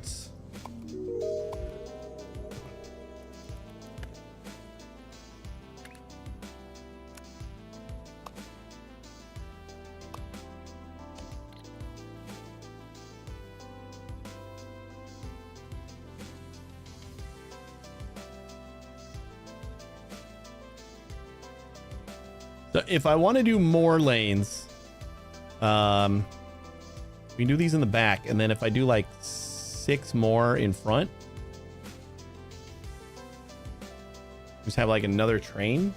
So if I want to do more lanes, we can do these in the back, and then if I do like 6 more in front, just have like another train.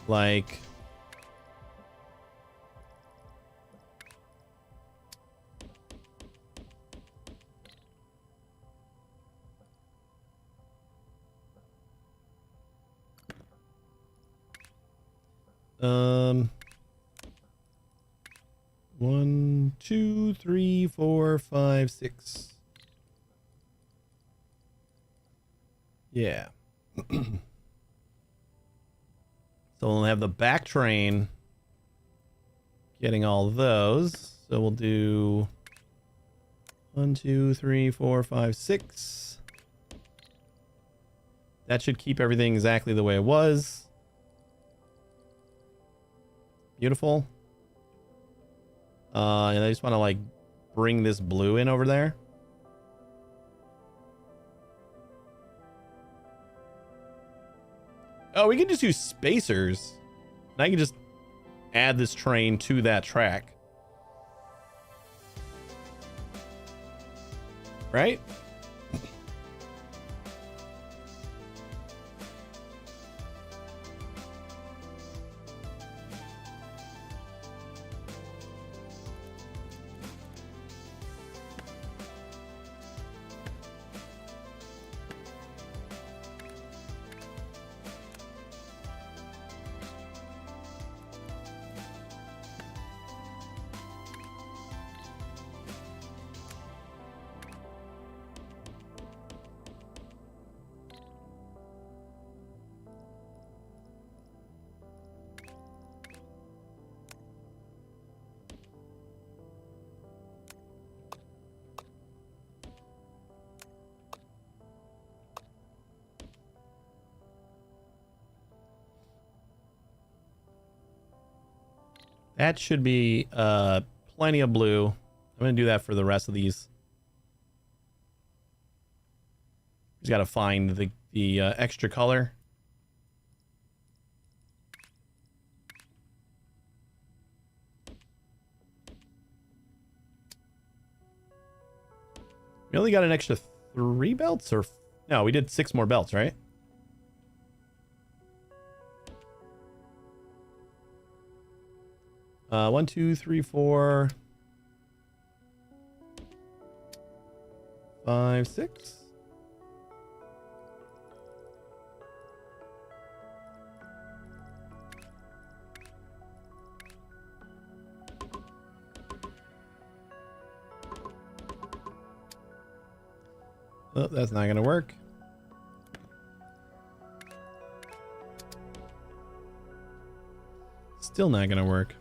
Like... One, 2, 3, 4, 5, 6. Yeah. So we'll have the back train getting all those. So we'll do 1, 2, 3, 4, 5, 6. That should keep everything exactly the way it was. Beautiful. And I just want to like bring this blue in over there. Oh, we can just use spacers. And I can just add this train to that track. Right? That should be plenty of blue. I'm going to do that for the rest of these. Just got to find the extra color. We only got an extra 3 belts, or no, we did 6 more belts, right? One, 2, 3, 4, 5, 6. Oh, that's not gonna work. Still not gonna work.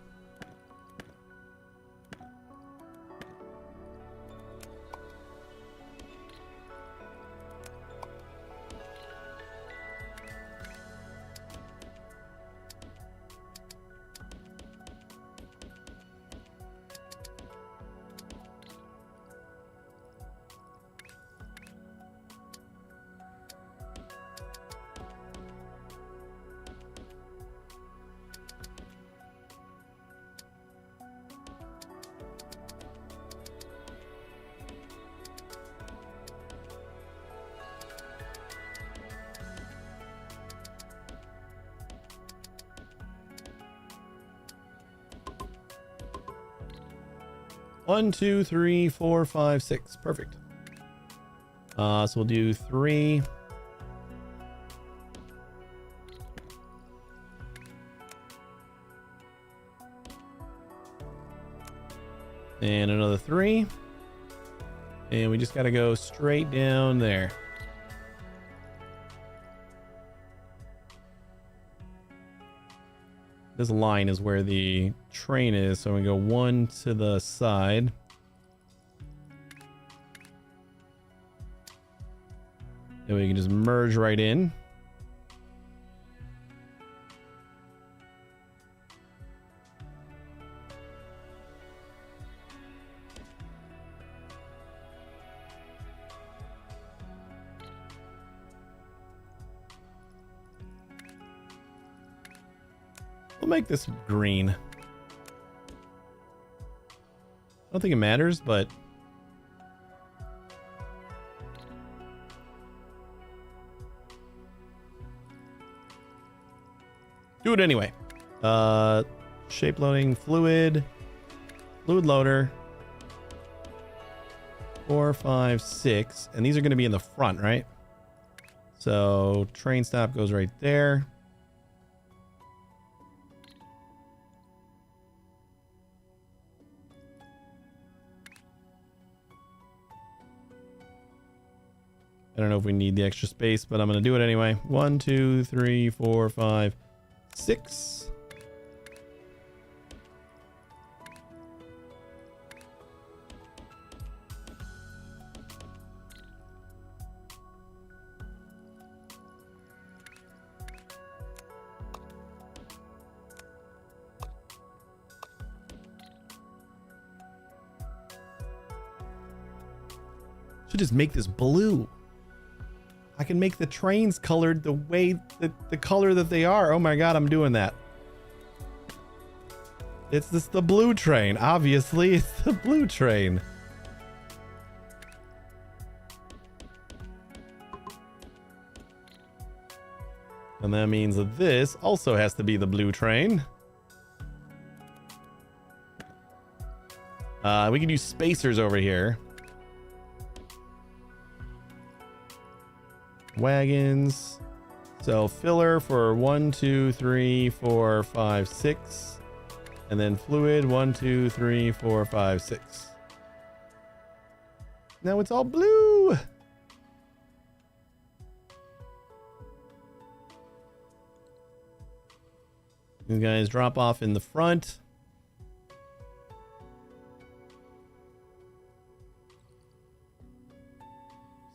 One, two, three, four, five, six. Perfect. So we'll do 3. And another 3. And we just got to go straight down there. This line is where the train is, so we go 1 to the side. Then we can just merge right in. We'll make this green. I don't think it matters, but do it anyway. Shape loading, fluid loader. 4, 5, 6, and these are going to be in the front, right? So train stop goes right there. I don't know if we need the extra space, but I'm going to do it anyway. 1, 2, 3, 4, 5, 6. Should just make this blue. I can make the trains colored the way the color that they are. Oh my god, I'm doing that. It's this the blue train. Obviously, it's the blue train. And that means that this also has to be the blue train. We can use spacers over here. Wagons. So filler for 1, 2, 3, 4, 5, 6. And then fluid 1, 2, 3, 4, 5, 6. Now it's all blue. You guys drop off in the front.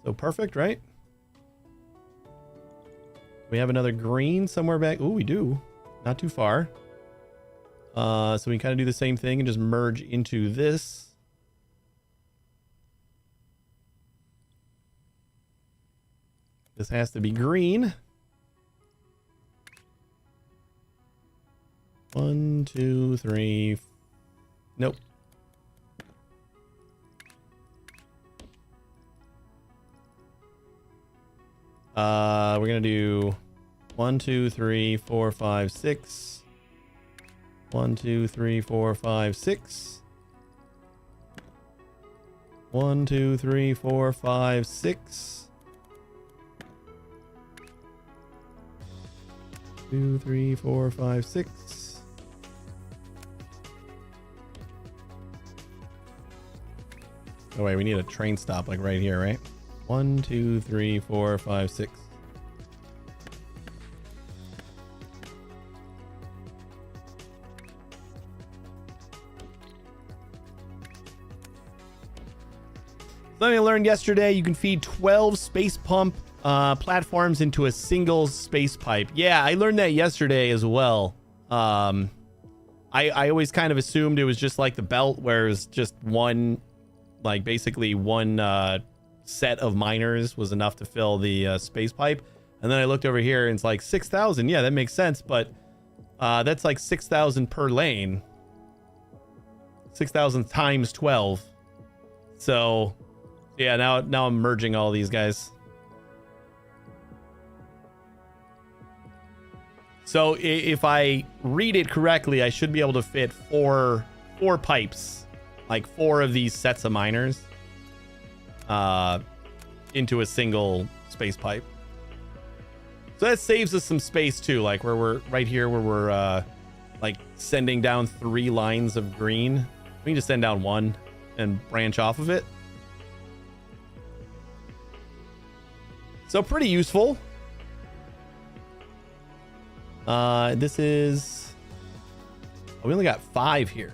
So perfect, right? We have another green somewhere back. Oh, we do. Not too far. So we kind of do the same thing and just merge into this. This has to be green. 1, 2, 3. Nope. We're gonna do 1, 2, 3, 4, 5, 6. 1, 2, 3, 4, 5, 6. 1, 2, 3, 4, 5, 6. 2, 3, 4, 5, 6. Oh wait, we need a train stop like right here, right? 1, 2, 3, 4, 5, 6. Something I learned yesterday, you can feed 12 space pump platforms into a single space pipe. Yeah, I learned that yesterday as well. I always kind of assumed it was just like the belt, where it's just one, like basically one set of miners was enough to fill the space pipe. And then I looked over here and it's like 6,000. Yeah, that makes sense. But that's like 6,000 per lane. 6,000 times 12. So yeah, now I'm merging all these guys. So if I read it correctly, I should be able to fit four pipes, like 4 of these sets of miners, into a single space pipe. So that saves us some space too, like where we're right here, where we're like sending down 3 lines of green. We can just send down 1 and branch off of it. So pretty useful. This is... Oh, we only got 5 here.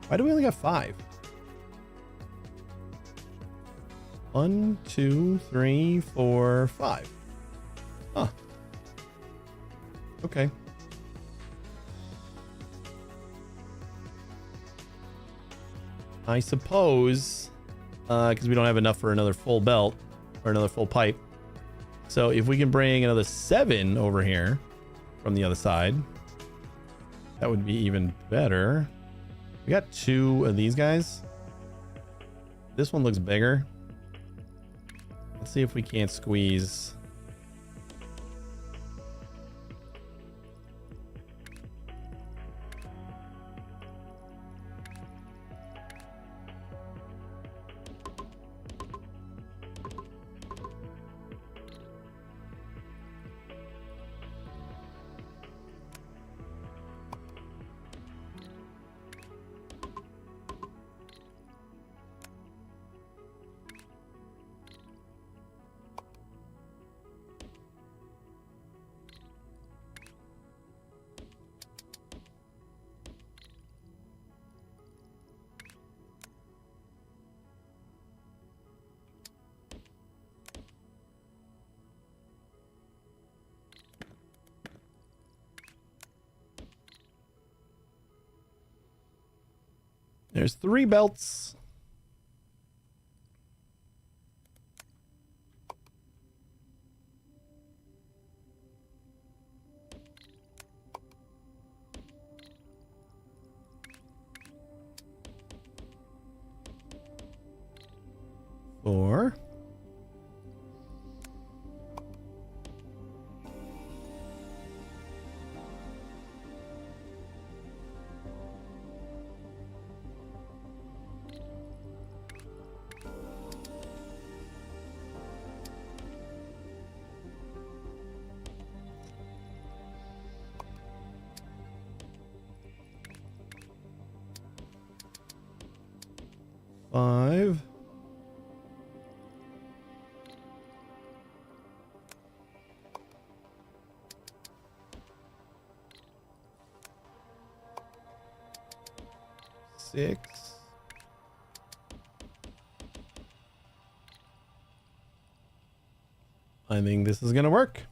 Why do we only got 5? 1, 2, 3, 4, 5. Huh. Okay. I suppose, because we don't have enough for another full belt or another full pipe. So if we can bring another 7 over here from the other side, that would be even better. We got 2 of these guys. This one looks bigger. Let's see if we can't squeeze. There's 3 belts. Four. Five. Six. I think this is gonna work.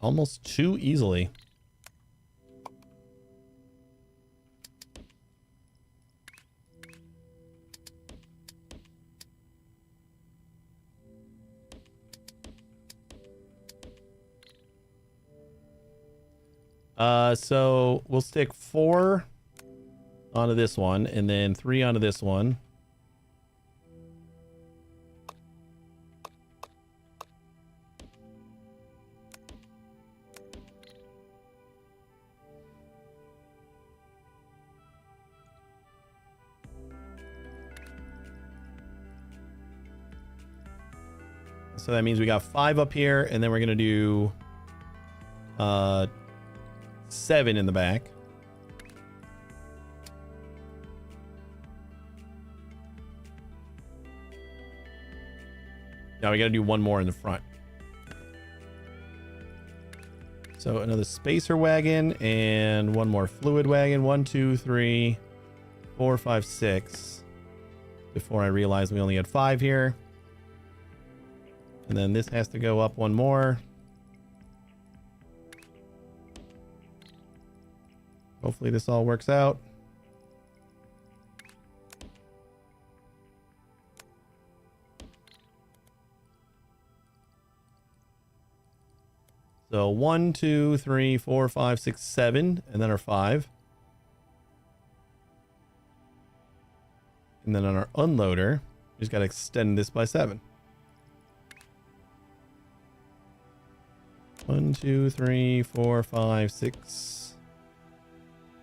Almost too easily. So we'll stick 4 onto this one and then 3 onto this one. So that means we got 5 up here, and then we're gonna do 7 in the back. Now we got to do one more in the front. So another spacer wagon and one more fluid wagon. 1, 2, 3, 4, 5, 6. Before I realized we only had 5 here. And then this has to go up one more. Hopefully this all works out. So 1, 2, 3, 4, 5, 6, 7, and then our 5. And then on our unloader, we just got to extend this by 7. 1, 2, 3, 4, 5, 6.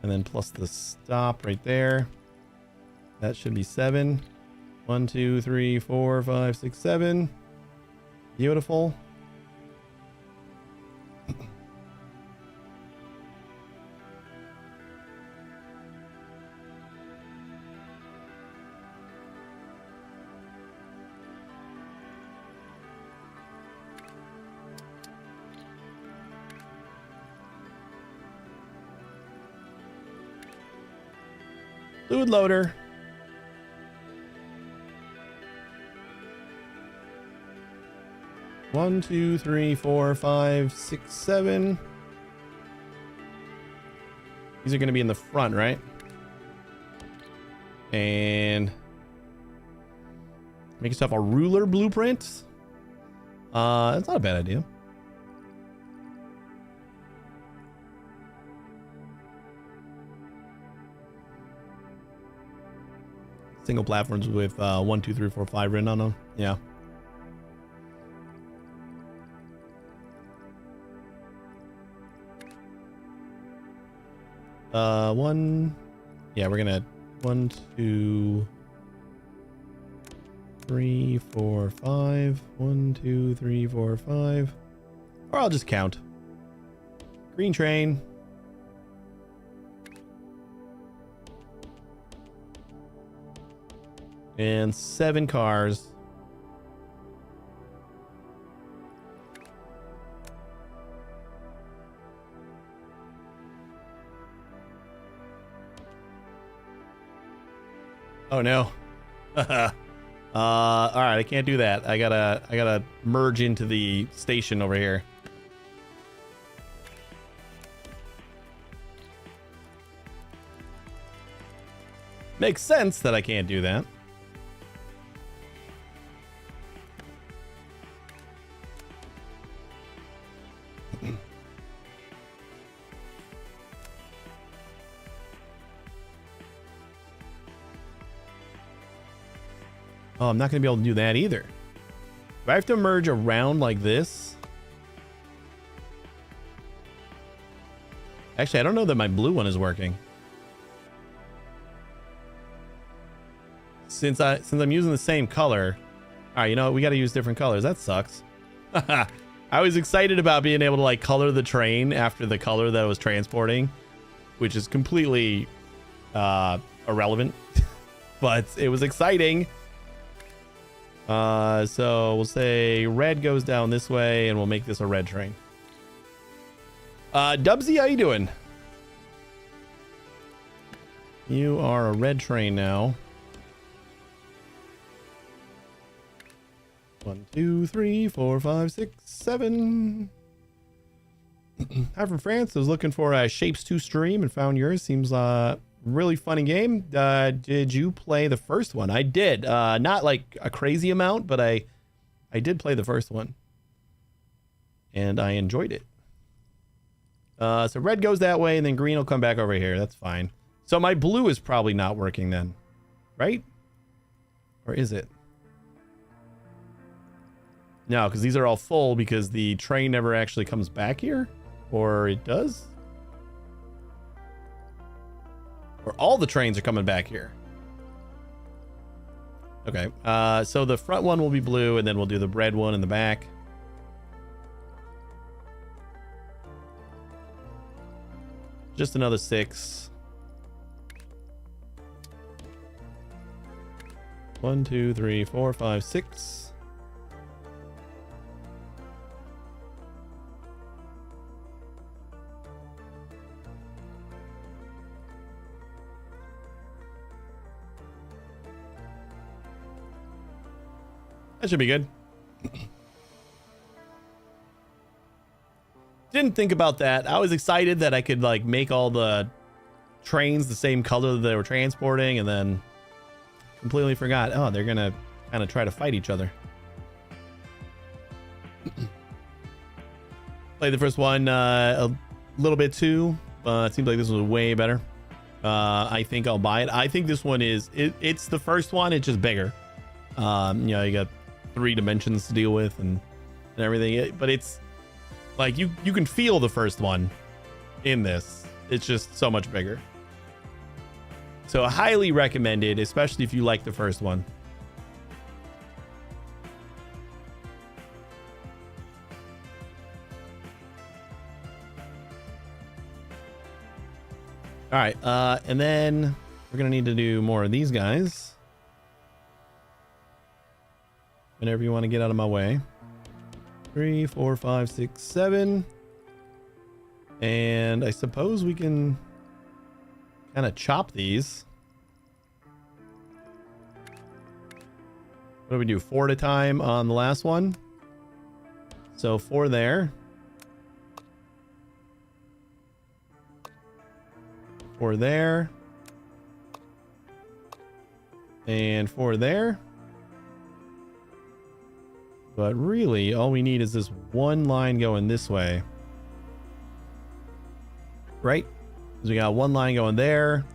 And then plus the stop right there. That should be 7. 1, 2, 3, 4, 5, 6, 7. Beautiful. Fluid loader. One, 2, 3, 4, 5, 6, 7. These are going to be in the front, right? And make yourself a ruler blueprint. That's not a bad idea. Single platforms with 1, 2, 3, 4, 5 written on them. Yeah. One. Yeah, we're gonna 1, 2, 3, 4, 5. 1, 2, 3, 4, 5. Or I'll just count. Green train. And 7 cars. Oh no. All right, I can't do that. I gotta merge into the station over here. Makes sense that I can't do that. Oh, I'm not going to be able to do that either. Do I have to merge around like this? Actually, I don't know that my blue one is working. Since I'm using the same color. All right, you know what? We got to use different colors. That sucks. I was excited about being able to like color the train after the color that I was transporting, which is completely irrelevant, but it was exciting. So we'll say red goes down this way and we'll make this a red train. Dubsy, how you doing? You are a red train now. 1, 2, 3, 4, 5, 6, 7. Hi from France. I was looking for a Shapez 2 stream and found yours. Seems really funny game. Did you play the first one? I did. Not like a crazy amount, but I did play the first one. And I enjoyed it. So red goes that way and then green will come back over here. That's fine. So my blue is probably not working then, right? Or is it? No, because these are all full because the train never actually comes back here. Or it does? Or all the trains are coming back here. Okay, so the front one will be blue, and then we'll do the red one in the back. Just another 6. 1, 2, 3, 4, 5, 6. That should be good. Didn't think about that. I was excited that I could like make all the trains the same color that they were transporting, and then completely forgot. Oh, they're gonna kind of try to fight each other. Played the first one a little bit too. It seems like this was way better. I think I'll buy it. I think this one it's the first one. It's just bigger. You know, you got 3 dimensions to deal with and everything. But it's like you can feel the first one in this. It's just so much bigger. So highly recommended, especially if you like the first one. All right, and then we're gonna need to do more of these guys. Whenever you want to get out of my way. 3, 4, 5, 6, 7. And I suppose we can kind of chop these. What do we do? 4 at a time on the last one. So 4 there. 4 there. And 4 there. But really, all we need is this one line going this way. Right? Because we got one line going there.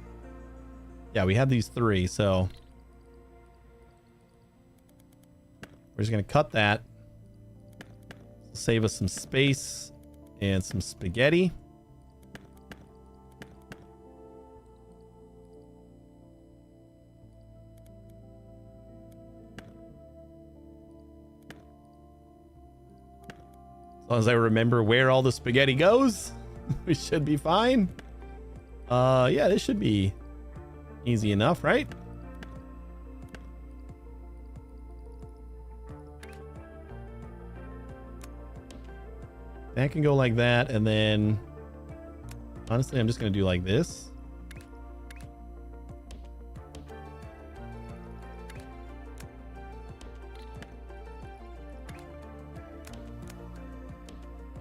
Yeah, we have these 3, so we're just going to cut that. Save us some space and some spaghetti. As long as I remember where all the spaghetti goes, we should be fine. Yeah, this should be easy enough, right? That can go like that, and then honestly, I'm just gonna do like this.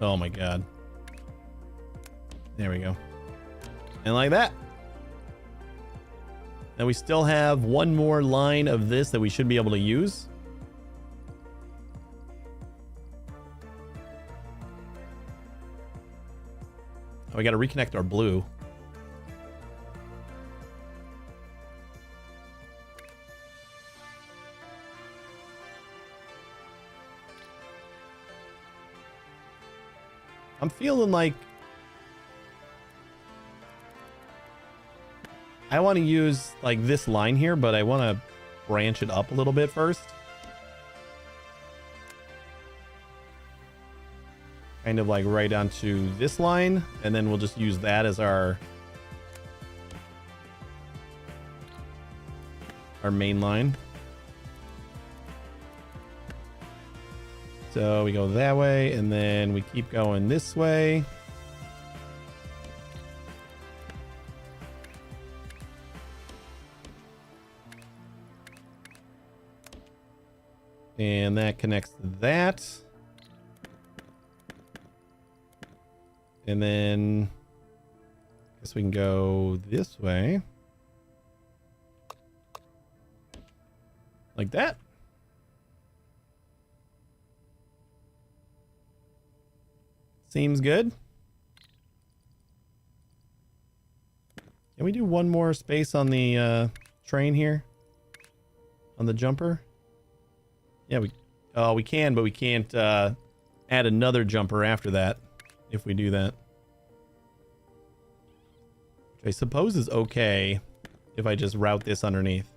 Oh my god. There we go. And like that. Now we still have one more line of this that we should be able to use. Oh, we got to reconnect our blue. I'm feeling like I want to use like this line here, but I want to branch it up a little bit first. Kind of like right onto this line, and then we'll just use that as our main line. So we go that way, and then we keep going this way. And that connects to that. And then I guess we can go this way. Like that. Seems good. Can we do one more space on the train here? On the jumper? Yeah, we can, but we can't add another jumper after that if we do that. Which I suppose is okay if I just route this underneath.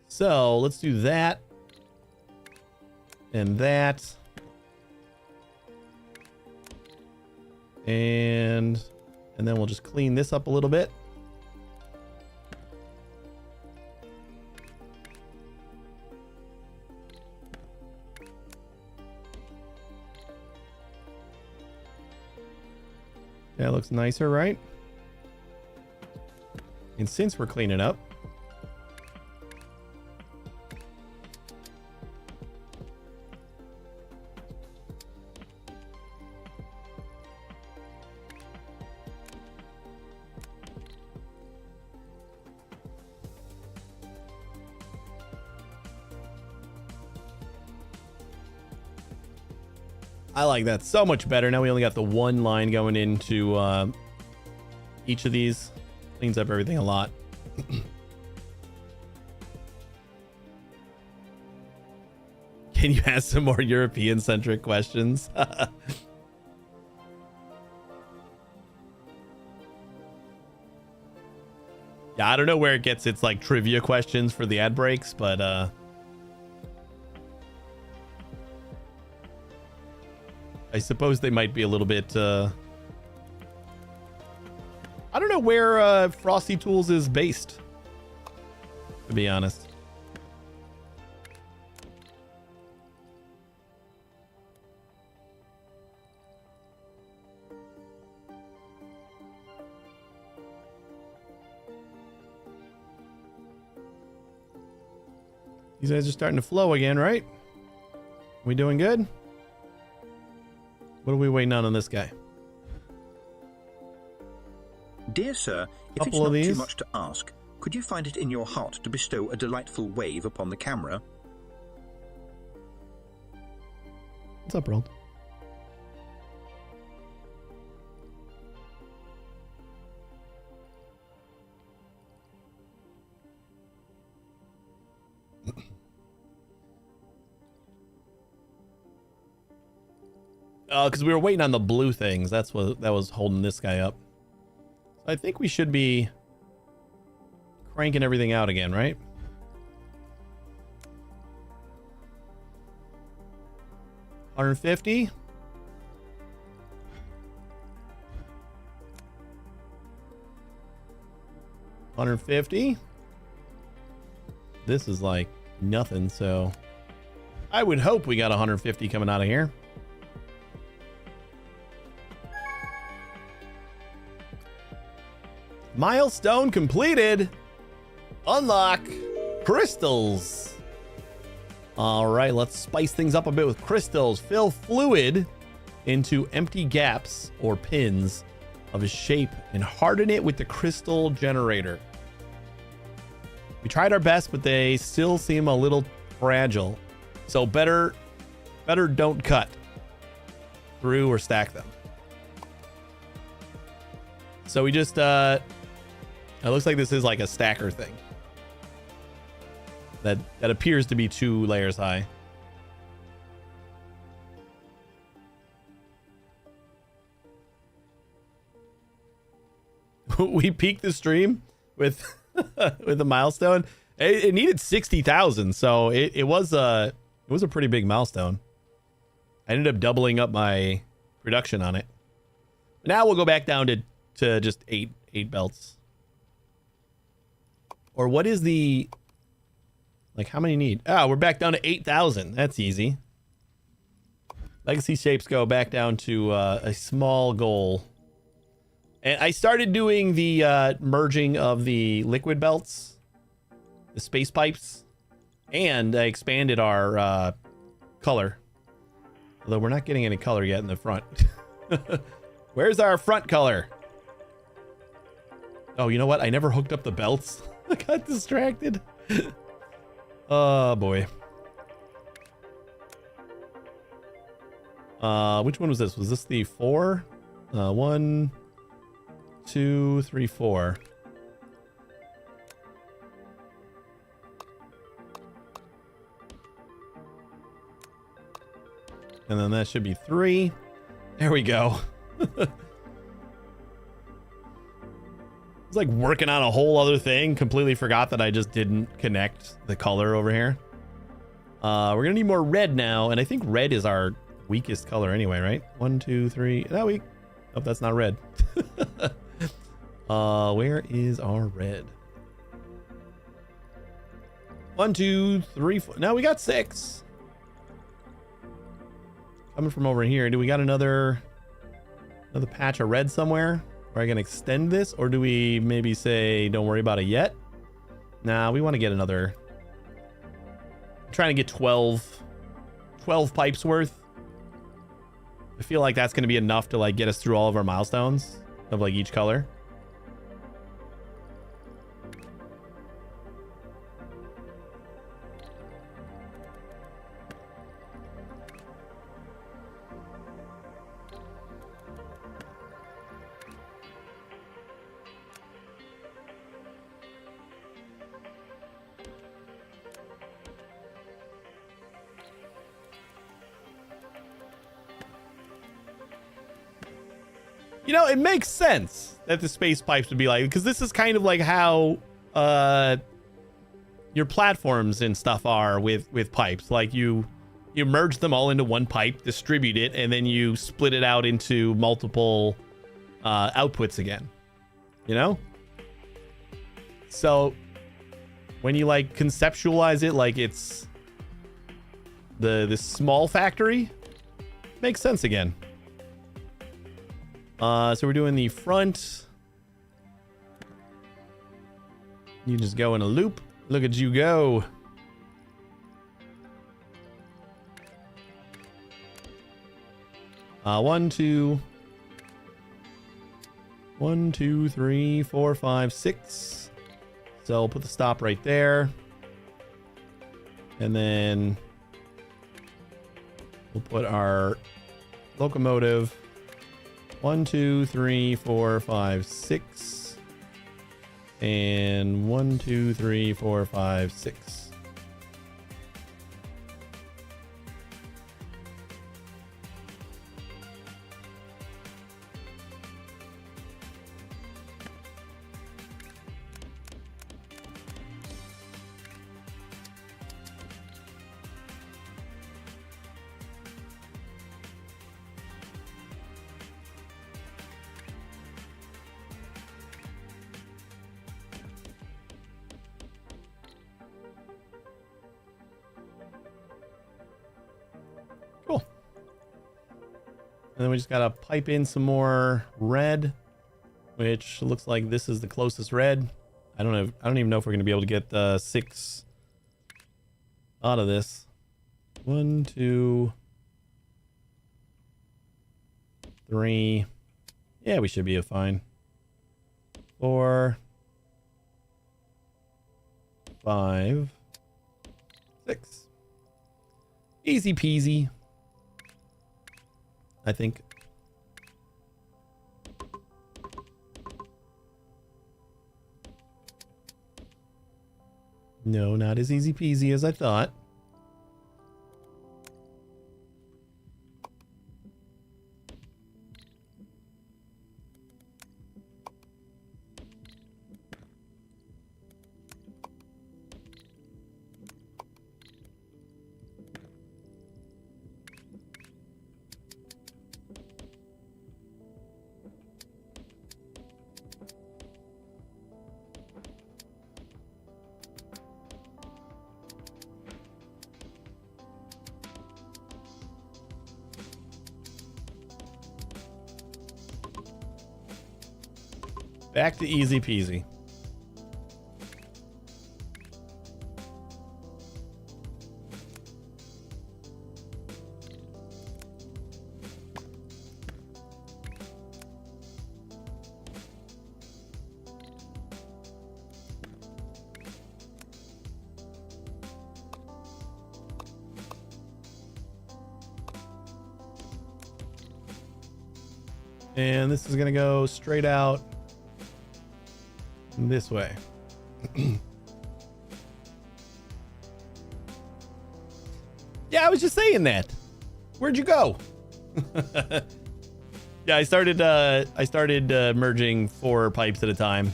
So let's do that. And that. And then we'll just clean this up a little bit. That looks nicer, right? And since we're cleaning up, I like that so much better. Now we only got the one line going into each of these. Cleans up everything a lot. Can you ask some more European-centric questions? Yeah, I don't know where it gets its like trivia questions for the ad breaks, but I suppose they might be a little bit I don't know where Frosty Tools is based, to be honest. These guys are starting to flow again, right? We doing good? What are we waiting on this guy? Dear sir, if it's not too much to ask, could you find it in your heart to bestow a delightful wave upon the camera? What's up, Rold? Because we were waiting on the blue things. That's what that was holding this guy up. So I think we should be cranking everything out again, right? $150. $150. This is like nothing, so I would hope we got 150 coming out of here. Milestone completed. Unlock crystals. All right, let's spice things up a bit with crystals. Fill fluid into empty gaps or pins of a shape and harden it with the crystal generator. We tried our best, but they still seem a little fragile. So better don't cut through or stack them. So we just it looks like this is like a stacker thing that appears to be 2 layers high. We peaked the stream with with a milestone. It needed 60,000, so it was a pretty big milestone. I ended up doubling up my production on it. Now we'll go back down to just eight belts. Or what is the, like, how many need? Ah, we're back down to 8,000. That's easy. Legacy shapes go back down to a small goal. And I started doing the merging of the liquid belts, the space pipes, and I expanded our color. Although we're not getting any color yet in the front. Where's our front color? Oh, you know what? I never hooked up the belts. I got distracted. Oh, boy. Which one was this? Was this the 4? 1, 2, 3, 4. And then that should be 3. There we go. Like working on a whole other thing. Completely forgot that I just didn't connect the color over here. We're gonna need more red now, and I think red is our weakest color anyway, right? 1, 2, 3. That weak. Oh, that's not red. Where is our red? 1, 2, 3, 4. Now we got 6. Coming from over here. Do we got another patch of red somewhere? Are I going to extend this, or do we maybe say don't worry about it yet? Nah, we want to get another. I'm trying to get 12 pipes worth. I feel like that's going to be enough to like get us through all of our milestones of like each color. You know, it makes sense that the space pipes would be like, because this is kind of like how your platforms and stuff are with pipes. Like you merge them all into one pipe, distribute it, and then you split it out into multiple outputs again. You know? So when you like conceptualize it like it's the small factory, makes sense again. So we're doing the front. You just go in a loop. Look at you go. One, two, 3, 4, 5, 6. So we'll put the stop right there. And then we'll put our locomotive. 1, 2, 3, 4, 5, 6. And 1, 2, 3, 4, 5, 6. And then we just gotta pipe in some more red, which looks like this is the closest red. I don't know. I don't even know if we're gonna be able to get 6 out of this. 1, 2, 3. Yeah, we should be fine. 4, 5, 6. Easy peasy, I think. No, not as easy peasy as I thought. Back to easy peasy. And this is going to go straight out this way. Yeah, I was just saying that. Where'd you go? Yeah, I started merging 4 pipes at a time.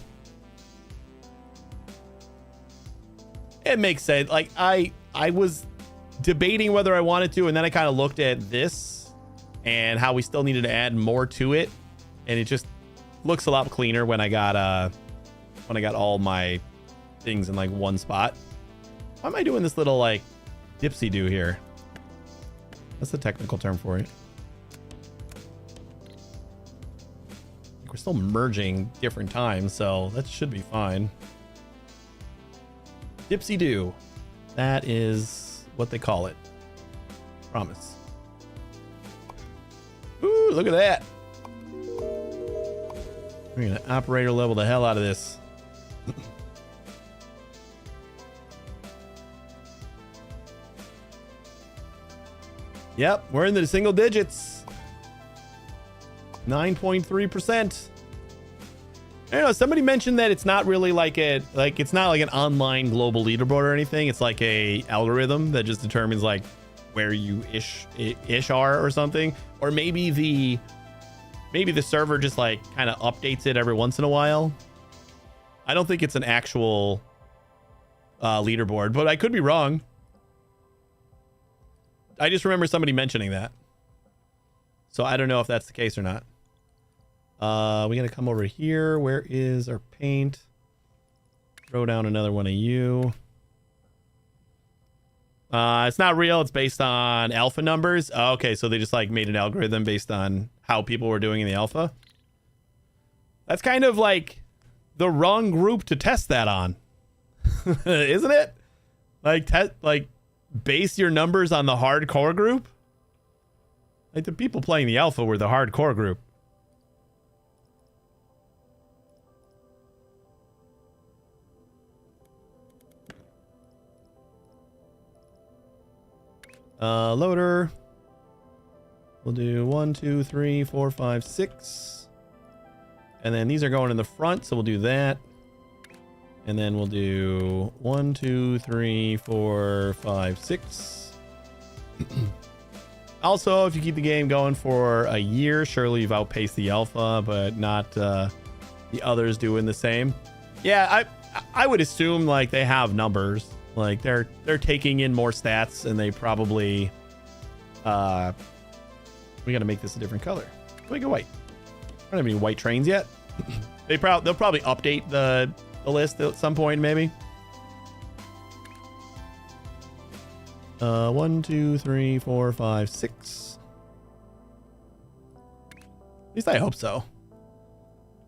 It makes sense. Like I was debating whether I wanted to, and then I kind of looked at this and how we still needed to add more to it, and it just looks a lot cleaner when I got all my things in like one spot. Why am I doing this little like dipsy do here? That's the technical term for it. We're still merging different times, so that should be fine. Dipsy do. That is what they call it. Promise. Ooh, look at that. We're gonna operator level the hell out of this. Yep, we're in the single digits. 9.3%. I don't know, somebody mentioned that it's not really like it's not like an online global leaderboard or anything. It's like a algorithm that just determines like where you ish are or something. Or maybe maybe the server just like kind of updates it every once in a while. I don't think it's an actual leaderboard, but I could be wrong. I just remember somebody mentioning that. So I don't know if that's the case or not. We got to come over here. Where is our paint? Throw down another one of you. It's not real. It's based on alpha numbers. Oh, okay, so they just like made an algorithm based on how people were doing in the alpha. That's kind of like the wrong group to test that on, isn't it? Like base your numbers on the hardcore group. Like the people playing the alpha were the hardcore group. Loader. We'll do 1, 2, 3, 4, 5, 6. And then these are going in the front, so we'll do that. And then we'll do 1, 2, 3, 4, 5, 6. Also, if you keep the game going for a year, surely you've outpaced the alpha, but not the others doing the same. Yeah, I would assume like they have numbers. Like they're taking in more stats, and they probably we got to make this a different color. Make it white. I don't have any white trains yet. They'll probably update the list at some point, maybe. 1, 2, 3, 4, 5, 6. At least I hope so.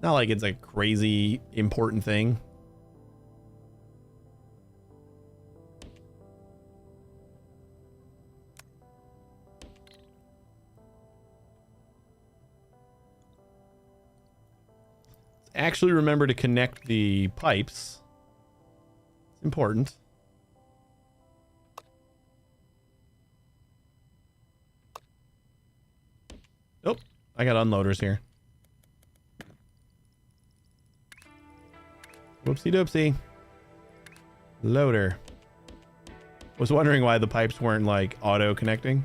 Not like it's a crazy important thing. Actually remember to connect the pipes. It's important. Oh, I got unloaders here. Whoopsie doopsie. Loader. Was wondering why the pipes weren't like auto connecting.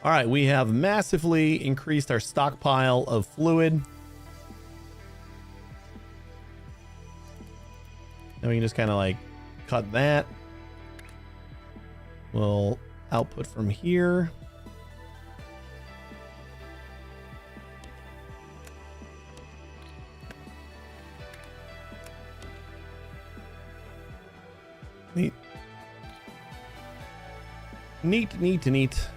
All right, we have massively increased our stockpile of fluid. Now we can just kind of like cut that. We'll output from here. Neat. Neat, neat, neat.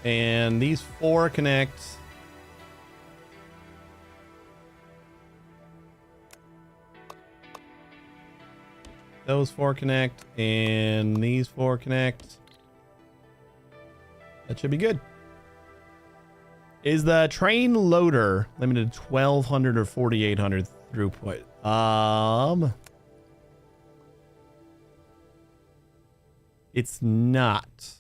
And these 4 connect. Those 4 connect, and these 4 connect. That should be good. Is the train loader limited to 1200 or 4800 throughput? It's not.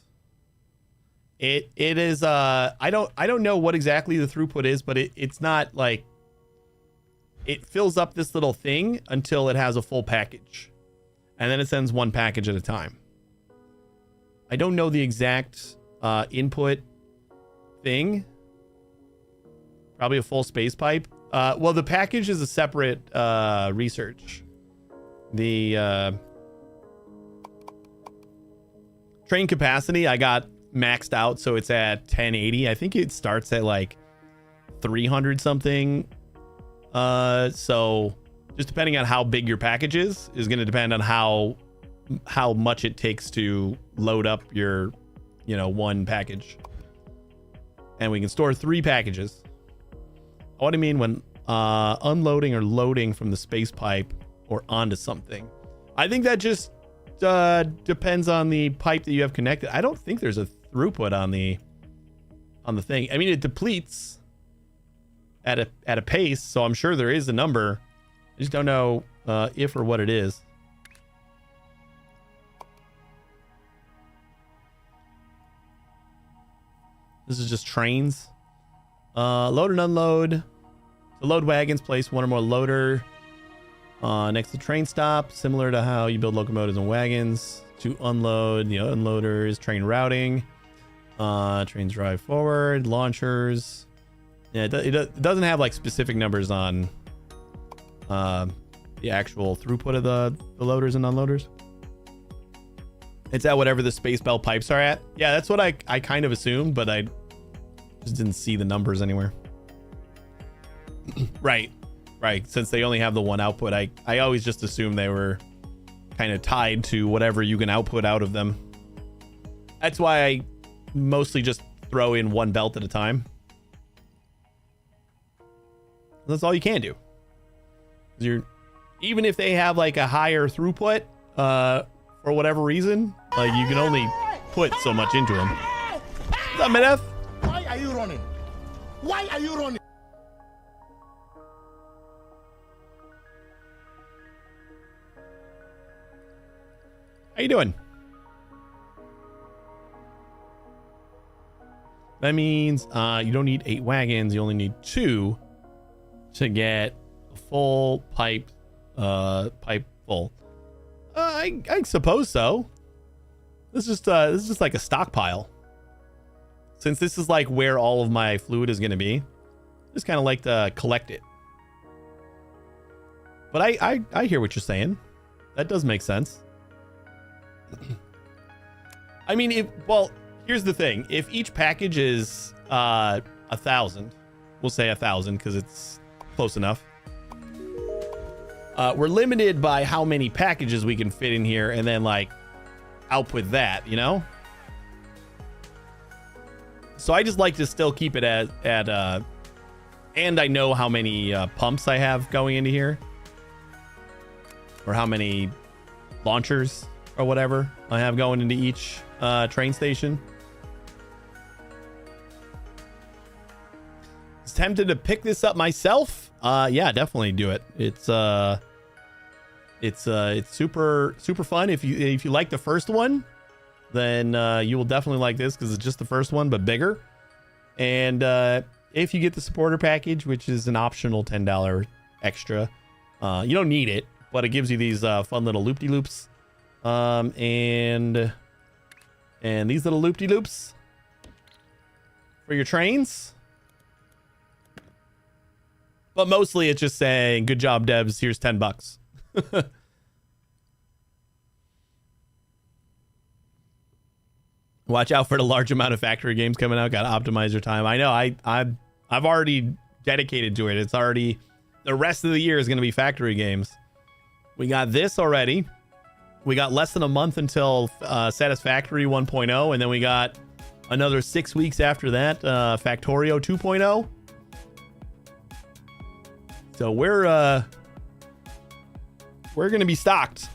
It is I don't know what exactly the throughput is, but it's not like it fills up this little thing until it has a full package. And then it sends one package at a time. I don't know the exact input thing. Probably a full space pipe. Well, the package is a separate research. The train capacity I got maxed out, so it's at 1080. I think it starts at like 300 something. So just depending on how big your package is going to depend on how much it takes to load up your, one package. And we can store 3 packages. What do you mean when unloading or loading from the space pipe or onto something? I think that just depends on the pipe that you have connected. I don't think there's a throughput on the thing. I mean, it depletes at a pace, so I'm sure there is a number. I just don't know if or what it is. This is just trains. Load and unload. To load wagons, place one or more loader next to train stop, similar to how you build locomotives and wagons. To unload, unloaders, train routing. Trains drive forward, launchers. Yeah, it doesn't have like specific numbers on the actual throughput of the loaders and unloaders. It's at whatever the space belt pipes are at. Yeah, that's what I kind of assumed, but I just didn't see the numbers anywhere. Right. Since they only have the one output, I always just assumed they were kind of tied to whatever you can output out of them. That's why I mostly just throw in one belt at a time. That's all you can do. Even if they have like a higher throughput, for whatever reason, like you can only put so much into them. What's up, Medef? Why are you running? Why are you running? How you doing? That means you don't need 8 wagons. You only need 2 to get a full pipe full. I suppose so. This is just like a stockpile. Since this is like where all of my fluid is going to be, just kind of like to collect it. But I hear what you're saying. That does make sense. I mean, here's the thing. If each package is 1,000, we'll say 1,000 because it's close enough. We're limited by how many packages we can fit in here and then like output that, So I just like to still keep it at and I know how many pumps I have going into here, or how many launchers or whatever I have going into each train station. I was tempted to pick this up myself. Yeah, definitely do it. It's super fun. If you like the first one, then you will definitely like this because it's just the first one but bigger. And if you get the supporter package, which is an optional $10 extra, you don't need it, but it gives you these fun little loop-de-loops. And these little loop-de-loops for your trains. But mostly it's just saying, good job, devs, here's $10. Watch out for the large amount of factory games coming out. Got to optimize your time. I know. I've already dedicated to it. It's already, the rest of the year is going to be factory games. We got this already. We got less than a month until Satisfactory 1.0, and then we got another 6 weeks after that, Factorio 2.0. So we're going to be stocked.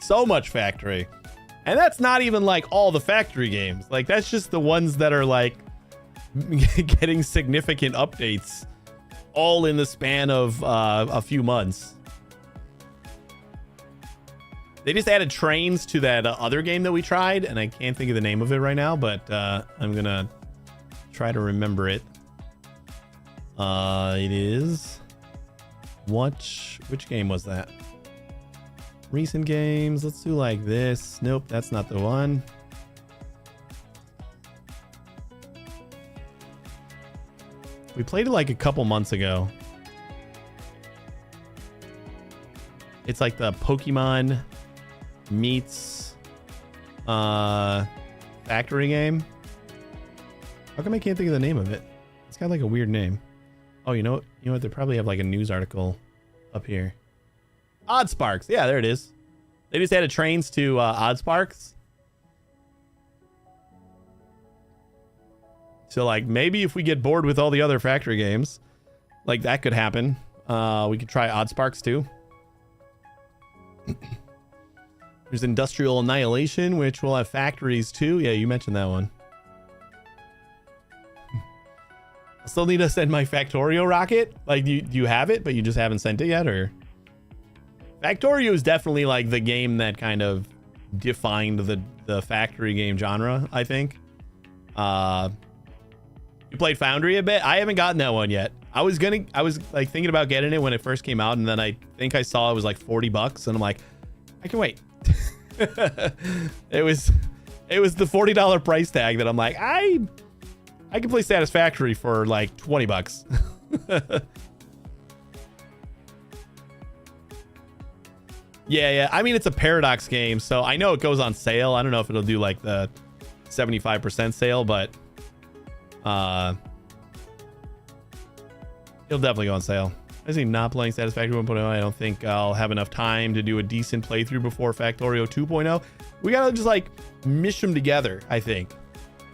So much factory. And that's not even like all the factory games. Like that's just the ones that are like getting significant updates all in the span of a few months. They just added trains to that other game that we tried, and I can't think of the name of it right now, but I'm going to try to remember it. It is... Which game was that? Recent games. Let's do like this. Nope, that's not the one. We played it like a couple months ago. It's like the Pokemon meets factory game. How come I can't think of the name of it? It's got like a weird name. Oh, you know what? They probably have like a news article up here. Odd Sparks. Yeah, there it is. They just added trains to Odd Sparks. So like maybe if we get bored with all the other factory games, like that could happen. We could try Odd Sparks too. There's Industrial Annihilation, which will have factories too. Yeah, you mentioned that one. I still need to send my Factorio rocket. Like, do you have it, but you just haven't sent it yet, or? Factorio is definitely like the game that kind of defined the factory game genre, I think. You played Foundry a bit? I haven't gotten that one yet. I was like thinking about getting it when it first came out, and then I think I saw it was like $40, and I'm like, I can wait. It was the $40 price tag that I'm like, I can play Satisfactory for like $20. Yeah. I mean, it's a Paradox game, so I know it goes on sale. I don't know if it'll do like the 75% sale, but it'll definitely go on sale. I think not playing Satisfactory 1.0. I don't think I'll have enough time to do a decent playthrough before Factorio 2.0. We gotta just like mish them together, I think.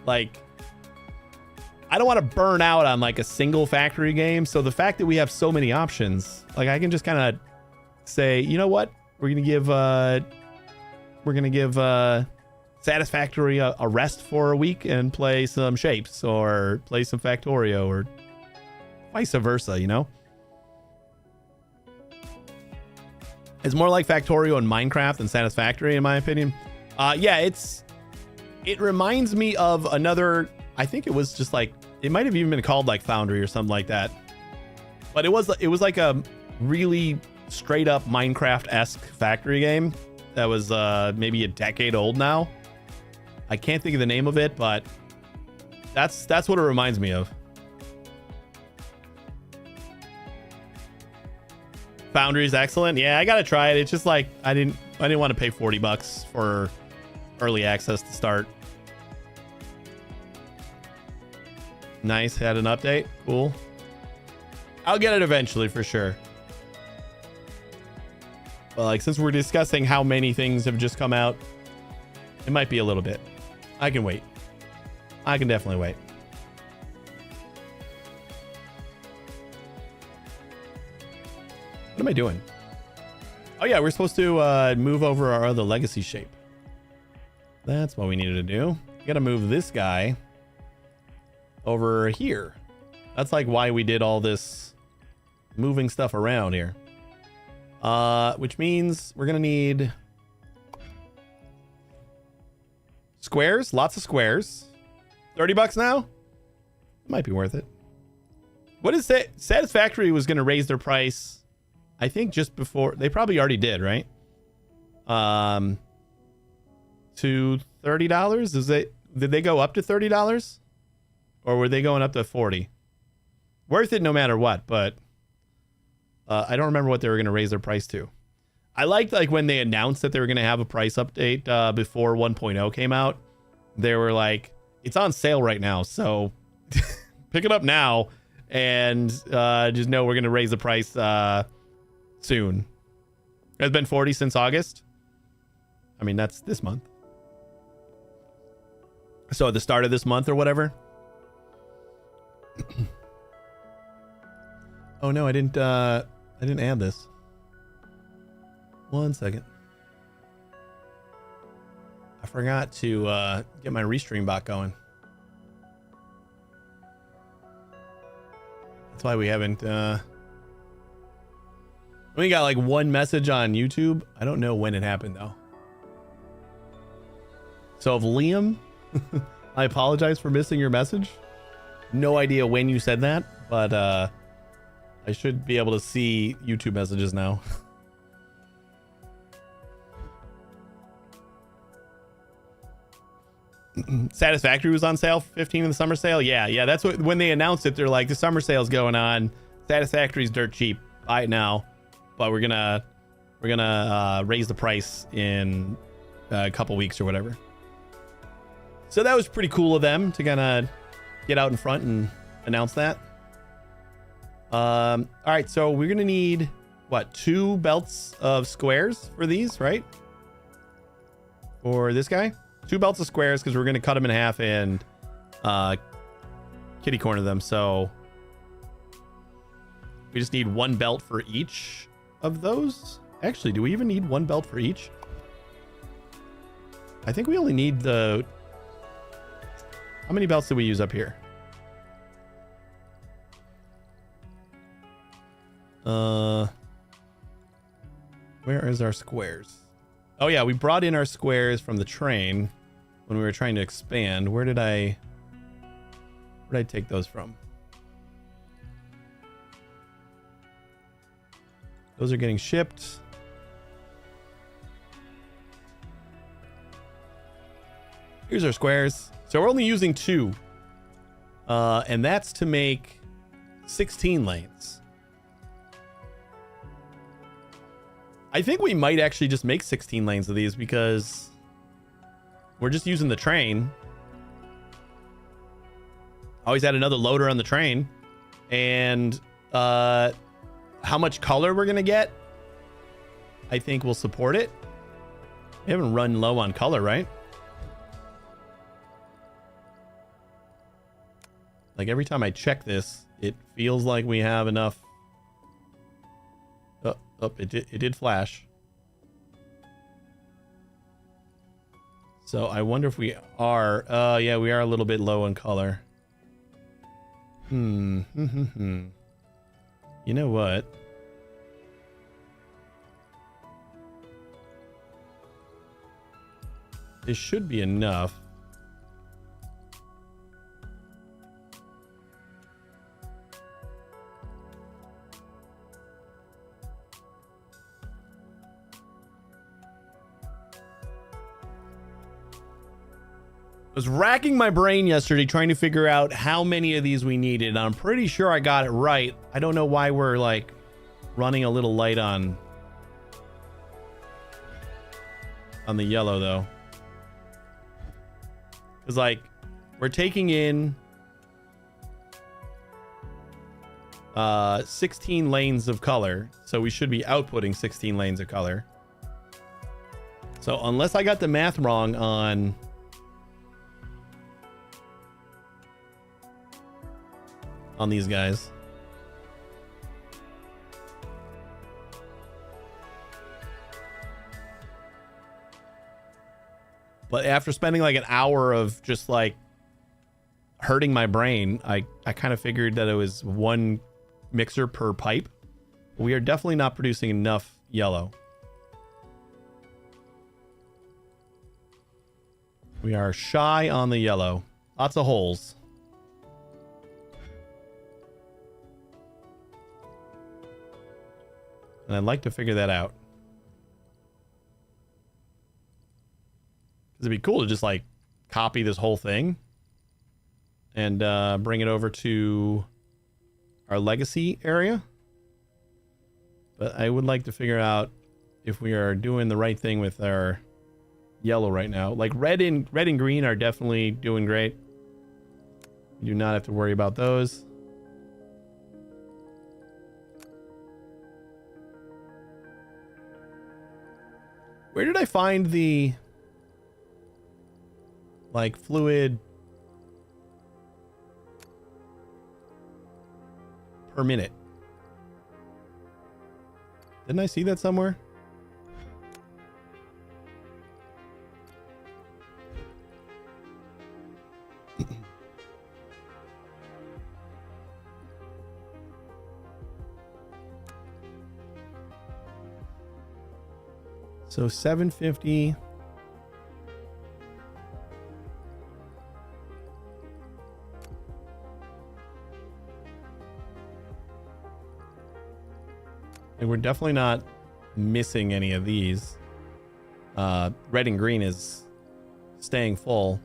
Like, I don't want to burn out on like a single factory game. So the fact that we have so many options, like I can just kind of say, you know what? We're gonna give Satisfactory a rest for a week and play some Shapes or play some Factorio or vice versa, you know? It's more like Factorio and Minecraft than Satisfactory, in my opinion. Yeah, it reminds me of another, I think it was just like, it might have even been called like Foundry or something like that. But it was like a really straight up Minecraft-esque factory game that was maybe a decade old now. I can't think of the name of it, but that's what it reminds me of. Foundry is excellent. Yeah, I gotta try it. It's just like I didn't want to pay $40 for early access to start. Nice, had an update. Cool. I'll get it eventually for sure. But like, since we're discussing how many things have just come out, it might be a little bit. I can wait. I can definitely wait. What am I doing? Oh yeah, we're supposed to move over our other legacy shape. That's what we needed to do. We gotta move this guy over here. That's like why we did all this moving stuff around here. Which means we're gonna need squares, lots of squares. $30 now? Might be worth it. What is it? Satisfactory was gonna raise their price, I think just before, they probably already did, right? To $30? Did they go up to $30? Or were they going up to 40? Worth it no matter what, but I don't remember what they were going to raise their price to. I liked like when they announced that they were going to have a price update before 1.0 came out. They were like, it's on sale right now, so pick it up now and just know we're going to raise the price soon. It's been 40 since August. I mean, that's this month. So at the start of this month or whatever. Oh no, I didn't add this. 1 second. I forgot to get my restream bot going. That's why we haven't we got like one message on YouTube. I don't know when it happened though. So if Liam, I apologize for missing your message. No idea when you said that, but I should be able to see YouTube messages now. Satisfactory was on sale, 15 in the summer sale. Yeah, that's what, when they announced it, they're like, the summer sale's going on. Satisfactory's dirt cheap. Buy it now. But we're gonna raise the price in a couple weeks or whatever. So that was pretty cool of them to kind of get out in front and announce that. All right, so we're gonna need what, 2 belts of squares for these, right? For this guy, 2 belts of squares because we're gonna cut them in half and kitty corner them. So we just need 1 belt for each of those. Actually, do we even need 1 belt for each? I think we only need the... How many belts did we use up here? Where is our squares? Oh yeah, we brought in our squares from the train when we were trying to expand. Where did I Where'd I take those from? Those are getting shipped. Here's our squares. So we're only using 2. And that's to make 16 lanes. I think we might actually just make 16 lanes of these because we're just using the train. Always add another loader on the train. And how much color we're going to get, I think will support it. We haven't run low on color, right? Like every time I check this, it feels like we have enough. It did flash. So I wonder if we are. Yeah, we are a little bit low on color. You know what? This should be enough. I was racking my brain yesterday trying to figure out how many of these we needed. And I'm pretty sure I got it right. I don't know why we're like running a little light on the yellow though. Because like we're taking in 16 lanes of color. So we should be outputting 16 lanes of color. So unless I got the math wrong on these guys. But after spending like an hour of just like hurting my brain, I kind of figured that it was 1 mixer per pipe. We are definitely not producing enough yellow. We are shy on the yellow. Lots of holes. And I'd like to figure that out. It'd be cool to just like copy this whole thing and bring it over to our legacy area. But I would like to figure out if we are doing the right thing with our yellow right now. Like red and green are definitely doing great. You do not have to worry about those. Where did I find the like fluid per minute? Didn't I see that somewhere? So 750. And we're definitely not missing any of these. Red and green is staying full.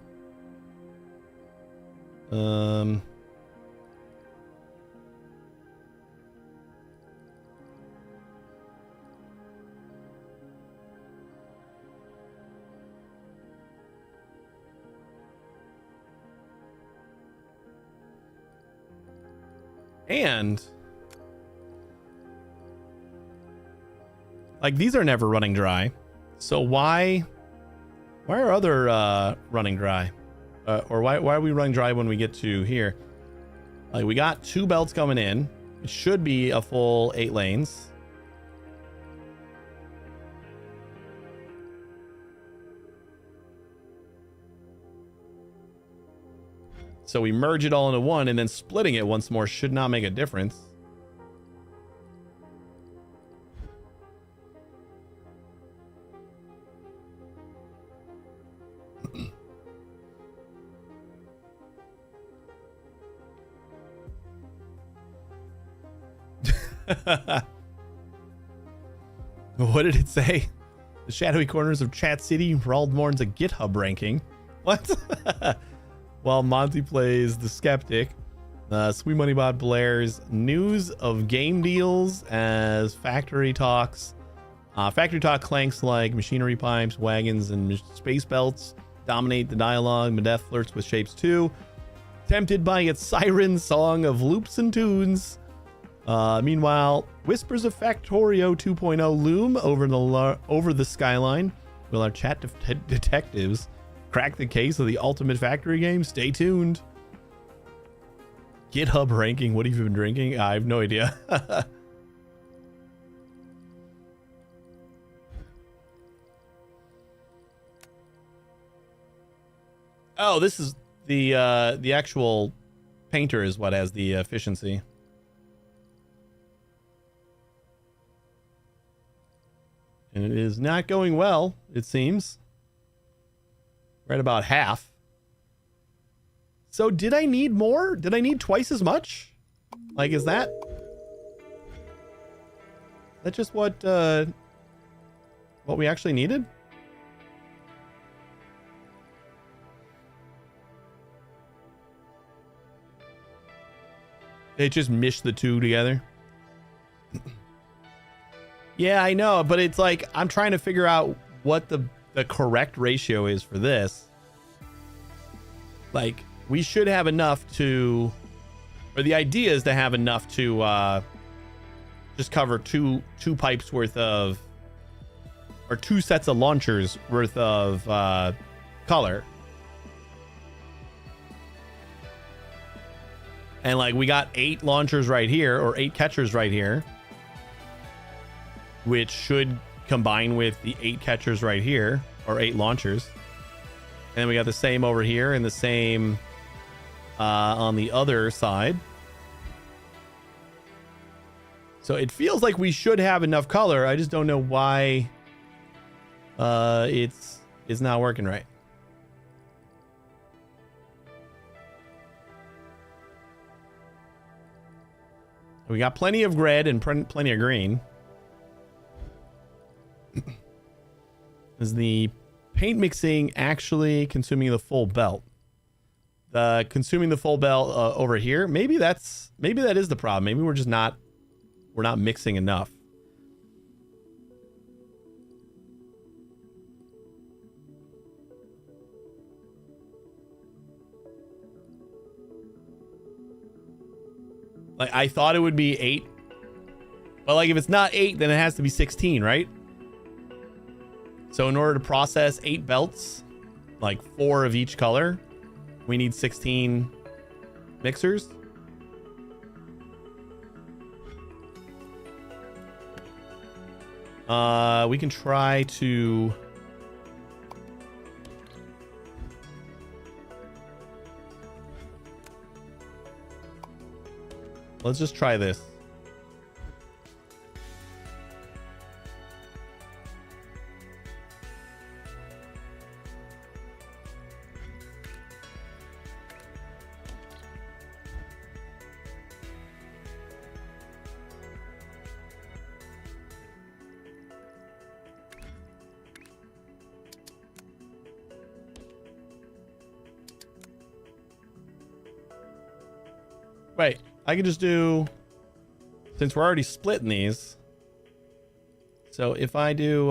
And like these are never running dry. So why are other running dry? Or why are we running dry when we get to here? Like we got 2 belts coming in. It should be a full 8 lanes. So we merge it all into one, and then splitting it once more should not make a difference. What did it say? The shadowy corners of Chat City Rald mourns a GitHub ranking. What? While Monty plays the skeptic, Sweet Money Bot blares news of game deals as Factory Talks. Factory Talk clanks like machinery pipes, wagons, and space belts dominate the dialogue. Medeth flirts with Shapes 2, tempted by its siren song of loops and tunes. Meanwhile, whispers of Factorio 2.0 loom over the skyline. Will our chat detectives crack the case of the ultimate factory game? Stay tuned. GitHub ranking. What have you been drinking? I have no idea. Oh, this is the actual painter is what has the efficiency. And it is not going well, it seems. We're at about half. So did I need more? Did I need twice as much? Like, is that just what we actually needed? They just mished the two together. Yeah, I know, but it's like I'm trying to figure out what the correct ratio is for this. Like, we should have enough to, or the idea is to have enough to just cover two pipes worth of, or two sets of launchers worth of color. And like, we got 8 launchers right here, or 8 catchers right here, which should combine with the 8 catchers right here, or 8 launchers. And then we got the same over here and the same on the other side. So it feels like we should have enough color. I just don't know why it's not working right. We got plenty of red and plenty of green. Is the paint mixing actually consuming the full belt? Consuming the full belt over here. Maybe that is the problem. Maybe we're not mixing enough. Like, I thought it would be 8. But like, if it's not 8, then it has to be 16, right? So in order to process 8 belts, like 4 of each color, we need 16 mixers. We can try to... Let's just try this. Wait, I can just do, since we're already splitting these. So if I do,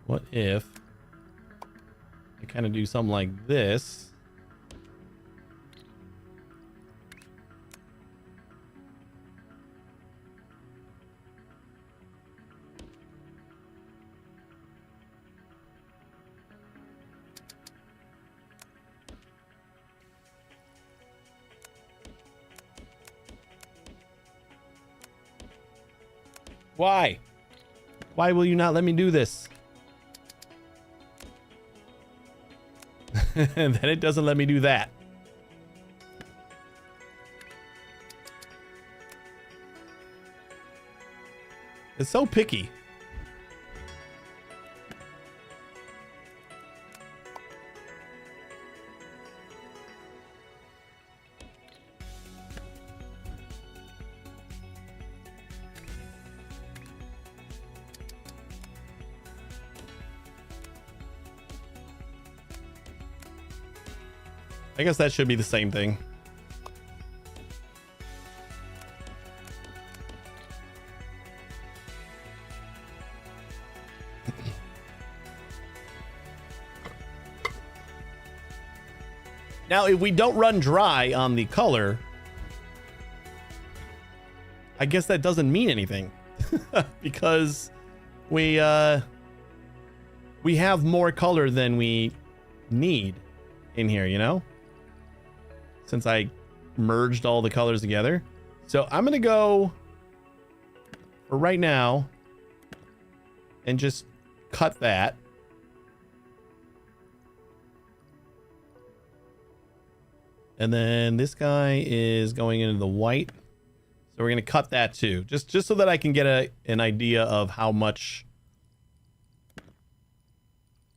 what if I kind of do something like this? Why? Why will you not let me do this? And then it doesn't let me do that. It's so picky. I guess that should be the same thing. Now, if we don't run dry on the color, I guess that doesn't mean anything because we have more color than we need in here, you know, since I merged all the colors together. So I'm going to go for right now and just cut that. And then this guy is going into the white. So we're going to cut that too, just so that I can get an idea of how much.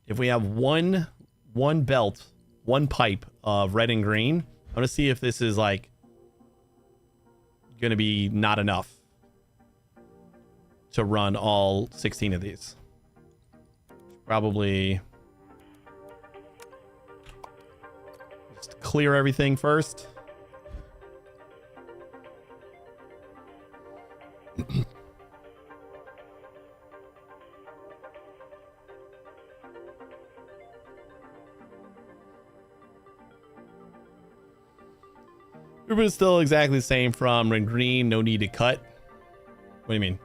If we have one belt, one pipe of red and green, I'm going to see if this is like going to be not enough to run all 16 of these. Probably just clear everything first. Ribbon is still exactly the same from red green, no need to cut. What do you mean?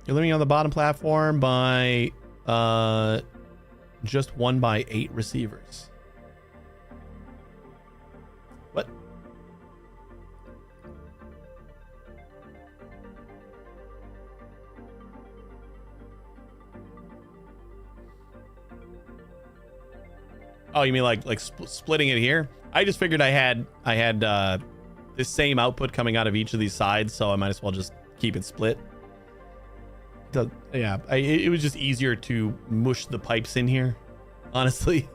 You're living on the bottom platform by just 1/8 receivers. What? Oh, you mean like splitting it here? I just figured I had this same output coming out of each of these sides, so I might as well just keep it split. Yeah, it was just easier to mush the pipes in here, honestly.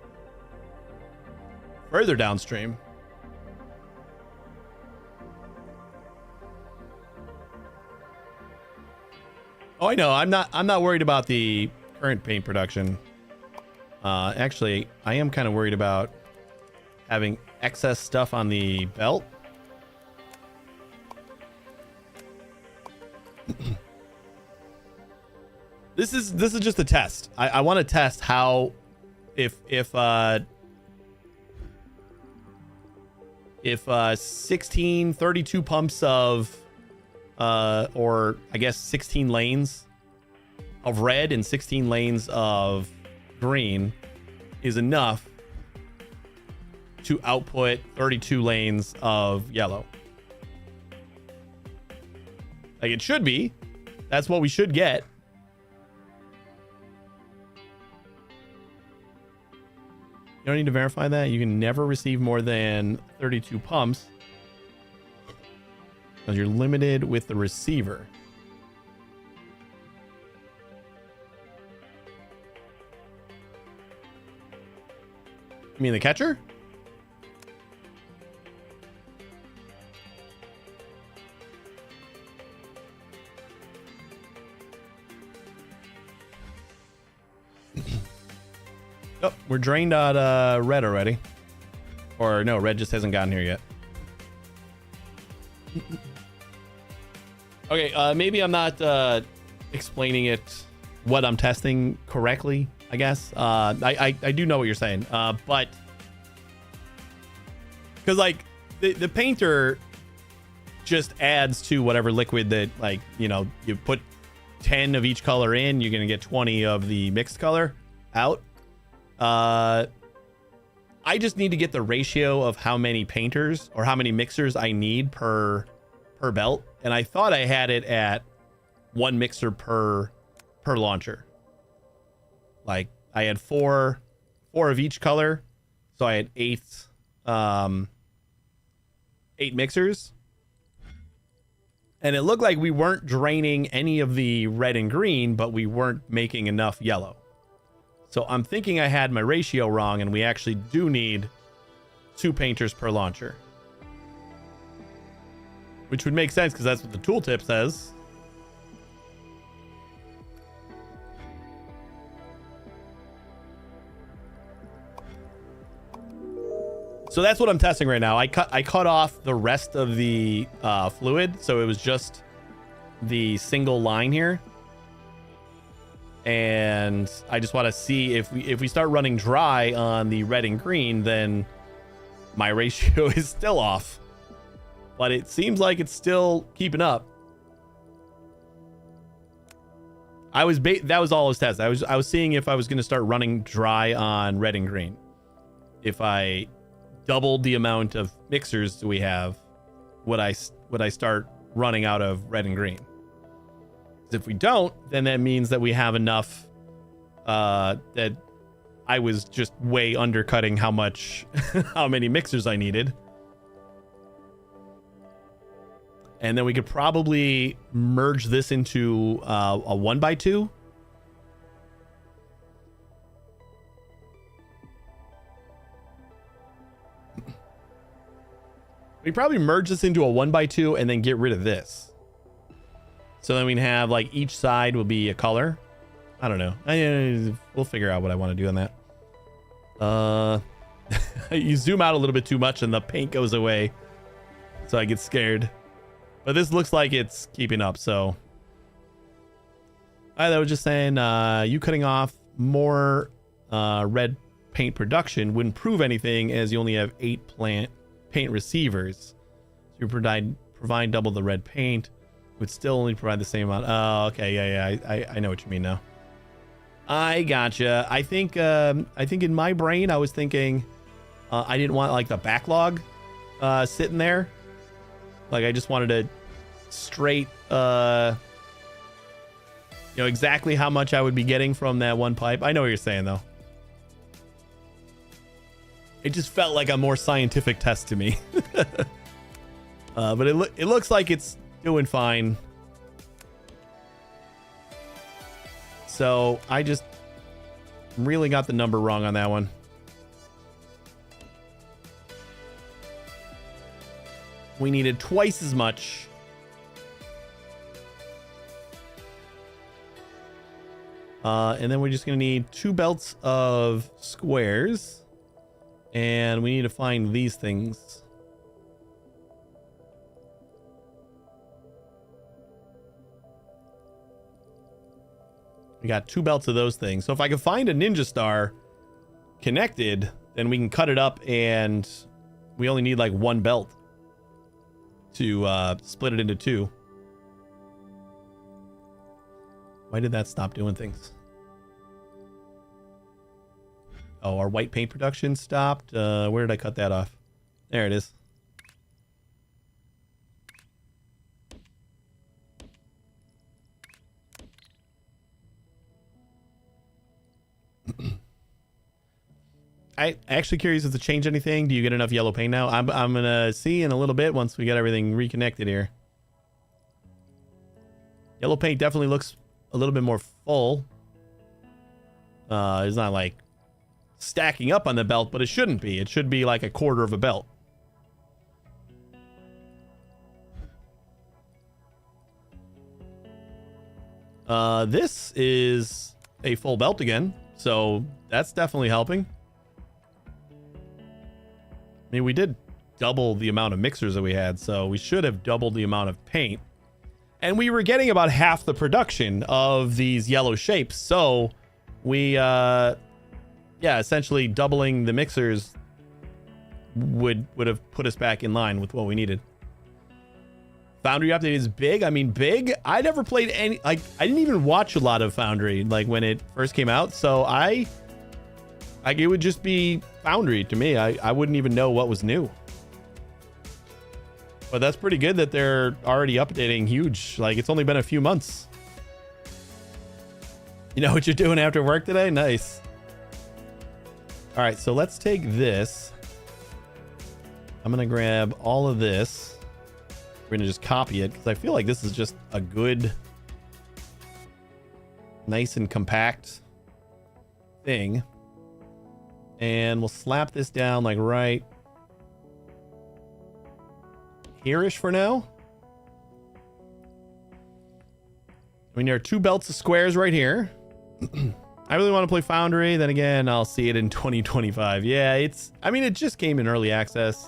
Further downstream. Oh, I know. I'm not worried about the current paint production. Actually, I am kind of worried about having excess stuff on the belt. This is just a test. I want to test how if 16 32 pumps of or I guess 16 lanes of red and 16 lanes of green is enough to output 32 lanes of yellow. Like it should be. That's what we should get. You don't need to verify that. You can never receive more than 32 pumps because you're limited with the receiver. You mean the catcher? Oh, we're drained out red already. Or no, red just hasn't gotten here yet. Okay, maybe I'm not explaining it what I'm testing correctly, I guess. I do know what you're saying. But because like the painter just adds to whatever liquid that, like, you know, you put 10 of each color in, you're gonna get 20 of the mixed color out. I just need to get the ratio of how many painters or how many mixers I need per belt, and I thought I had it at 1 mixer per launcher. Like I had four of each color, so I had 8 mixers. And it looked like we weren't draining any of the red and green, but we weren't making enough yellow. So I'm thinking I had my ratio wrong, and we actually do need 2 painters per launcher. Which would make sense because that's what the tooltip says. So that's what I'm testing right now. I cut off the rest of the fluid, so it was just the single line here. And I just want to see if we start running dry on the red and green, then my ratio is still off. But it seems like it's still keeping up. That was all I was testing. I was seeing if I was going to start running dry on red and green. If I doubled the amount of mixers we have, would I start running out of red and green? If we don't, then that means that we have enough that I was just way undercutting how many mixers I needed. And then we could probably merge this into a 1x2. We probably merge this into a 1x2 and then get rid of this. So then we'd have like each side will be a color. I don't know. We'll figure out what I want to do on that. You zoom out a little bit too much and the paint goes away. So I get scared. But this looks like it's keeping up, so. I was just saying, you cutting off more red paint production wouldn't prove anything as you only have 8 paint receivers. So you provide double the red paint, would still only provide the same amount. Oh, okay, yeah, I know what you mean now. I gotcha. I think in my brain I was thinking I didn't want like the backlog sitting there. Like I just wanted to straight exactly how much I would be getting from that one pipe. I know what you're saying though. It just felt like a more scientific test to me. But it looks like it's doing fine. So I just really got the number wrong on that one. We needed twice as much. And then we're just going to need 2 belts of squares. And we need to find these things. We got 2 belts of those things. So if I can find a ninja star connected, then we can cut it up and we only need like 1 belt to split it into 2. Why did that stop doing things? Oh, our white paint production stopped. Where did I cut that off? There it is. I'm actually curious if to change anything. Do you get enough yellow paint now? I'm gonna see in a little bit once we get everything reconnected here. Yellow paint definitely looks a little bit more full. It's not like stacking up on the belt, but it shouldn't be. It should be like a quarter of a belt. This is a full belt again, so that's definitely helping. I mean, we did double the amount of mixers that we had, so we should have doubled the amount of paint. And we were getting about half the production of these yellow shapes, so we, essentially doubling the mixers would have put us back in line with what we needed. Foundry update is big. I mean, big. I never played any, like, I didn't even watch a lot of Foundry, like, when it first came out, so it would just be Foundry to me. I wouldn't even know what was new. But that's pretty good that they're already updating huge. Like, it's only been a few months. You know what you're doing after work today? Nice. All right, so let's take this. I'm going to grab all of this. We're gonna just copy it because I feel like this is just a good, nice and compact thing. And we'll slap this down like right here-ish for now. I mean, there are 2 belts of squares right here. I really want to play Foundry. Then again, I'll see it in 2025. Yeah, I mean, it just came in early access.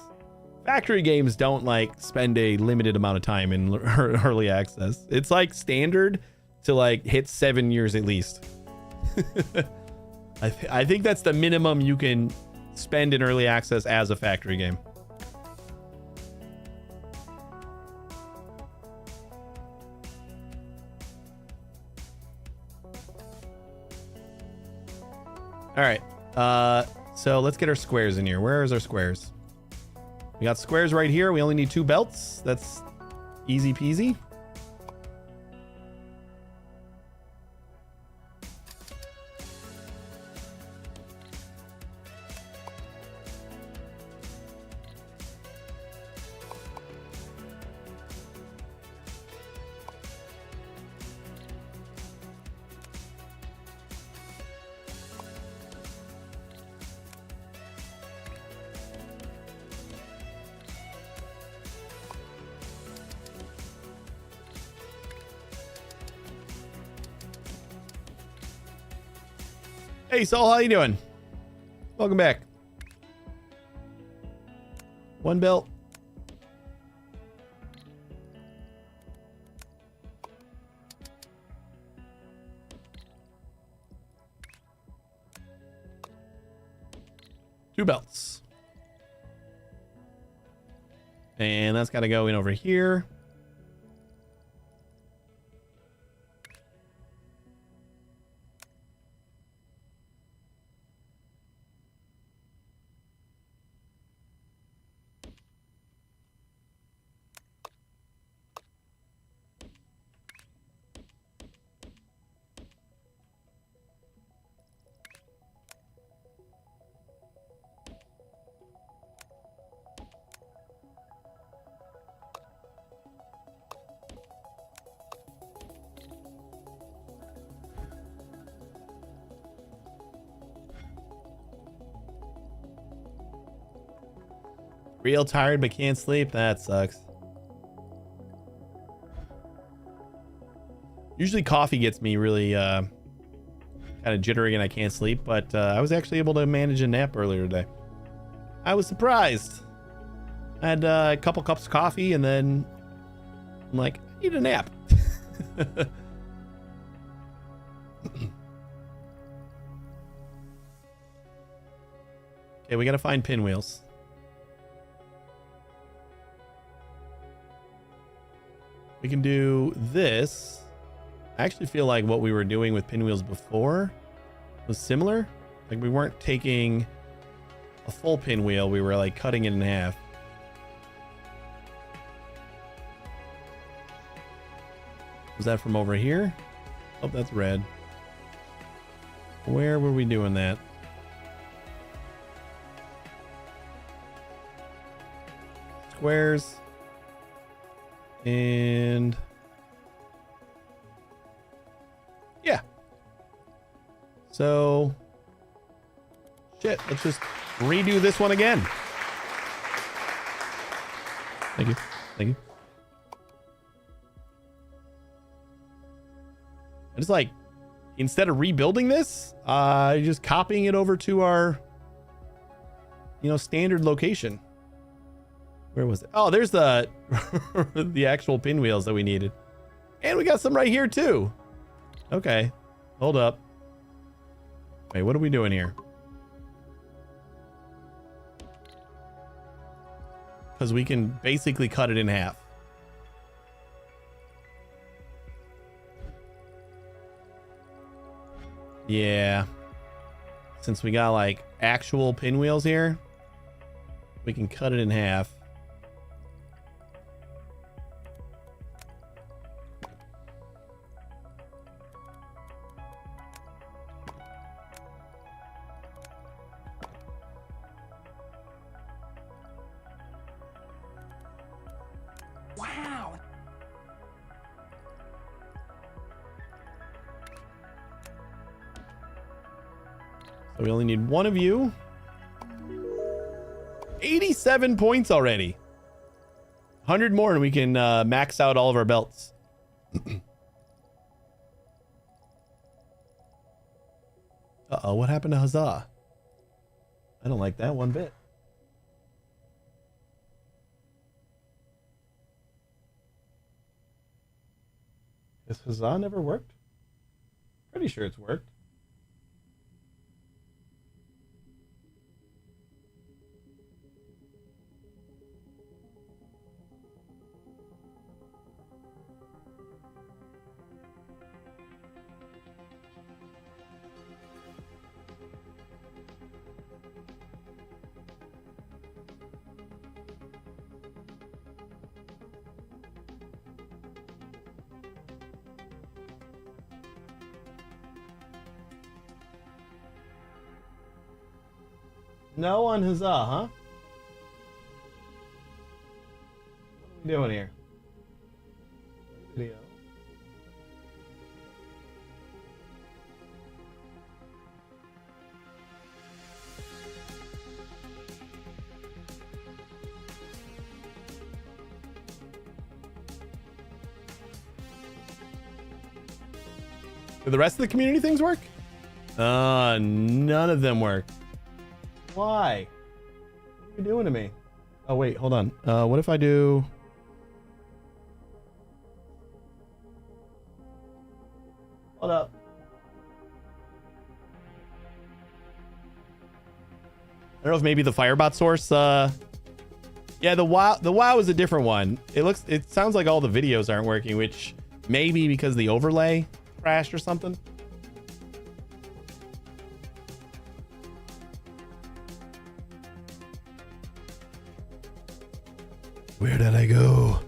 Factory games don't like spend a limited amount of time in early access. It's like standard to like hit 7 years at least. I think that's the minimum you can spend in early access as a factory game. All right. So let's get our squares in here. Where is our squares? We got squares right here. We only need 2 belts. That's easy peasy. Hey, Saul, how you doing? Welcome back. 1 belt. Two belts. And that's got to go in over here. Real tired but can't sleep. That sucks. Usually coffee gets me really kind of jittery and I can't sleep, but I was actually able to manage a nap earlier today. I was surprised. I had a couple cups of coffee and then I'm like, I need a nap. Okay, we got to find pinwheels. We can do this. I actually feel like what we were doing with pinwheels before was similar. Like we weren't taking a full pinwheel. We were like cutting it in half. Was that from over here? Oh, that's red. Where were we doing that? Squares. And yeah. So shit, let's just redo this one again. Thank you. Thank you. I just like, instead of rebuilding this, just copying it over to our, standard location. Where was it? Oh, there's the the actual pinwheels that we needed. And we got some right here too. Okay. Hold up. Wait, what are we doing here? Because we can basically cut it in half. Yeah. Since we got like actual pinwheels here, we can cut it in half. Wow. So we only need one of you. 87 points already. 100 more and we can max out all of our belts. Uh-oh, what happened to Huzzah? I don't like that one bit. Has Huzzah never worked? Pretty sure it's worked. No on Huzzah, huh? What are we doing here? Video. Do the rest of the community things work? None of them work. Why? What are you doing to me? Oh, wait, hold on. What if I do... Hold up. I don't know if maybe the Firebot source, yeah, the WoW is a different one. It sounds like all the videos aren't working, which maybe because the overlay crashed or something. Where did I go?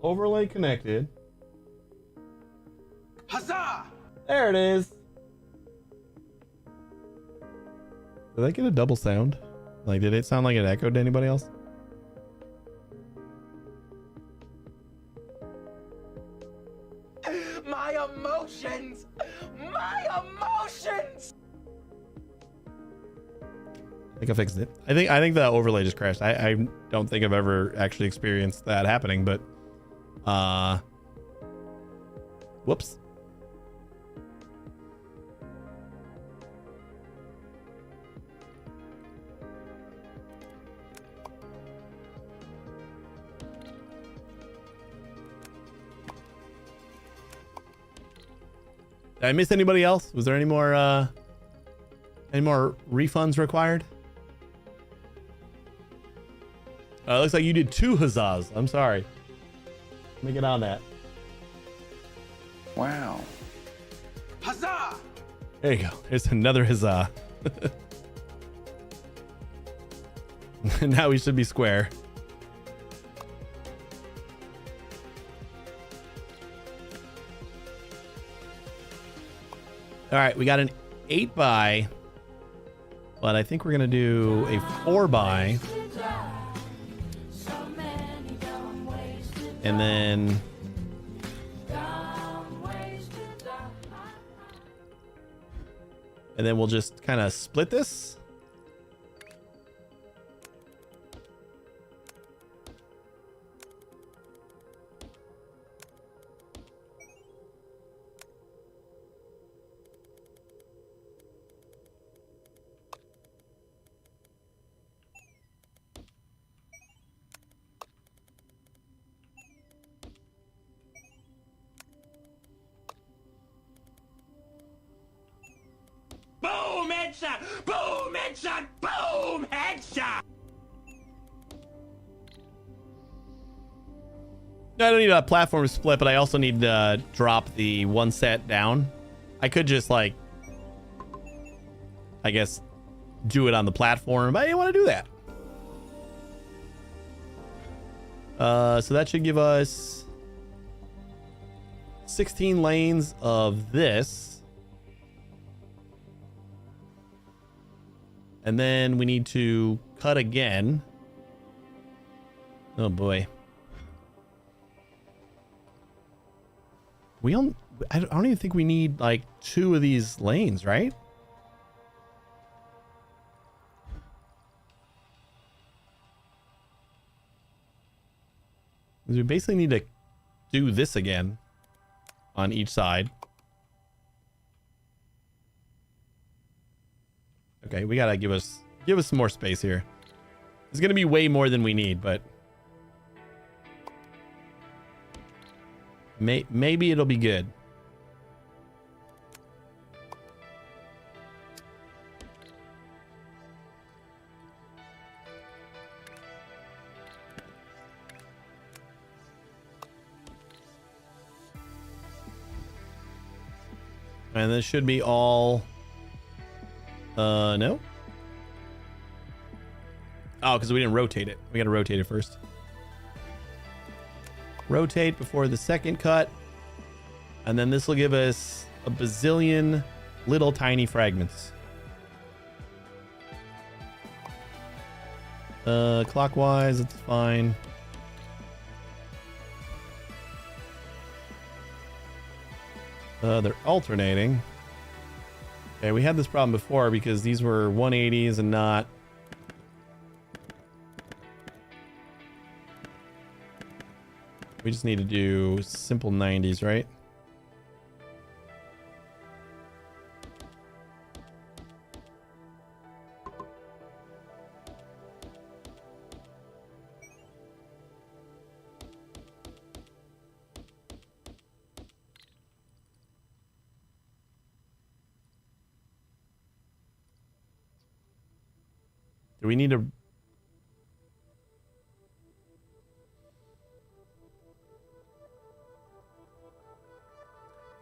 Overlay connected. Huzzah! There it is. Did I get a double sound? Like, did it sound like it echoed to anybody else? My emotions! My emotions! I think I fixed it. I think the overlay just crashed. I don't think I've ever actually experienced that happening, but whoops. Did I miss anybody else? Was there any more refunds required? Looks like you did 2 huzzahs. I'm sorry. Let me get on that. Wow. Huzzah! There you go. There's another huzzah. Now we should be square. All right, we got an 8x, but I think we're gonna do a 4x. And then we'll just kind of split this. Boom! Headshot! Boom! Headshot! Boom! Headshot! I don't need a platform split, but I also need to drop the one set down. I could just like, I guess, do it on the platform, but I didn't want to do that. So that should give us 16 lanes of this. And then we need to cut again. Oh boy. I don't even think we need like 2 of these lanes, right? We basically need to do this again on each side. Okay, we gotta give us some more space here. It's gonna be way more than we need, but maybe it'll be good. And this should be all... no? Oh, because we didn't rotate it. We got to rotate it first. Rotate before the second cut. And then this will give us a bazillion little tiny fragments. Clockwise, it's fine. They're alternating. Okay, we had this problem before because these were 180s and not... We just need to do simple 90s, right? Do we need to...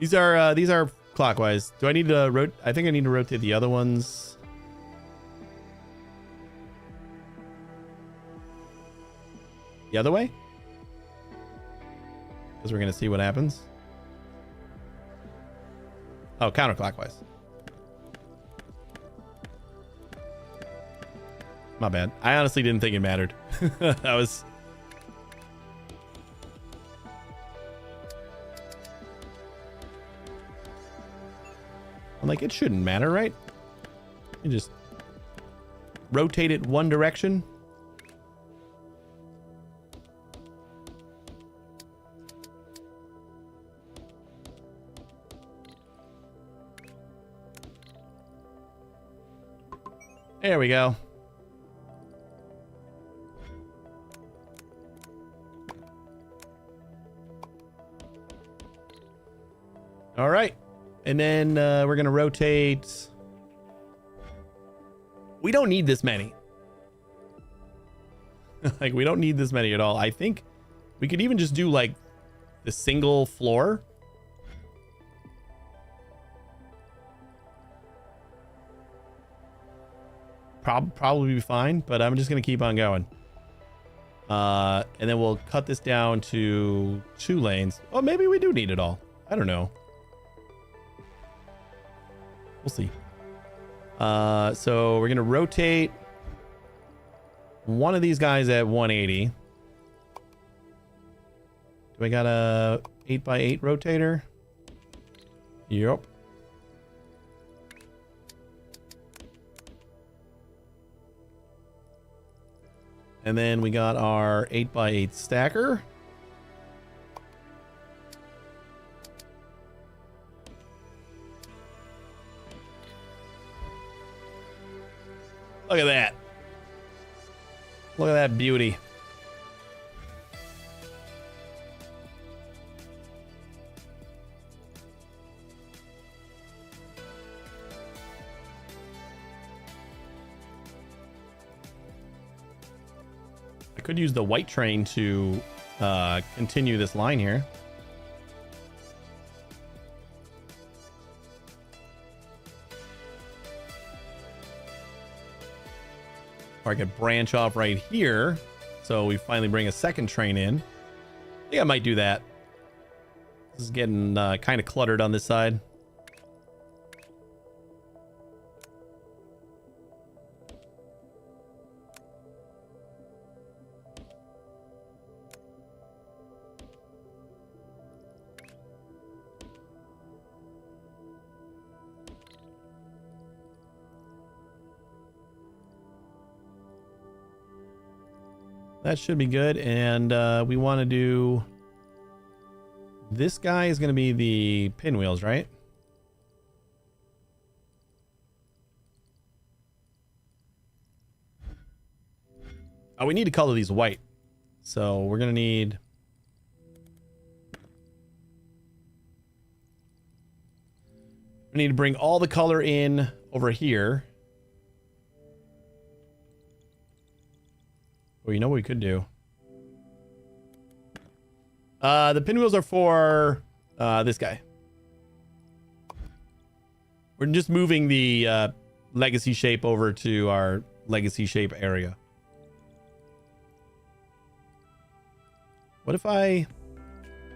These are clockwise. Do I need to I think I need to rotate the other ones. The other way? Because we're going to see what happens. Oh, counterclockwise. My bad. I honestly didn't think it mattered. I was... I'm like, it shouldn't matter, right? You just rotate it one direction. There we go. All right. And then we're going to rotate. We don't need this many. Like, we don't need this many at all. I think we could even just do like the single floor. Probably be fine, but I'm just going to keep on going. And then we'll cut this down to 2 lanes. Oh, maybe we do need it all. I don't know. We'll see. So we're going to rotate one of these guys at 180. Do I got a 8x8 rotator? Yep. And then we got our 8x8 stacker. Look at that. Look at that beauty. I could use the white train to continue this line here. Or I could branch off right here. So we finally bring a second train in. I think I might do that. This is getting kind of cluttered on this side. That should be good. And we want to do... This guy is going to be the pinwheels, right? Oh, we need to color these white. So we're going to need... We need to bring all the color in over here. Well, you know what we could do? The pinwheels are for this guy. We're just moving the legacy shape over to our legacy shape area. What if I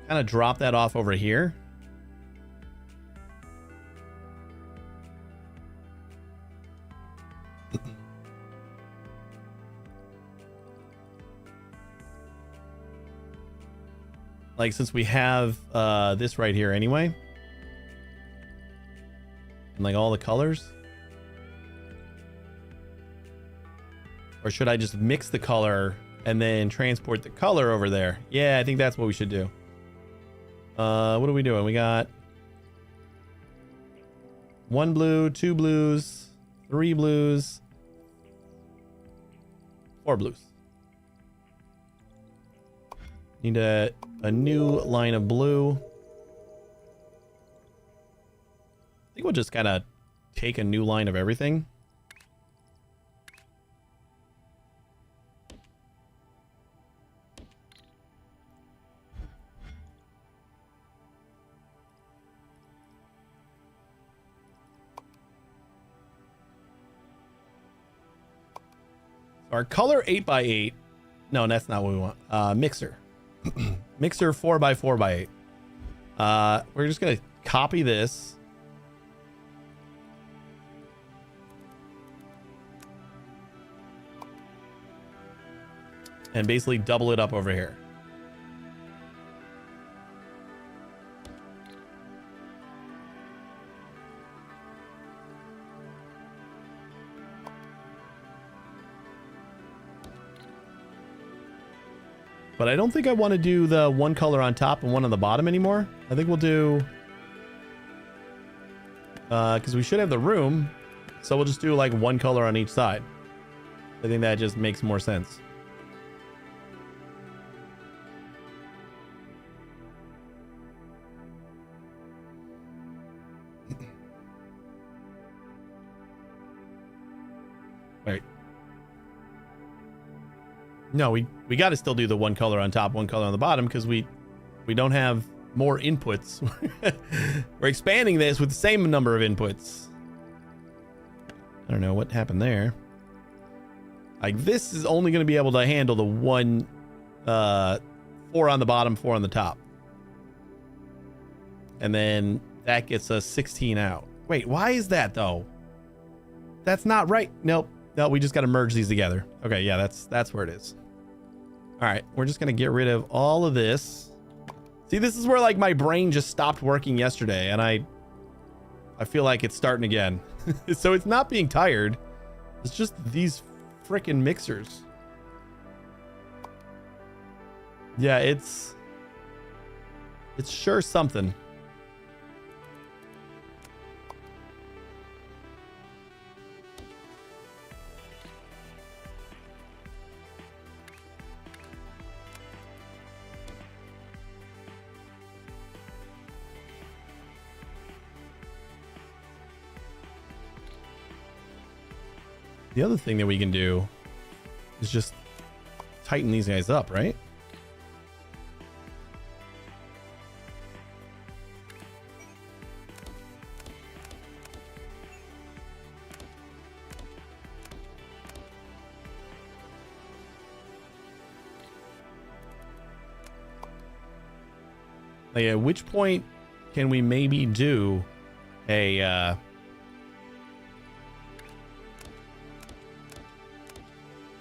kind of drop that off over here? Like, since we have this right here anyway. And like all the colors. Or should I just mix the color and then transport the color over there? Yeah, I think that's what we should do. What are we doing? We got 1 blue, 2 blues, 3 blues, 4 blues. Need a new line of blue. I think we'll just kind of take a new line of everything. Our color 8x8. No, that's not what we want. Mixer. Mixer 4x4x8. We're just gonna copy this. And basically double it up over here. But I don't think I want to do the one color on top and one on the bottom anymore. I think we'll do... because we should have the room. So we'll just do like one color on each side. I think that just makes more sense. Wait. No, we got to still do the one color on top, one color on the bottom, because we don't have more inputs. We're expanding this with the same number of inputs. I don't know what happened there. Like, this is only going to be able to handle the one 4 on the bottom, 4 on the top. And then that gets us 16 out. Wait, why is that though? That's not right. Nope. No, we just got to merge these together. Okay, yeah, that's where it is. All right, we're just going to get rid of all of this. See, this is where like my brain just stopped working yesterday, and I feel like it's starting again. So it's not being tired. It's just these freaking mixers. Yeah, it's sure something. The other thing that we can do is just tighten these guys up, right? Like, at which point can we maybe do a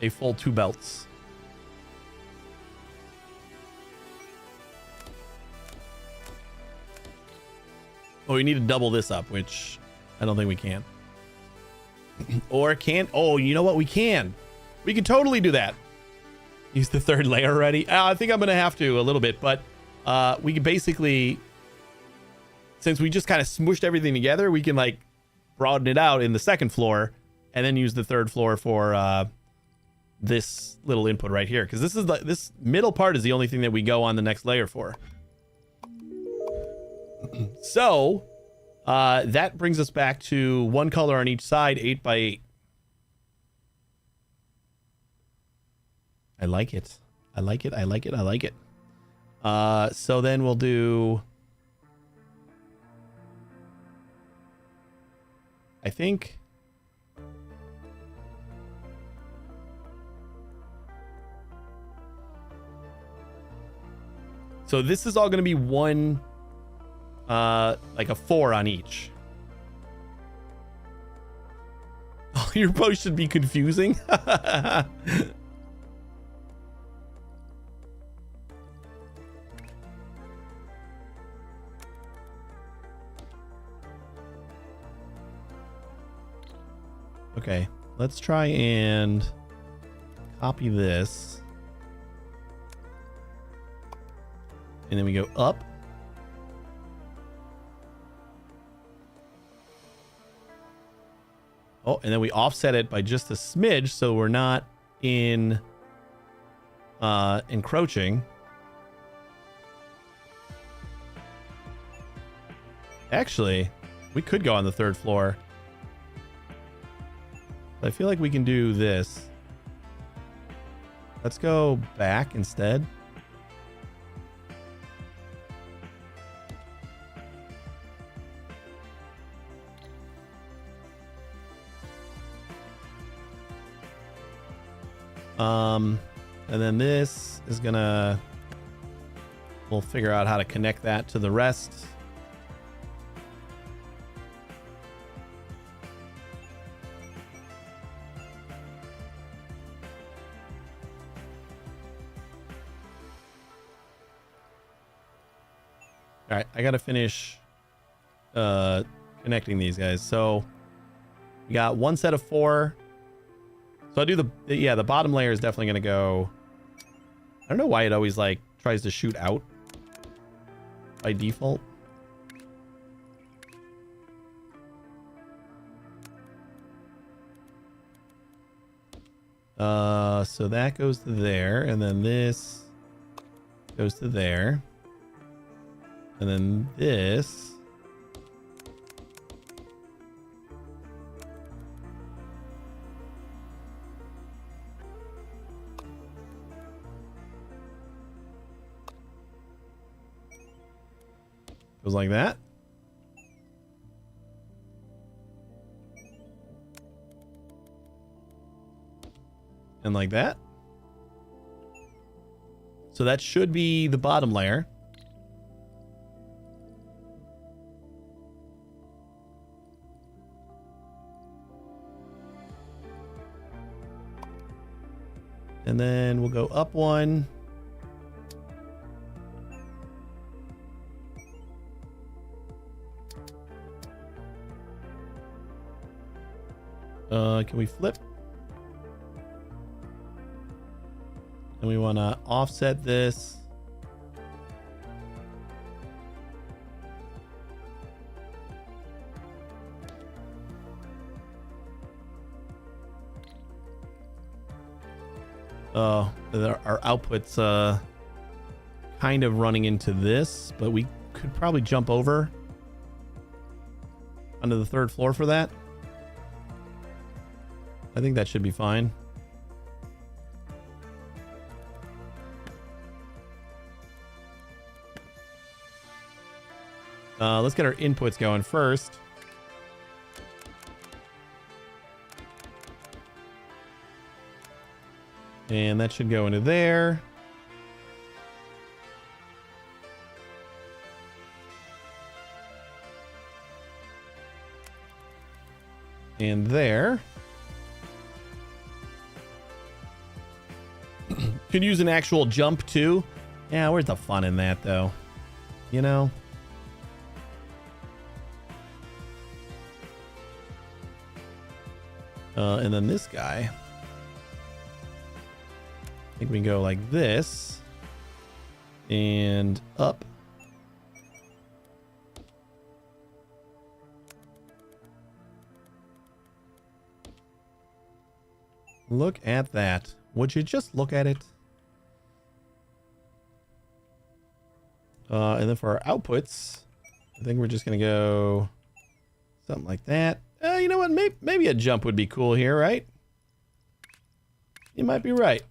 full 2 belts? Oh, we need to double this up, which I don't think we can. Or can... Oh, you know what? We can. We can totally do that. Use the 3rd layer already. I think I'm going to have to a little bit, but we can basically... Since we just kind of smooshed everything together, we can like broaden it out in the 2nd floor and then use the 3rd floor for this little input right here. Because this is this middle part is the only thing that we go on the next layer for. So that brings us back to 1 color on each side, 8 by 8. I like it. I like it. I like it. I like it. So then we'll do... I think... So this is all going to be one, like a 4 on each. Oh, your post should be confusing. Okay, let's try and copy this. And then we go up. Oh, and then we offset it by just a smidge so we're not in encroaching. Actually, we could go on the 3rd floor. I feel like we can do this. Let's go back instead. And then this is gonna, we'll figure out how to connect that to the rest. All right, I gotta finish connecting these guys. So we got 1 set of 4. So I do the bottom layer is definitely gonna go. I don't know why it always like tries to shoot out by default. So that goes to there, and then this goes to there. And then this goes like that. And like that. So that should be the bottom layer. And then we'll go up 1. Can we flip? And we want to offset this. Our output's kind of running into this, but we could probably jump over onto the 3rd floor for that. I think that should be fine. Let's get our inputs going first. And that should go into there. And there. Can use an actual jump too. Yeah, where's the fun in that though? You know? And then this guy. I think we can go like this. And up. Look at that. Would you just look at it? And then for our outputs, I think we're just going to go something like that. You know what? Maybe a jump would be cool here, right? You might be right.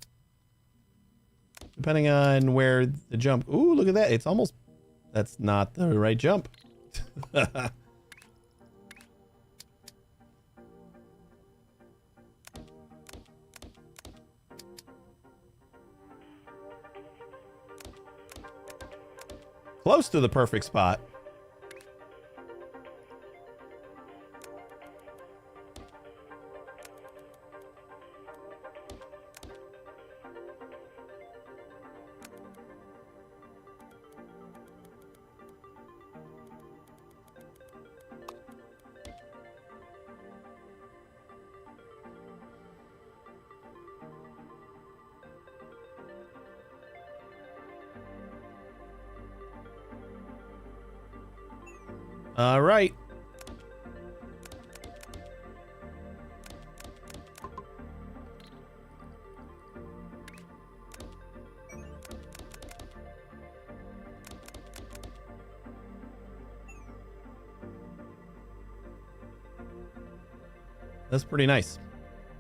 Depending on where the jump... Ooh, look at that. It's almost... That's not the right jump. Close to the perfect spot. All right. That's pretty nice.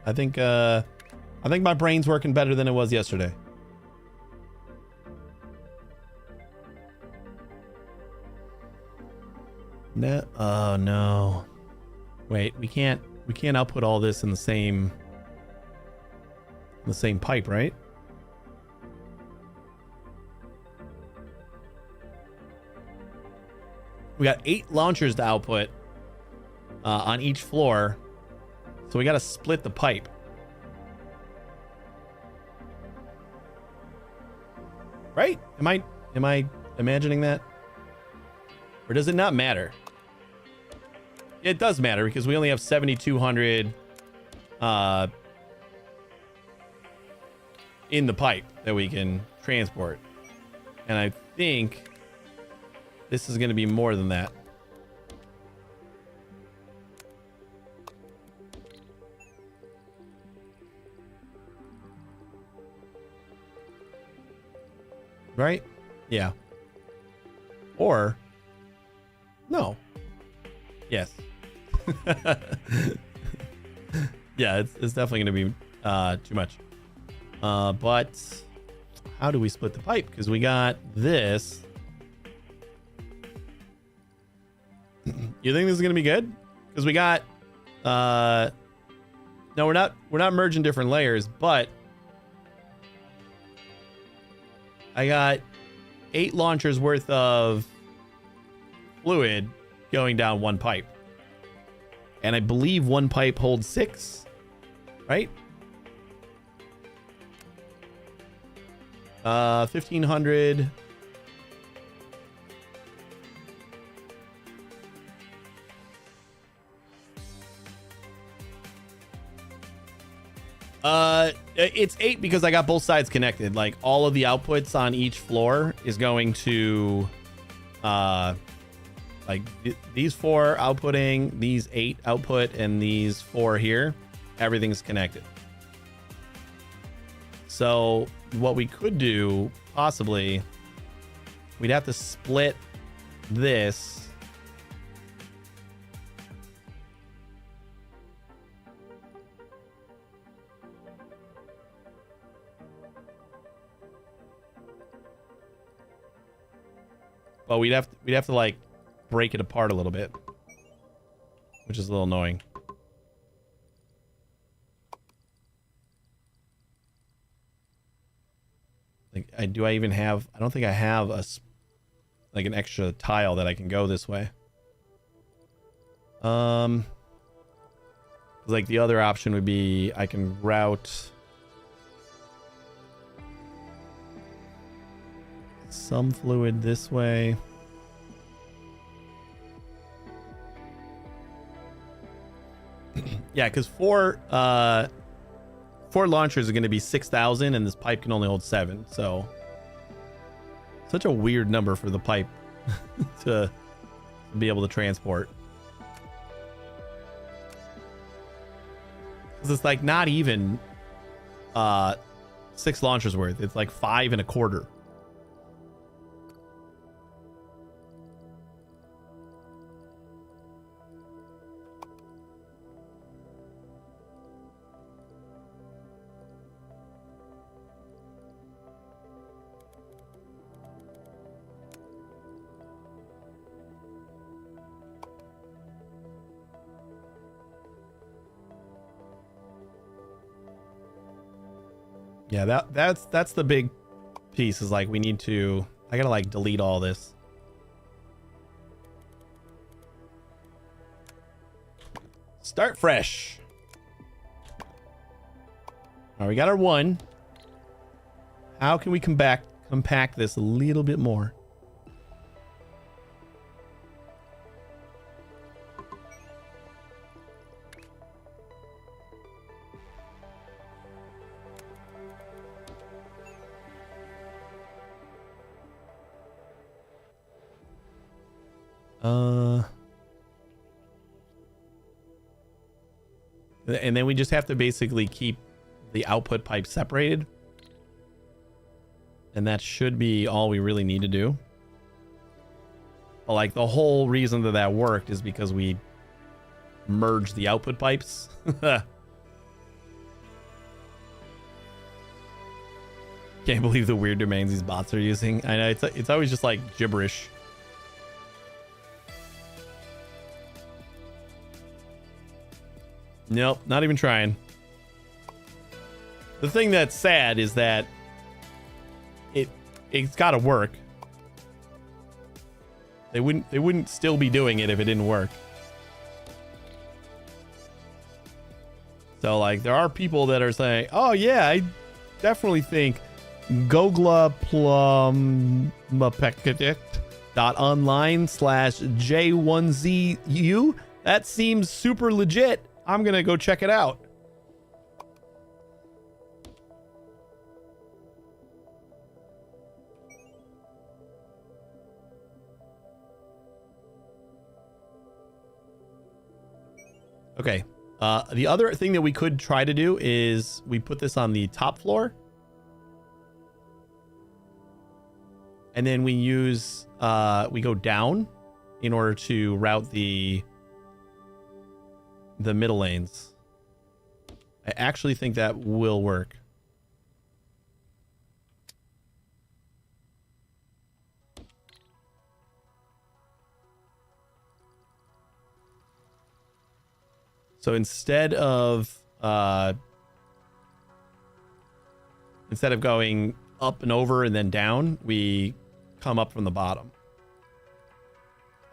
I think my brain's working better than it was yesterday. No, oh no. Wait, we can't output all this in the same pipe, right? We got 8 launchers to output on each floor. So we got to split the pipe. Right? Am I imagining that? Or does it not matter? It does matter because we only have 7,200 in the pipe that we can transport. And I think this is going to be more than that. Right? Yeah. Or no. Yes. Yeah, it's definitely going to be too much. But how do we split the pipe? Because we got this. You think this is going to be good? Because we got no, we're not merging different layers, but I got 8 launchers worth of fluid going down one pipe. And I believe one pipe holds 6, right? 1,500. It's 8 because I got both sides connected. Like all of the outputs on each floor is going to, like these 4 outputting, these 8 output, and these 4 here. Everything's connected. So what we could do, possibly, we'd have to split this. But we'd have to like break it apart a little bit, which is a little annoying. Like, do I even have? I don't think I have like an extra tile that I can go this way. Like the other option would be I can route some fluid this way. Yeah, because four launchers are going to be 6,000 and this pipe can only hold 7. So such a weird number for the pipe to be able to transport. It's like not even 6 launchers worth. It's like 5 1/4. Yeah, that's the big piece is like we need to, I gotta like delete all this. Start fresh. All right, we got our 1. How can we compact this a little bit more? And then we just have to basically keep the output pipe separated. And that should be all we really need to do. But like the whole reason that worked is because we merged the output pipes. Can't believe the weird domains these bots are using. I know it's always just like gibberish. Nope, not even trying. The thing that's sad is that it's got to work. They wouldn't still be doing it if it didn't work. So like there are people that are saying, "Oh yeah, I definitely think googleplumapecadict.online/J1ZU. That seems super legit. I'm going to go check it out." Okay. The other thing that we could try to do is we put this on the top floor. And then we use, we go down in order to route the middle lanes. I actually think that will work. So instead of going up and over and then down, we come up from the bottom.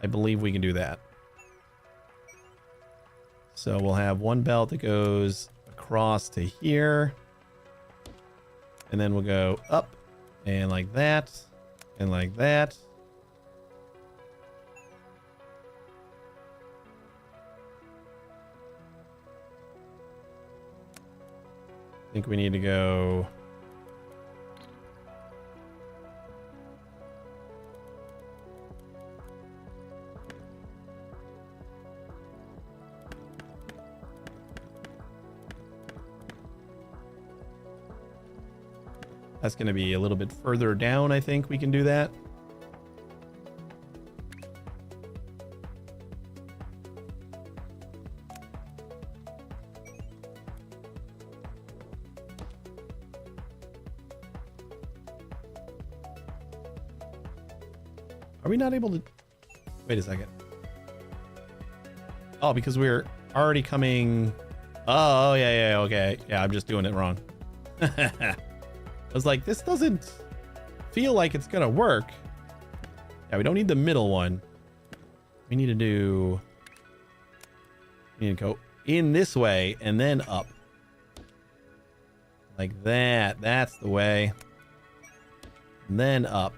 I believe we can do that. So we'll have one belt that goes across to here. And then we'll go up and like that and like that. I think we need to go. That's going to be a little bit further down. I think we can do that. Are we not able to? Wait a second. Oh, because we're already coming. Oh, yeah, okay. Yeah, I'm just doing it wrong. I was like, this doesn't feel like it's gonna work. Yeah, we don't need the middle one. We need to go in this way and then up. Like that. That's the way. And then up.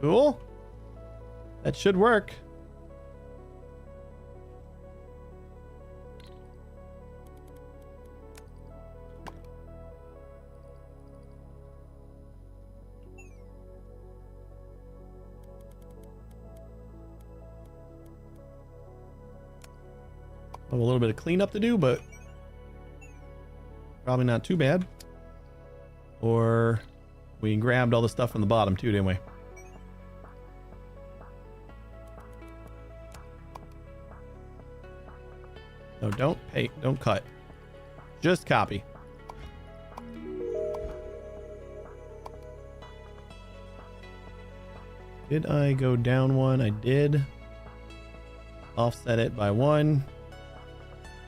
Cool. That should work. A little bit of cleanup to do, but probably not too bad. Or we grabbed all the stuff from the bottom too, didn't we? No, don't cut. Just copy. Did I go down one? I did. Offset it by 1.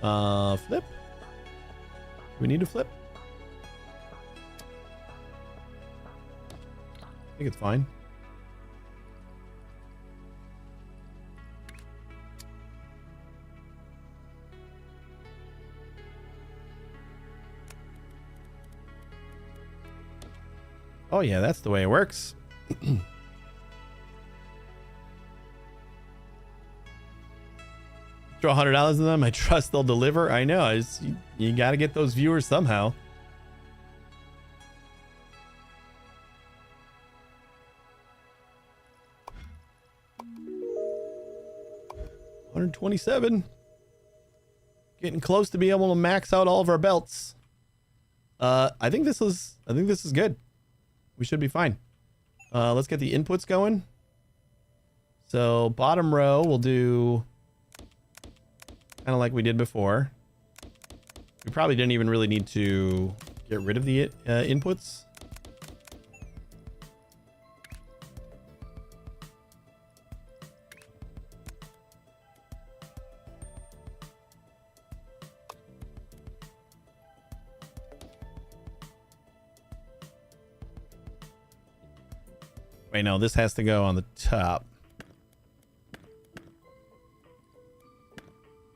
Flip. Do we need to flip? I think it's fine. Oh yeah, that's the way it works. Throw $100 of them. I trust they'll deliver. I know. You got to get those viewers somehow. $127. Getting close to be able to max out all of our belts. I think this is good. We should be fine. Let's get the inputs going. So bottom row, we'll do kind of like we did before. We probably didn't even really need to get rid of the inputs. Wait, no, this has to go on the top.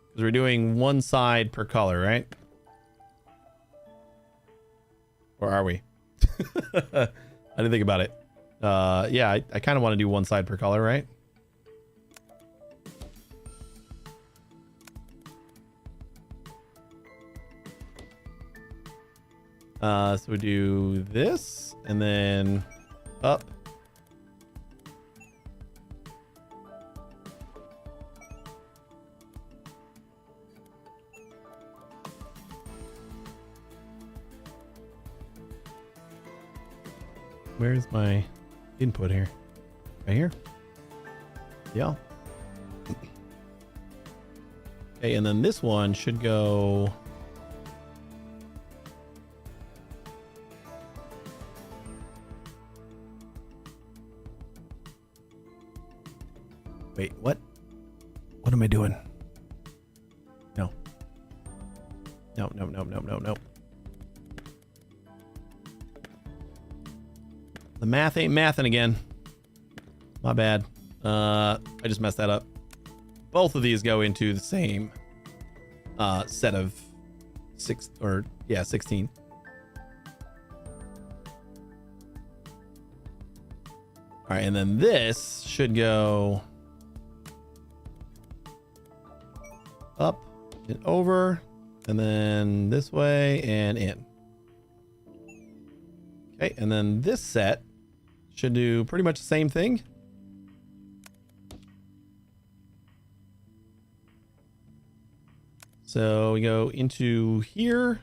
Because we're doing one side per color, right? Or are we? I didn't think about it. Yeah, I kind of want to do one side per color, right? So we do this and then up. Where's my input here? Right here? Yeah. Okay, and then this one should go... Wait, what? What am I doing? No. No, no, no, no, no, no. The math ain't mathing again. My bad. I just messed that up. Both of these go into the same set of 16. All right, and then this should go up and over, and then this way and in. Okay, and then this set should do pretty much the same thing. So we go into here.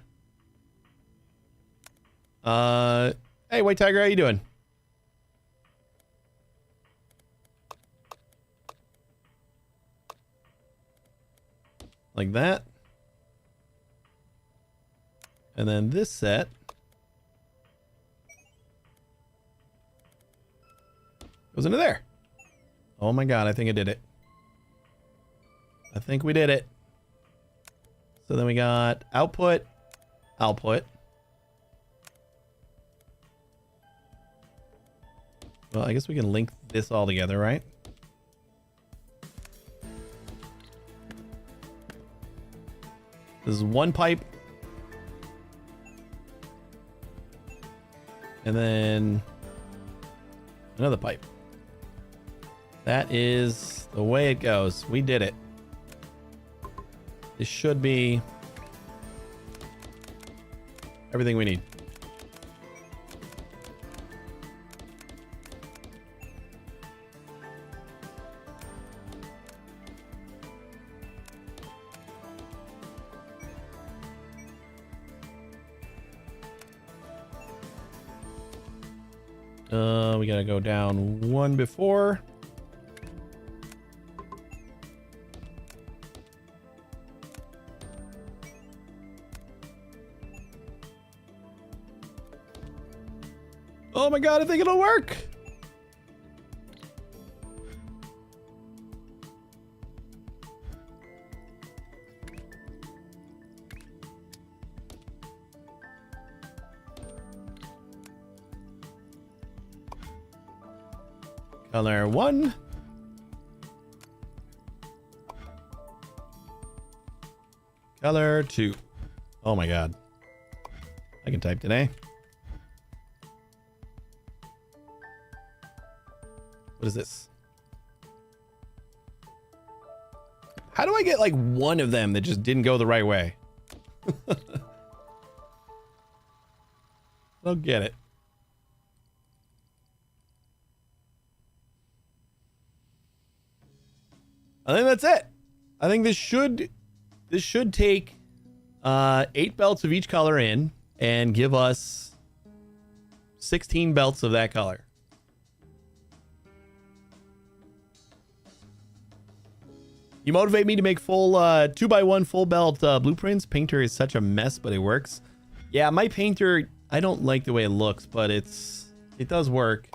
Hey, White Tiger, how you doing? Like that. And then this set Goes into there. Oh my God, I think I did it. I think we did it. So then we got output, output. Well, I guess we can link this all together, right? This is one pipe. And then another pipe. That is the way it goes. We did it. This should be everything we need. We gotta go down one before. Oh my God, I think it'll work. Color 1. Color 2. Oh my God. I can type today. What is this? How do I get like one of them that just didn't go the right way? I don't get it. I think that's it. I think this should take 8 belts of each color in and give us 16 belts of that color. You motivate me to make full 2x1 full belt blueprints. Painter is such a mess, but it works. Yeah, my painter, I don't like the way it looks, but it does work.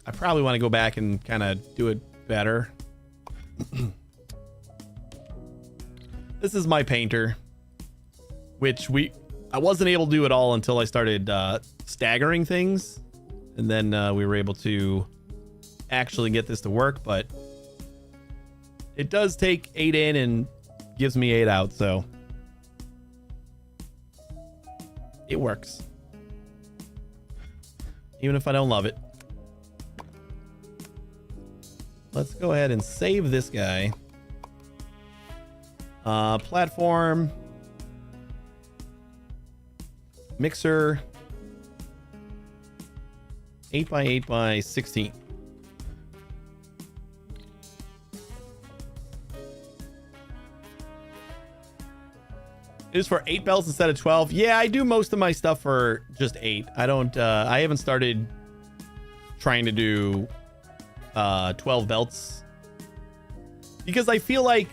I probably want to go back and kind of do it better. This is my painter, which I wasn't able to do it all until I started staggering things, and then we were able to actually get this to work. But it does take 8 in and gives me 8 out, so it works, even if I don't love it. Let's go ahead and save this guy. Platform. Mixer. 8x8x16. It is for 8 belts instead of 12. Yeah, I do most of my stuff for just 8. I don't, I haven't started trying to do 12 belts because I feel like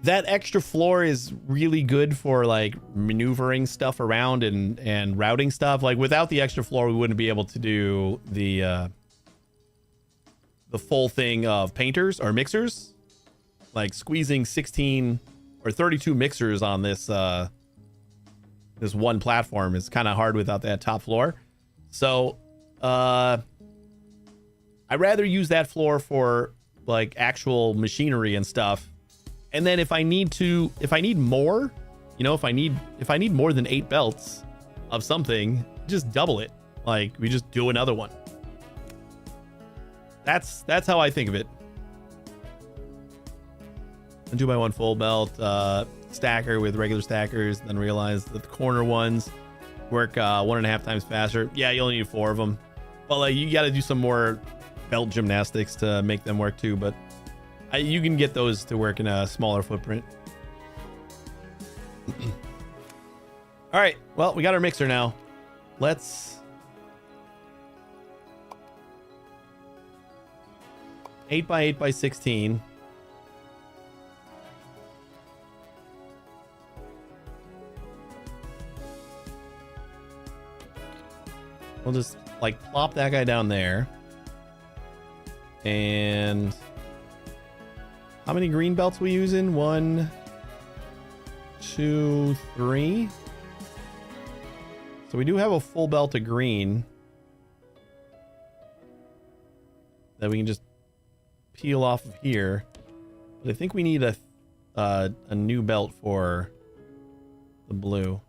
that extra floor is really good for like maneuvering stuff around and routing stuff. Like without the extra floor, we wouldn't be able to do the full thing of painters or mixers. Like squeezing 16 or 32 mixers on this this one platform is kind of hard without that top floor. So I'd rather use that floor for like actual machinery and stuff. And then if I need more, you know, if I need more than 8 belts of something, just double it. Like we just do another one. That's how I think of it. A 2x1 full belt stacker with regular stackers, then realize that the corner ones work 1.5 times faster. Yeah, you only need 4 of them. But like you got to do some more belt gymnastics to make them work too, but you can get those to work in a smaller footprint. All right, well, we got our mixer now. Let's 8x8x16. We'll just like plop that guy down there. And how many green belts we using? 1, 2, 3. So we do have a full belt of green that we can just peel off of here. But I think we need a new belt for the blue.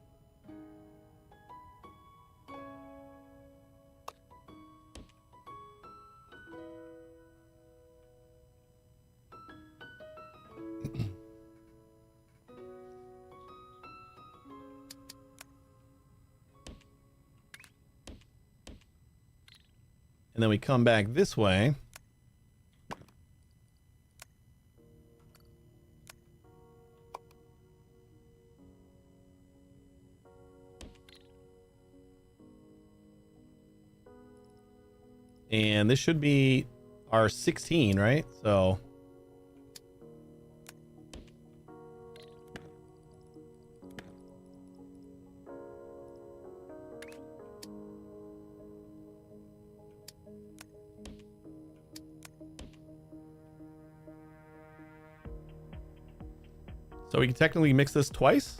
And then we come back this way. And this should be our 16, right? So we can technically mix this twice.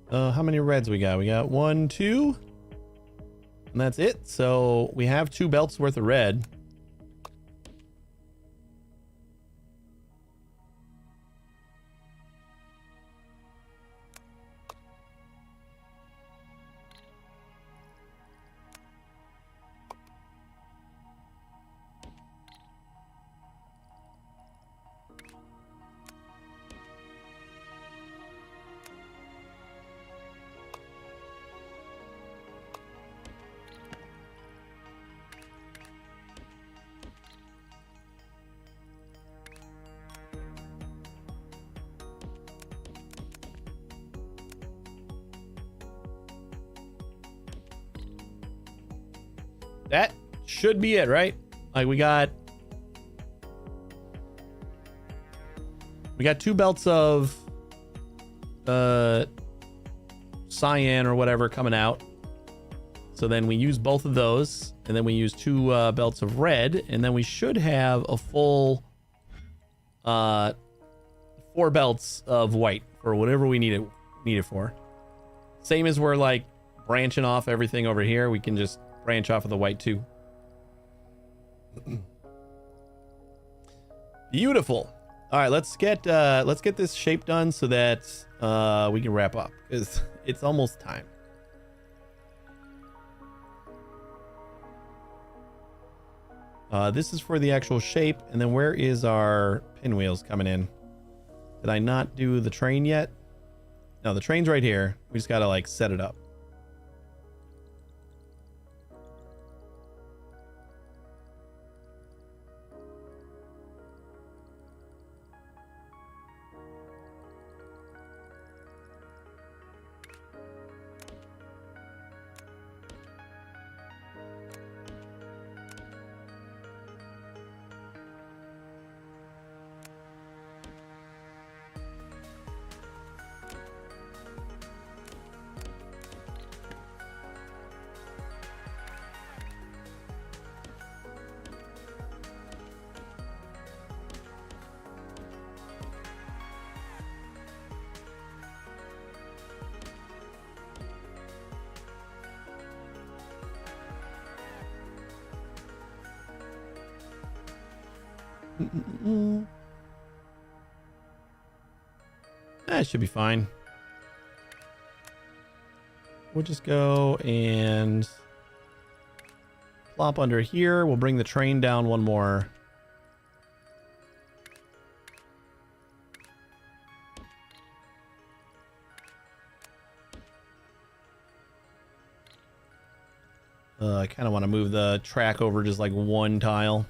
How many reds we got? We got 1, 2, and that's it. So we have 2 belts worth of red. That should be it, right? Like we got 2 belts of cyan or whatever coming out. So then we use both of those, and then we use 2 belts of red, and then we should have a full 4 belts of white for whatever we need it for. Same as we're like branching off everything over here, we can just branch off of the white too. Beautiful. All right, let's get this shape done so that we can wrap up, because it's almost time. This is for the actual shape, and then where is our pinwheels coming in? Did I not do the train yet? No, the train's right here. We just gotta like set it up. That should be fine. We'll just go and plop under here. We'll bring the train down one more. I kind of want to move the track over just like 1 tile.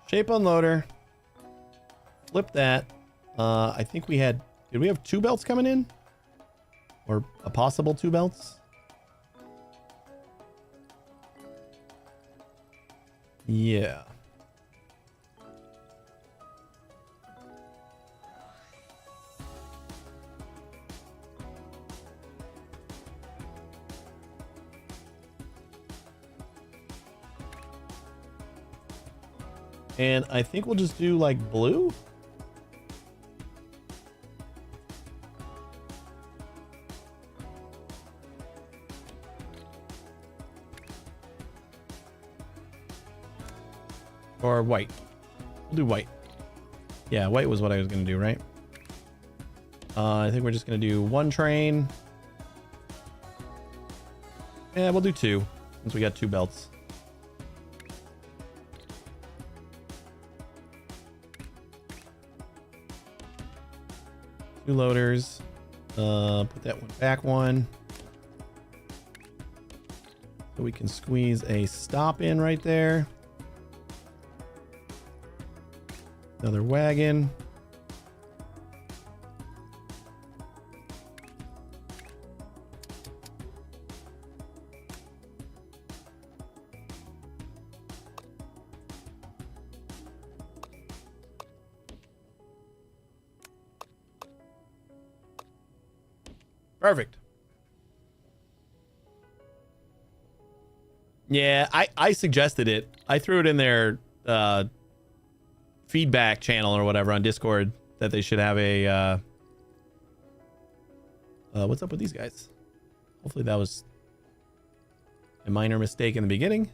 Shape unloader. Flip that. I think we had... Did we have 2 belts coming in? Or a possible 2 belts? Yeah. And I think we'll just do like blue. Or white. We'll do white. Yeah, white was what I was going to do, right? I think we're just going to do 1 train. Yeah, we'll do 2 since we got 2 belts. Two loaders. Put that one back 1. So we can squeeze a stop in right there. Another wagon. Perfect. Yeah, I suggested it. I threw it in their feedback channel or whatever on Discord that they should have a what's up with these guys? Hopefully that was a minor mistake in the beginning.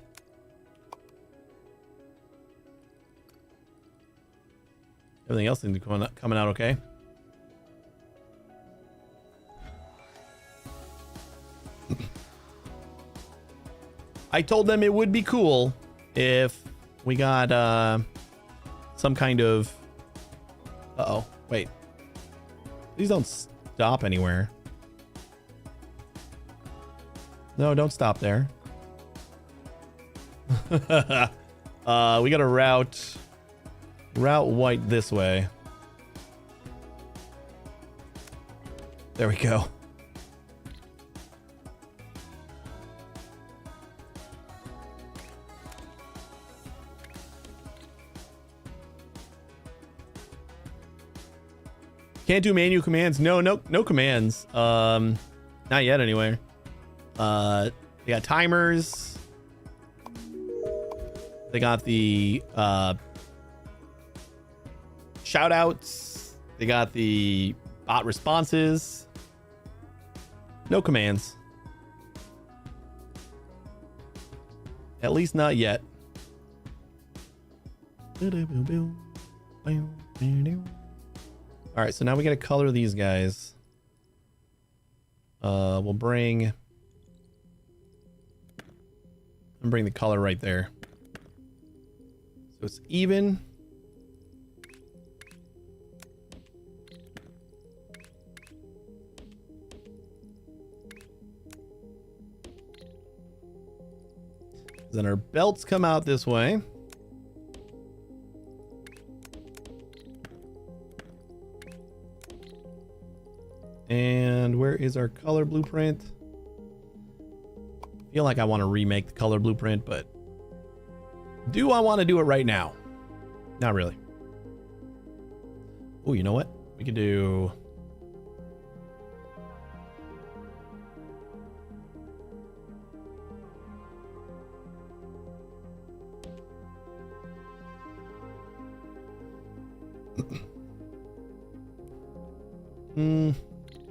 Everything else seems to be coming out okay. I told them it would be cool if we got some kind of... Uh-oh, wait. Please don't stop anywhere. No, don't stop there. We got to route white this way. There we go. Can't do manual commands. No commands. Not yet anyway. They got timers. They got the shout outs. They got the bot responses. No commands. At least not yet. All right, so now we got to color these guys. We'll bring the color right there. So it's even. Then our belts come out this way. And where is our color blueprint? I feel like I want to remake the color blueprint, but do I want to do it right now? Not really. Oh, you know what? We could do...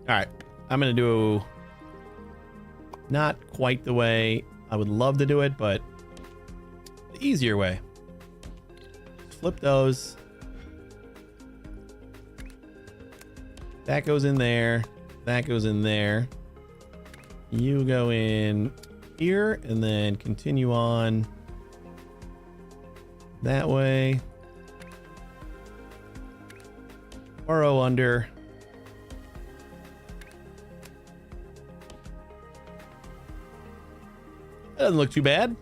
All right, I'm gonna do not quite the way I would love to do it, but the easier way. Flip those. That goes in there. That goes in there. You go in here and then continue on that way. Burrow under. That doesn't look too bad. And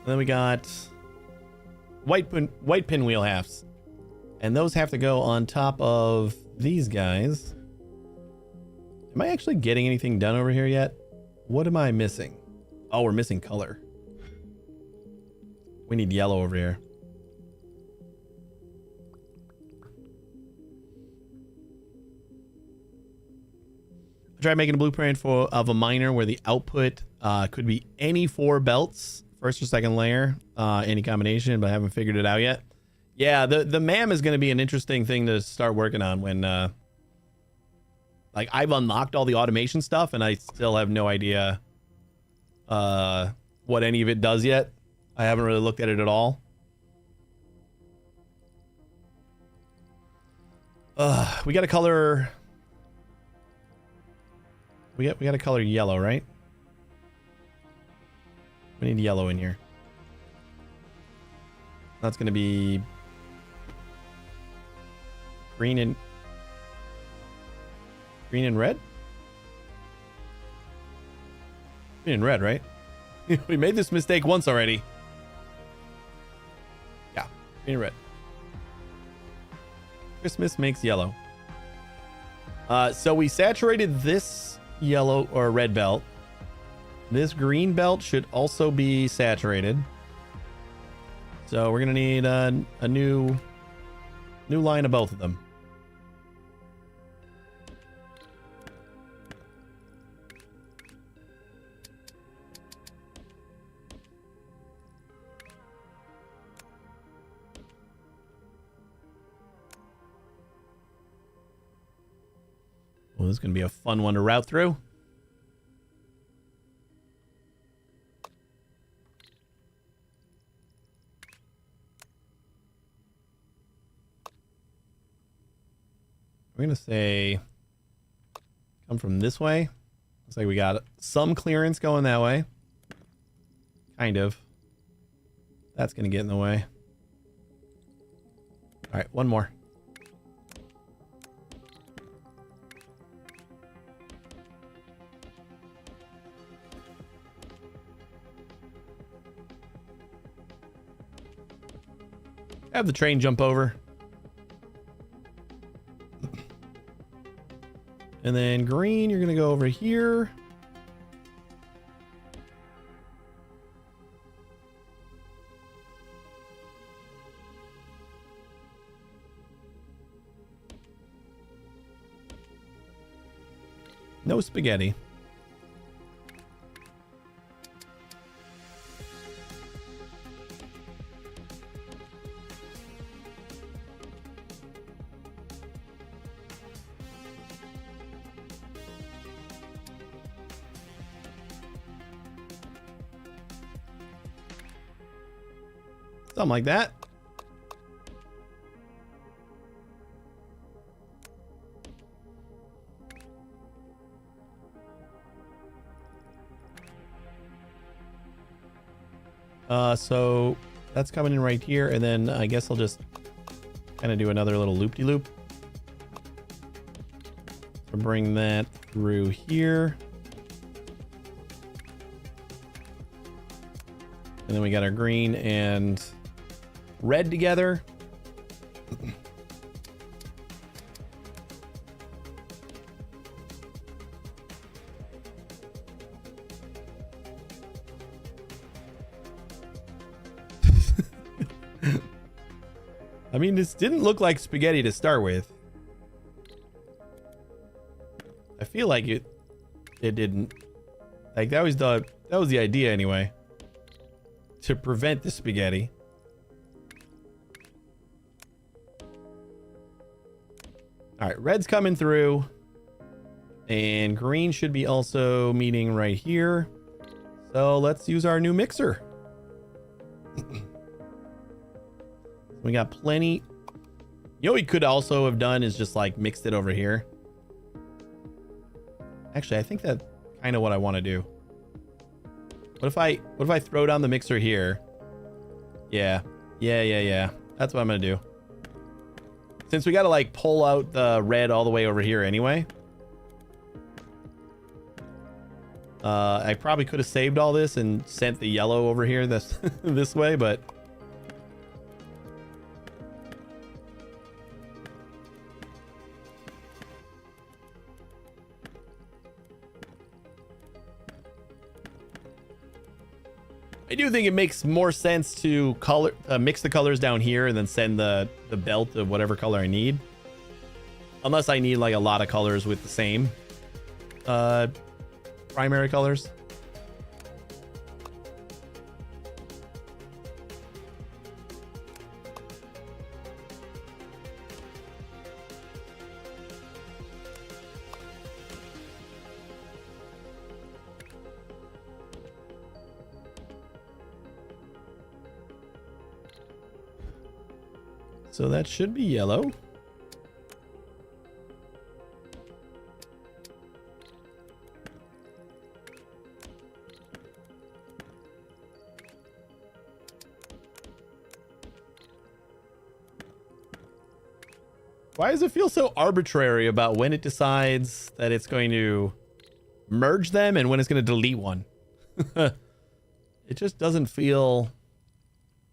then we got white pinwheel halves. And those have to go on top of these guys. Am I actually getting anything done over here yet? What am I missing? Oh, we're missing color. We need yellow over here. I tried making a blueprint of a miner where the output could be any 4 belts, first or second layer, any combination, but I haven't figured it out yet. Yeah, the MAM is going to be an interesting thing to start working on when, like, I've unlocked all the automation stuff and I still have no idea what any of it does yet. I haven't really looked at it at all. We got to color. We got to color yellow, right? We need yellow in here. That's going to be green and red. Green and red, right? We made this mistake once already. Yeah, green and red. Christmas makes yellow. So we saturated this yellow or red belt. This green belt should also be saturated. So we're gonna need a new line of both of them. Well, this is gonna be a fun one to route through. We're gonna say come from this way. Looks like we got some clearance going that way. Kind of. That's gonna get in the way. All right, one more. Have the train jump over. And then green, you're going to go over here. No spaghetti. Something like that. So that's coming in right here, and then I guess I'll just kind of do another little loop-de-loop. So bring that through here. And then we got our green and red together. I mean, this didn't look like spaghetti to start with. I feel like it didn't. Like that was the idea anyway. To prevent the spaghetti. All right, red's coming through. And green should be also meeting right here. So let's use our new mixer. We got plenty. You know what we could also have done is just like mixed it over here. Actually, I think that's kind of what I want to do. What if I throw down the mixer here? Yeah. That's what I'm gonna do. Since we gotta like pull out the red all the way over here anyway. I probably could have saved all this and sent the yellow over here this way, but I do think it makes more sense to mix the colors down here and then send the belt of whatever color I need. Unless I need like a lot of colors with the same primary colors. So that should be yellow. Why does it feel so arbitrary about when it decides that it's going to merge them and when it's going to delete one? It just doesn't feel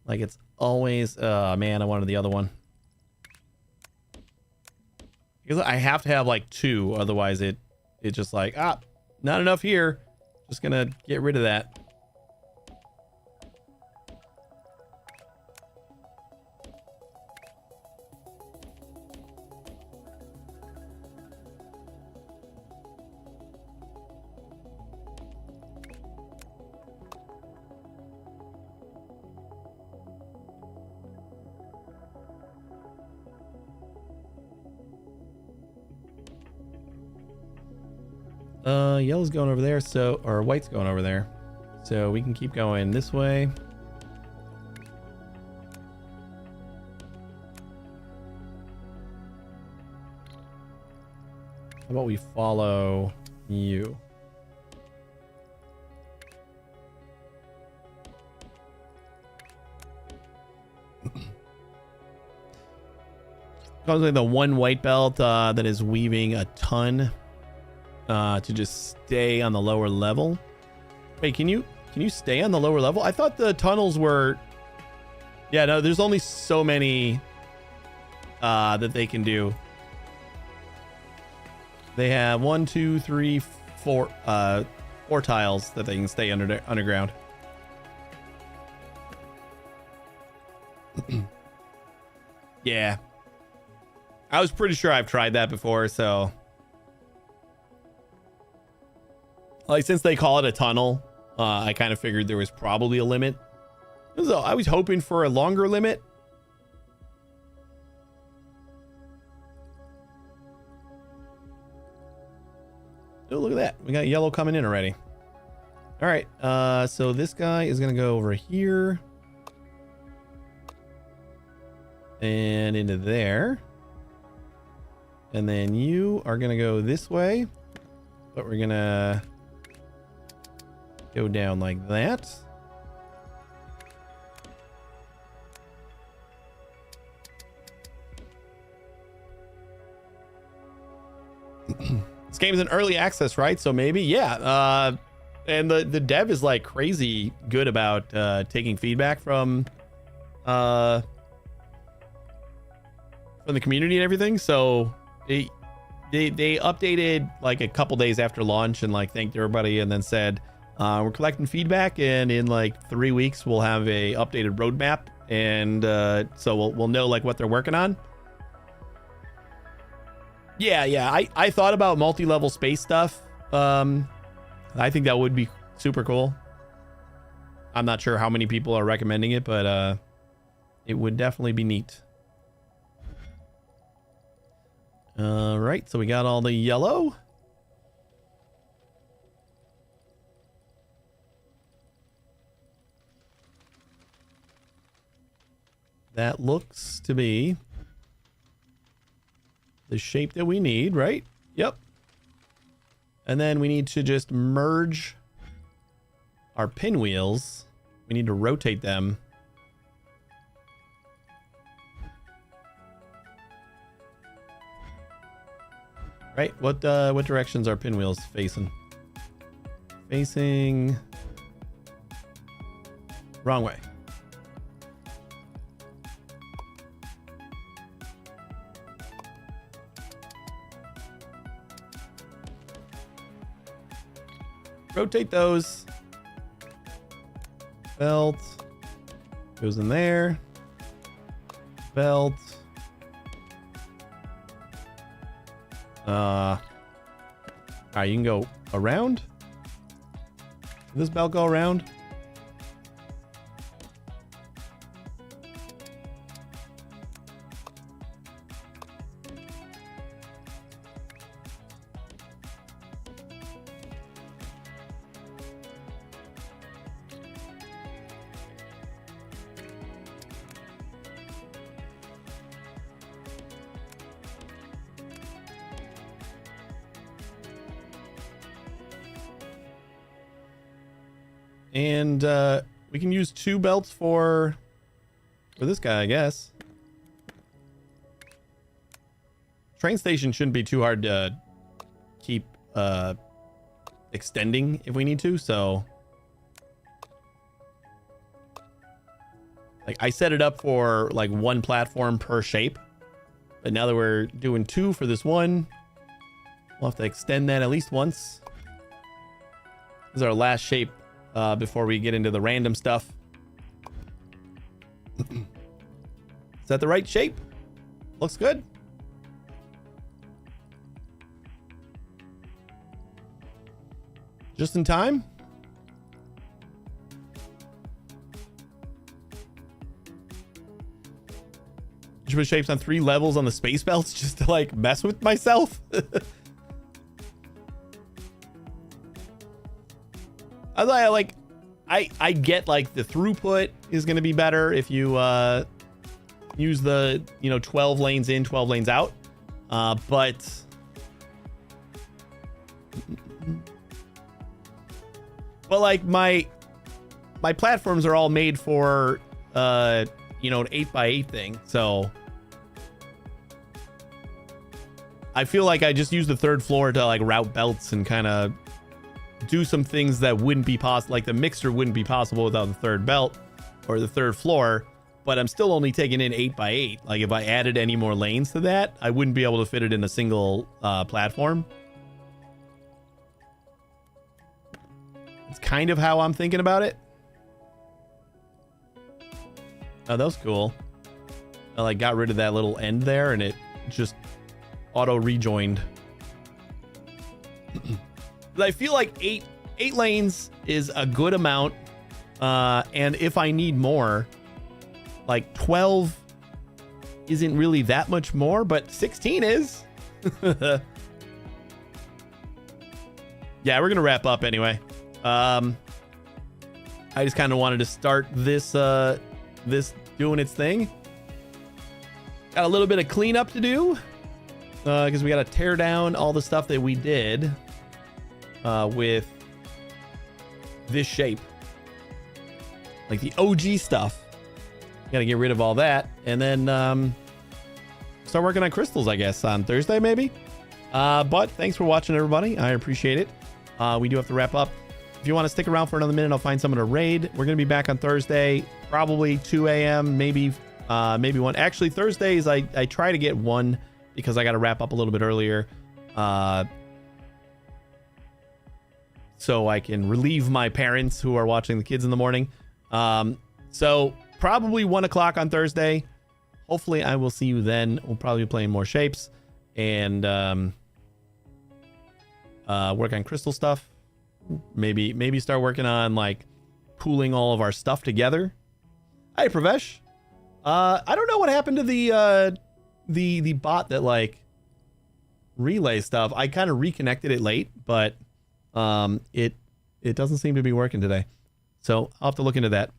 like it's always... man, I wanted the other one. Because I have to have like two, otherwise it's just like, not enough here. Just gonna get rid of that. Yellow's going over there, or white's going over there. So we can keep going this way. How about we follow you? Comes with the one white belt that is weaving a ton. To just stay on the lower level. Wait, can you stay on the lower level? I thought the tunnels were... Yeah, no, there's only so many that they can do. They have 1, 2, 3, 4 tiles that they can stay underground. Yeah. I was pretty sure I've tried that before, so... Like, since they call it a tunnel, I kind of figured there was probably a limit. So I was hoping for a longer limit. Oh, look at that. We got yellow coming in already. All right. So this guy is going to go over here. And into there. And then you are going to go this way. But we're going to... go down like that. This game is in early access, right? So maybe, yeah. And the dev is like crazy good about taking feedback from the community and everything. So they updated like a couple days after launch and like thanked everybody and then said, we're collecting feedback, and in like 3 weeks we'll have a updated roadmap, and so we'll know like what they're working on. Yeah. I thought about multi-level space stuff. I think that would be super cool. I'm not sure how many people are recommending it, but it would definitely be neat. All right, so we got all the yellow. That looks to be the shape that we need, right? Yep. And then we need to just merge our pinwheels. We need to rotate them. Right? What directions are pinwheels facing? Facing wrong way. Rotate those. Belt goes in there. Belt. All right, you can go around. Did this belt go around? And we can use 2 belts for this guy, I guess. Train station shouldn't be too hard to keep extending if we need to, so like I set it up for like 1 platform per shape, but now that we're doing 2 for this one, we'll have to extend that at least once. This is our last shape before we get into the random stuff. Is that the right shape? Looks good. Just in time. Should put shapes on 3 levels on the space belts just to like mess with myself. I get like the throughput is going to be better if you use the 12 lanes in, 12 lanes out, but like my platforms are all made for an 8x8 thing, so I feel like I just use the 3rd floor to like route belts and kind of do some things that wouldn't be possible, like the mixer wouldn't be possible without the 3rd belt or the 3rd floor, but I'm still only taking in 8x8. Like if I added any more lanes to that, I wouldn't be able to fit it in a single platform. It's kind of how I'm thinking about it. Oh, that was cool. I like got rid of that little end there and it just auto rejoined. I feel like eight lanes is a good amount, and if I need more, like 12 isn't really that much more, but 16 is. Yeah, we're gonna wrap up anyway. I just kind of wanted to start this this doing its thing. Got a little bit of cleanup to do because we got to tear down all the stuff that we did with this shape, like the OG stuff. Got to get rid of all that and then start working on crystals, I guess, on Thursday maybe. But thanks for watching, everybody. I appreciate it. We do have to wrap up. If you want to stick around for another minute, I'll find someone to raid. We're going to be back on Thursday, probably 2 a.m., maybe 1. Actually, Thursdays, I try to get 1 because I got to wrap up a little bit earlier. So I can relieve my parents who are watching the kids in the morning. So probably 1 o'clock on Thursday. Hopefully I will see you then. We'll probably be playing more shapes and work on crystal stuff. Maybe start working on like pooling all of our stuff together. Hi, Pravesh. I don't know what happened to the bot that like relay stuff. I kind of reconnected it late, but it doesn't seem to be working today. So I'll have to look into that.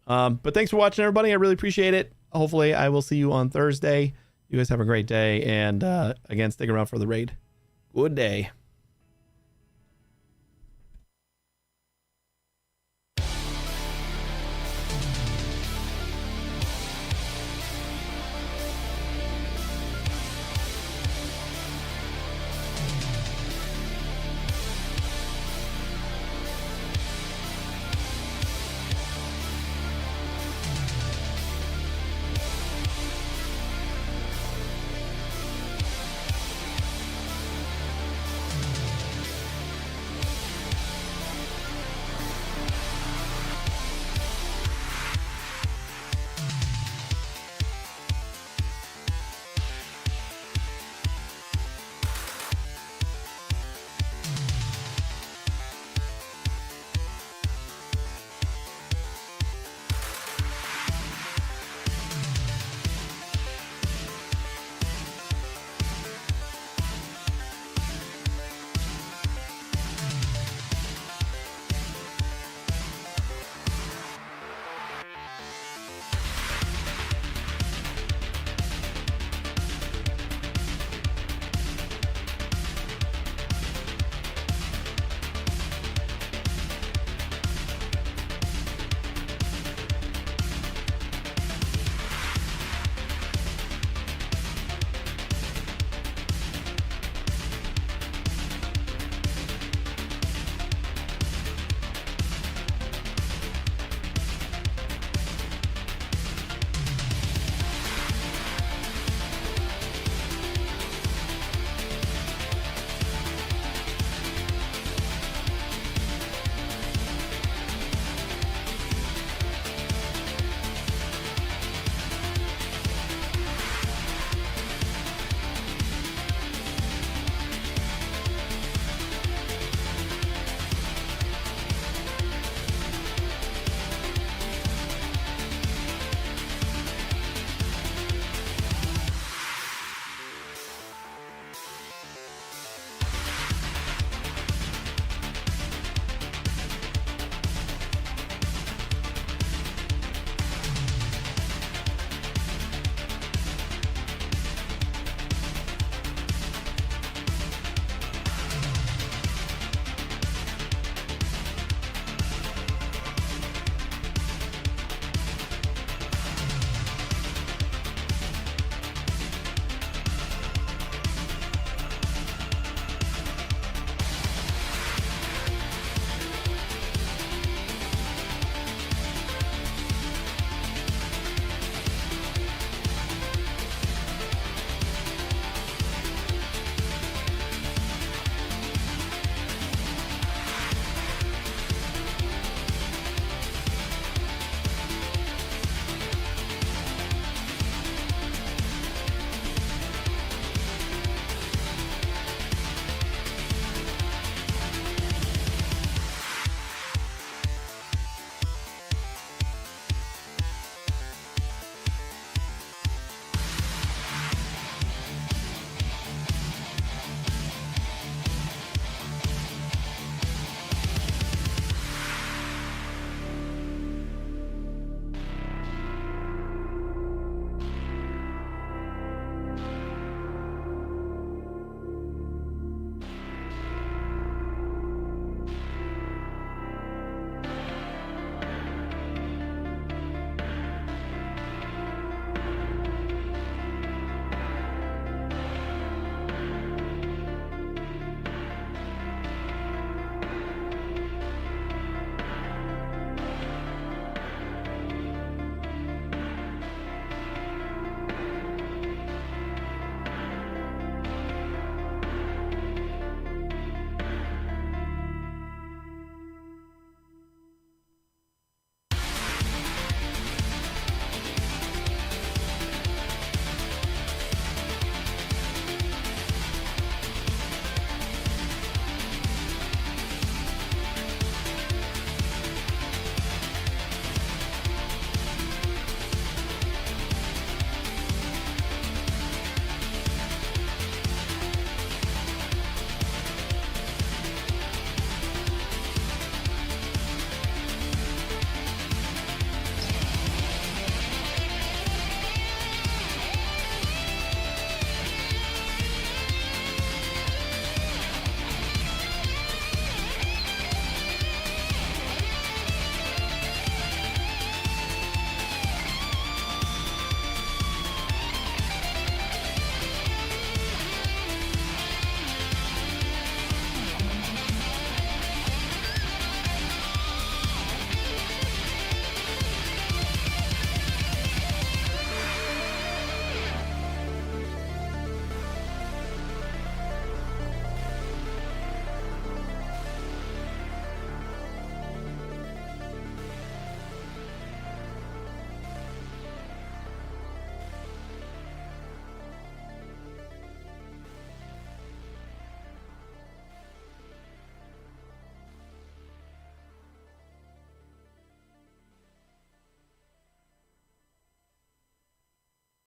But thanks for watching, everybody. I really appreciate it. Hopefully I will see you on Thursday. You guys have a great day. And again, stick around for the raid. Good day.